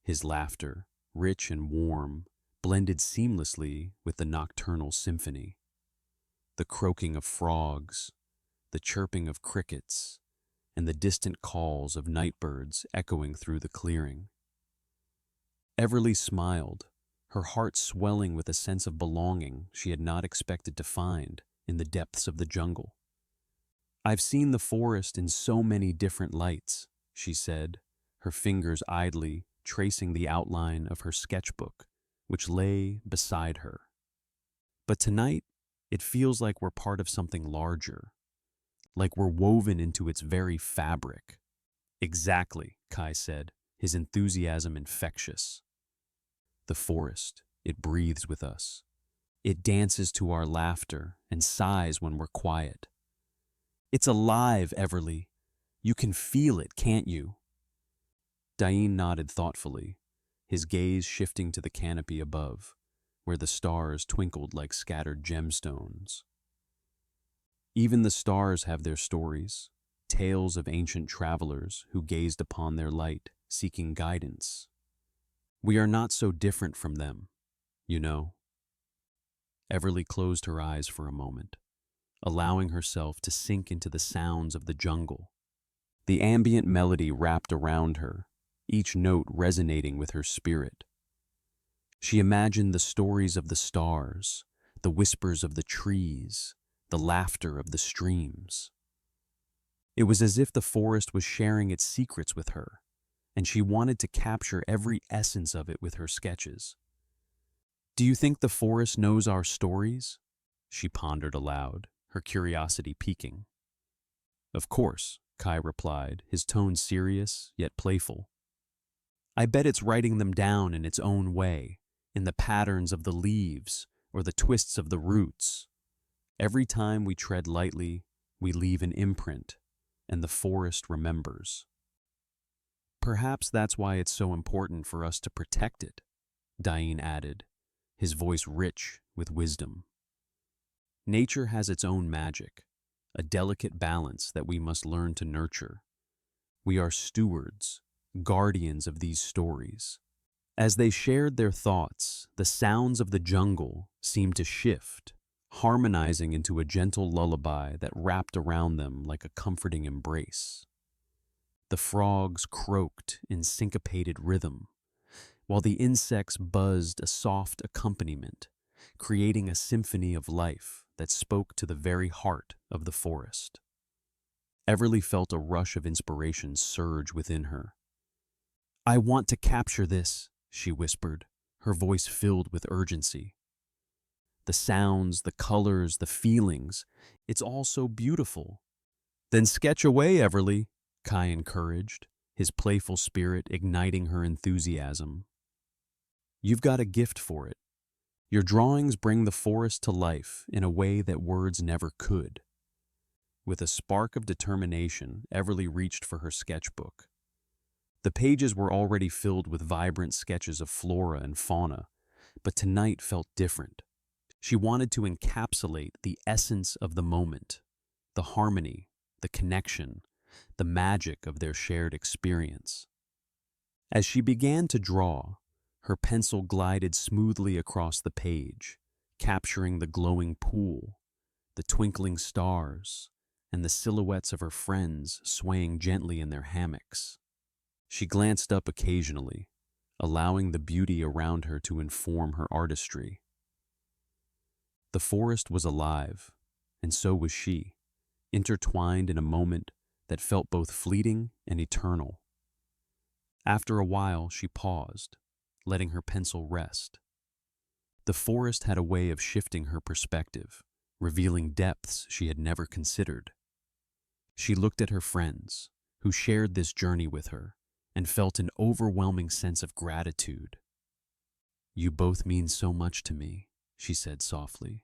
His laughter, rich and warm, blended seamlessly with the nocturnal symphony. The croaking of frogs, the chirping of crickets, and the distant calls of nightbirds echoing through the clearing. Everly smiled, her heart swelling with a sense of belonging she had not expected to find in the depths of the jungle. "I've seen the forest in so many different lights," she said, her fingers idly tracing the outline of her sketchbook, which lay beside her. "But tonight, it feels like we're part of something larger, like we're woven into its very fabric." "Exactly," Kai said, his enthusiasm infectious. "The forest, it breathes with us. It dances to our laughter and sighs when we're quiet. It's alive, Everly. You can feel it, can't you?" Dain nodded thoughtfully, his gaze shifting to the canopy above, where the stars twinkled like scattered gemstones. "Even the stars have their stories, tales of ancient travelers who gazed upon their light, seeking guidance. We are not so different from them, you know." Everly closed her eyes for a moment, allowing herself to sink into the sounds of the jungle. The ambient melody wrapped around her, each note resonating with her spirit. She imagined the stories of the stars, the whispers of the trees, the laughter of the streams. It was as if the forest was sharing its secrets with her, and she wanted to capture every essence of it with her sketches. "Do you think the forest knows our stories?" she pondered aloud, her curiosity piquing. Of course, Kai replied, his tone serious yet playful. I bet it's writing them down in its own way, in the patterns of the leaves or the twists of the roots. Every time we tread lightly, we leave an imprint, and the forest remembers. Perhaps that's why it's so important for us to protect it, Dain added, his voice rich with wisdom. Nature has its own magic, a delicate balance that we must learn to nurture. We are stewards, guardians of these stories. As they shared their thoughts, the sounds of the jungle seemed to shift, harmonizing into a gentle lullaby that wrapped around them like a comforting embrace. The frogs croaked in syncopated rhythm, while the insects buzzed a soft accompaniment, creating a symphony of life that spoke to the very heart of the forest. Everly felt a rush of inspiration surge within her. I want to capture this, she whispered, her voice filled with urgency. The sounds, the colors, the feelings, it's all so beautiful. Then sketch away, Everly, Kai encouraged, his playful spirit igniting her enthusiasm. You've got a gift for it. Your drawings bring the forest to life in a way that words never could. With a spark of determination, Everly reached for her sketchbook. The pages were already filled with vibrant sketches of flora and fauna, but tonight felt different. She wanted to encapsulate the essence of the moment, the harmony, the connection, the magic of their shared experience. As she began to draw, her pencil glided smoothly across the page, capturing the glowing pool, the twinkling stars, and the silhouettes of her friends swaying gently in their hammocks. She glanced up occasionally, allowing the beauty around her to inform her artistry. The forest was alive, and so was she, intertwined in a moment that felt both fleeting and eternal. After a while, she paused, letting her pencil rest. The forest had a way of shifting her perspective, revealing depths she had never considered. She looked at her friends, who shared this journey with her, and felt an overwhelming sense of gratitude. You both mean so much to me, she said softly.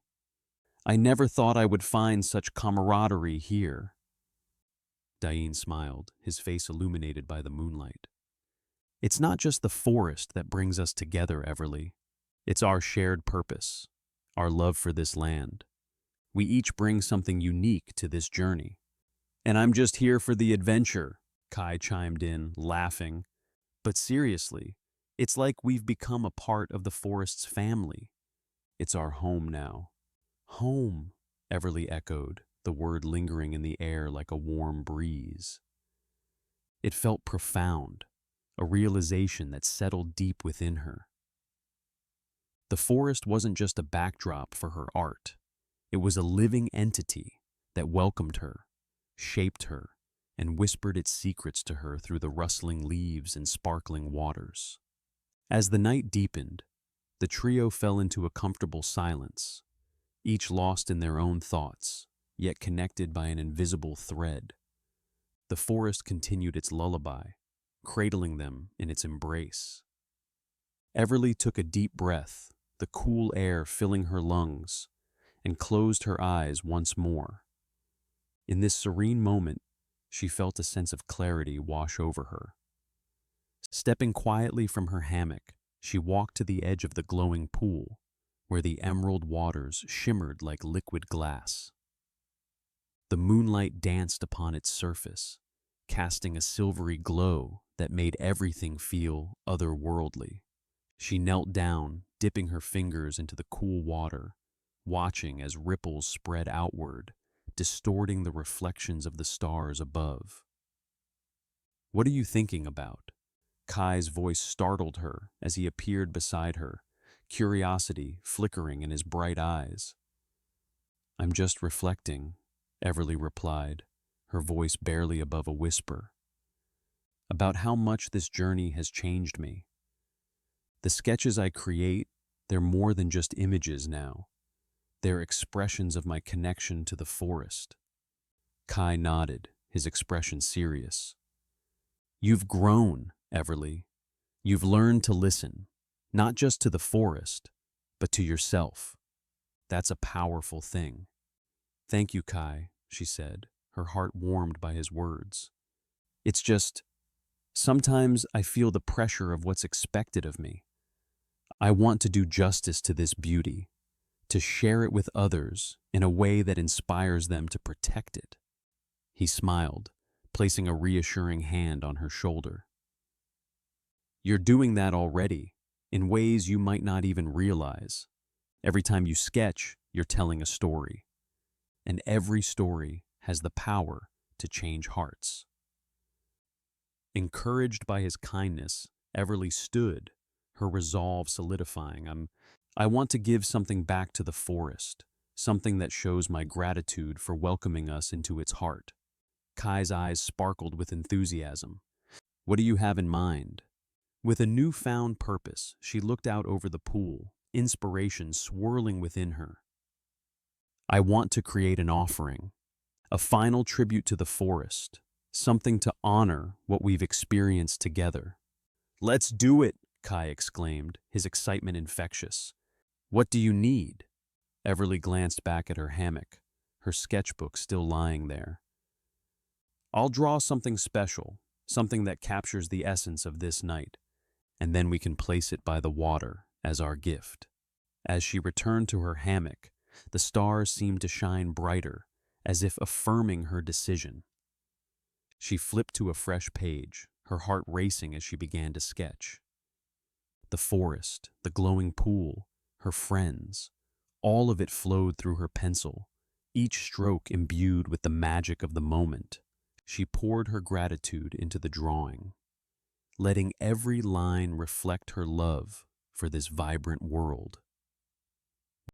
I never thought I would find such camaraderie here. Dain smiled, his face illuminated by the moonlight. It's not just the forest that brings us together, Everly. It's our shared purpose, our love for this land. We each bring something unique to this journey. And I'm just here for the adventure, Kai chimed in, laughing. But seriously, it's like we've become a part of the forest's family. It's our home now. Home, Everly echoed, the word lingering in the air like a warm breeze. It felt profound, a realization that settled deep within her. The forest wasn't just a backdrop for her art. It was a living entity that welcomed her, shaped her, and whispered its secrets to her through the rustling leaves and sparkling waters. As the night deepened, the trio fell into a comfortable silence, each lost in their own thoughts, yet connected by an invisible thread. The forest continued its lullaby, cradling them in its embrace. Everly took a deep breath, the cool air filling her lungs, and closed her eyes once more. In this serene moment, she felt a sense of clarity wash over her. Stepping quietly from her hammock, she walked to the edge of the glowing pool, where the emerald waters shimmered like liquid glass. The moonlight danced upon its surface, casting a silvery glow that made everything feel otherworldly. She knelt down, dipping her fingers into the cool water, watching as ripples spread outward, distorting the reflections of the stars above. What are you thinking about? Kai's voice startled her as he appeared beside her, curiosity flickering in his bright eyes. I'm just reflecting, Everly replied, her voice barely above a whisper, about how much this journey has changed me. The sketches I create, they're more than just images now. They're expressions of my connection to the forest. Kai nodded, his expression serious. You've grown, Everly. You've learned to listen, not just to the forest, but to yourself. That's a powerful thing. Thank you, Kai, she said, her heart warmed by his words. It's just, sometimes I feel the pressure of what's expected of me. I want to do justice to this beauty, to share it with others in a way that inspires them to protect it. He smiled, placing a reassuring hand on her shoulder. You're doing that already, in ways you might not even realize. Every time you sketch, you're telling a story. And every story has the power to change hearts. Encouraged by his kindness, Everly stood, her resolve solidifying. I want to give something back to the forest, something that shows my gratitude for welcoming us into its heart. Kai's eyes sparkled with enthusiasm. What do you have in mind? With a newfound purpose, she looked out over the pool, inspiration swirling within her. I want to create an offering, a final tribute to the forest, something to honor what we've experienced together. Let's do it, Kai exclaimed, his excitement infectious. What do you need? Everly glanced back at her hammock, her sketchbook still lying there. I'll draw something special, something that captures the essence of this night, and then we can place it by the water as our gift. As she returned to her hammock, the stars seemed to shine brighter, as if affirming her decision. She flipped to a fresh page, her heart racing as she began to sketch. The forest, the glowing pool, her friends, all of it flowed through her pencil, each stroke imbued with the magic of the moment. She poured her gratitude into the drawing, letting every line reflect her love for this vibrant world.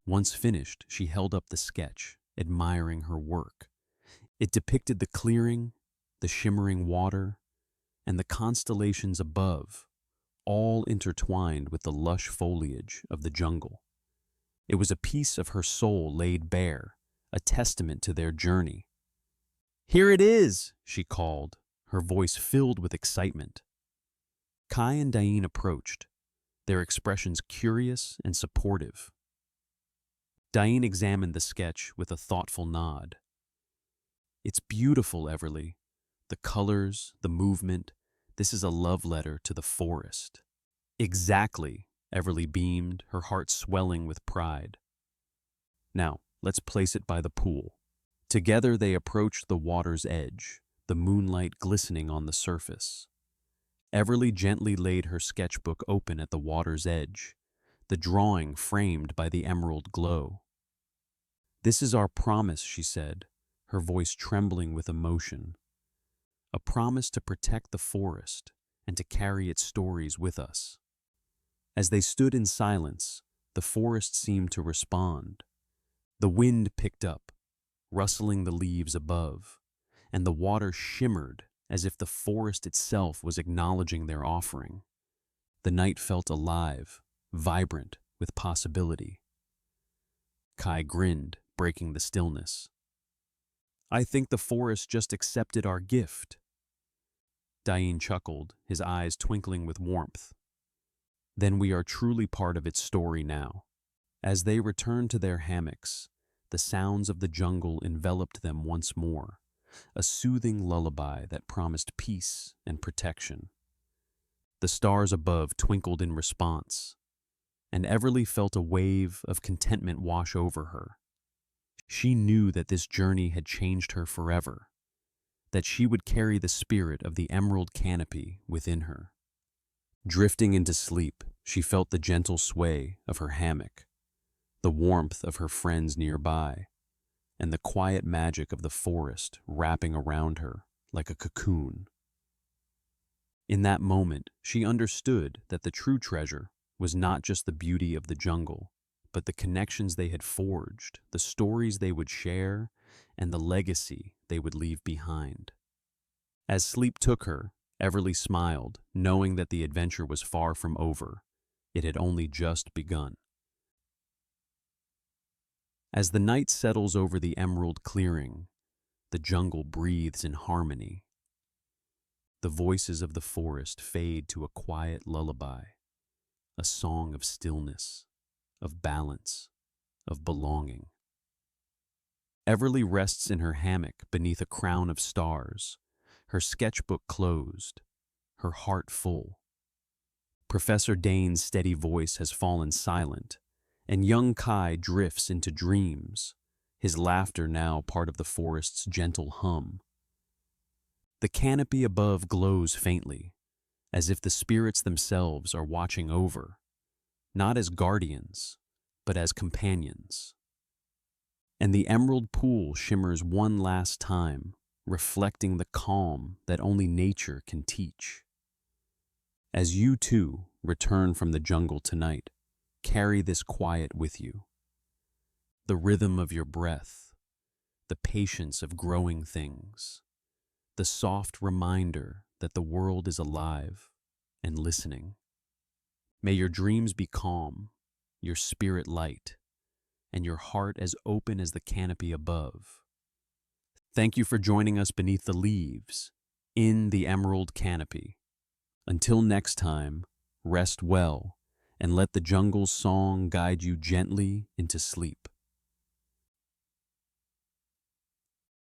Once finished, she held up the sketch, admiring her work. It depicted the clearing, the shimmering water, and the constellations above, all intertwined with the lush foliage of the jungle. It was a piece of her soul laid bare, a testament to their journey. Here it is, she called, her voice filled with excitement. Kai and Dain approached, their expressions curious and supportive. Dain examined the sketch with a thoughtful nod. It's beautiful, Everly. The colors, the movement, this is a love letter to the forest. Exactly, Everly beamed, her heart swelling with pride. Now, let's place it by the pool. Together they approached the water's edge, the moonlight glistening on the surface. Everly gently laid her sketchbook open at the water's edge, the drawing framed by the emerald glow. This is our promise, she said, her voice trembling with emotion. A promise to protect the forest and to carry its stories with us. As they stood in silence, the forest seemed to respond. The wind picked up, rustling the leaves above, and the water shimmered as if the forest itself was acknowledging their offering. The night felt alive, vibrant with possibility. Kai grinned, breaking the stillness. I think the forest just accepted our gift. Dain chuckled, his eyes twinkling with warmth. Then we are truly part of its story now. As they returned to their hammocks, the sounds of the jungle enveloped them once more, a soothing lullaby that promised peace and protection. The stars above twinkled in response, and Everly felt a wave of contentment wash over her. She knew that this journey had changed her forever, that she would carry the spirit of the emerald canopy within her. Drifting into sleep, she felt the gentle sway of her hammock, the warmth of her friends nearby, and the quiet magic of the forest wrapping around her like a cocoon. In that moment, she understood that the true treasure was not just the beauty of the jungle, but the connections they had forged, the stories they would share, and the legacy they would leave behind. As sleep took her, Everly smiled, knowing that the adventure was far from over. It had only just begun. As the night settles over the emerald clearing, the jungle breathes in harmony. The voices of the forest fade to a quiet lullaby, a song of stillness, of balance, of belonging. Everly rests in her hammock beneath a crown of stars, her sketchbook closed, her heart full. Professor Dain's steady voice has fallen silent, and young Kai drifts into dreams, his laughter now part of the forest's gentle hum. The canopy above glows faintly, as if the spirits themselves are watching over, not as guardians, but as companions. And the emerald pool shimmers one last time, reflecting the calm that only nature can teach. As you too return from the jungle tonight, carry this quiet with you. The rhythm of your breath, the patience of growing things, the soft reminder that the world is alive and listening. May your dreams be calm, your spirit light, and your heart as open as the canopy above. Thank you for joining us beneath the leaves, in the emerald canopy. Until next time, rest well and let the jungle's song guide you gently into sleep.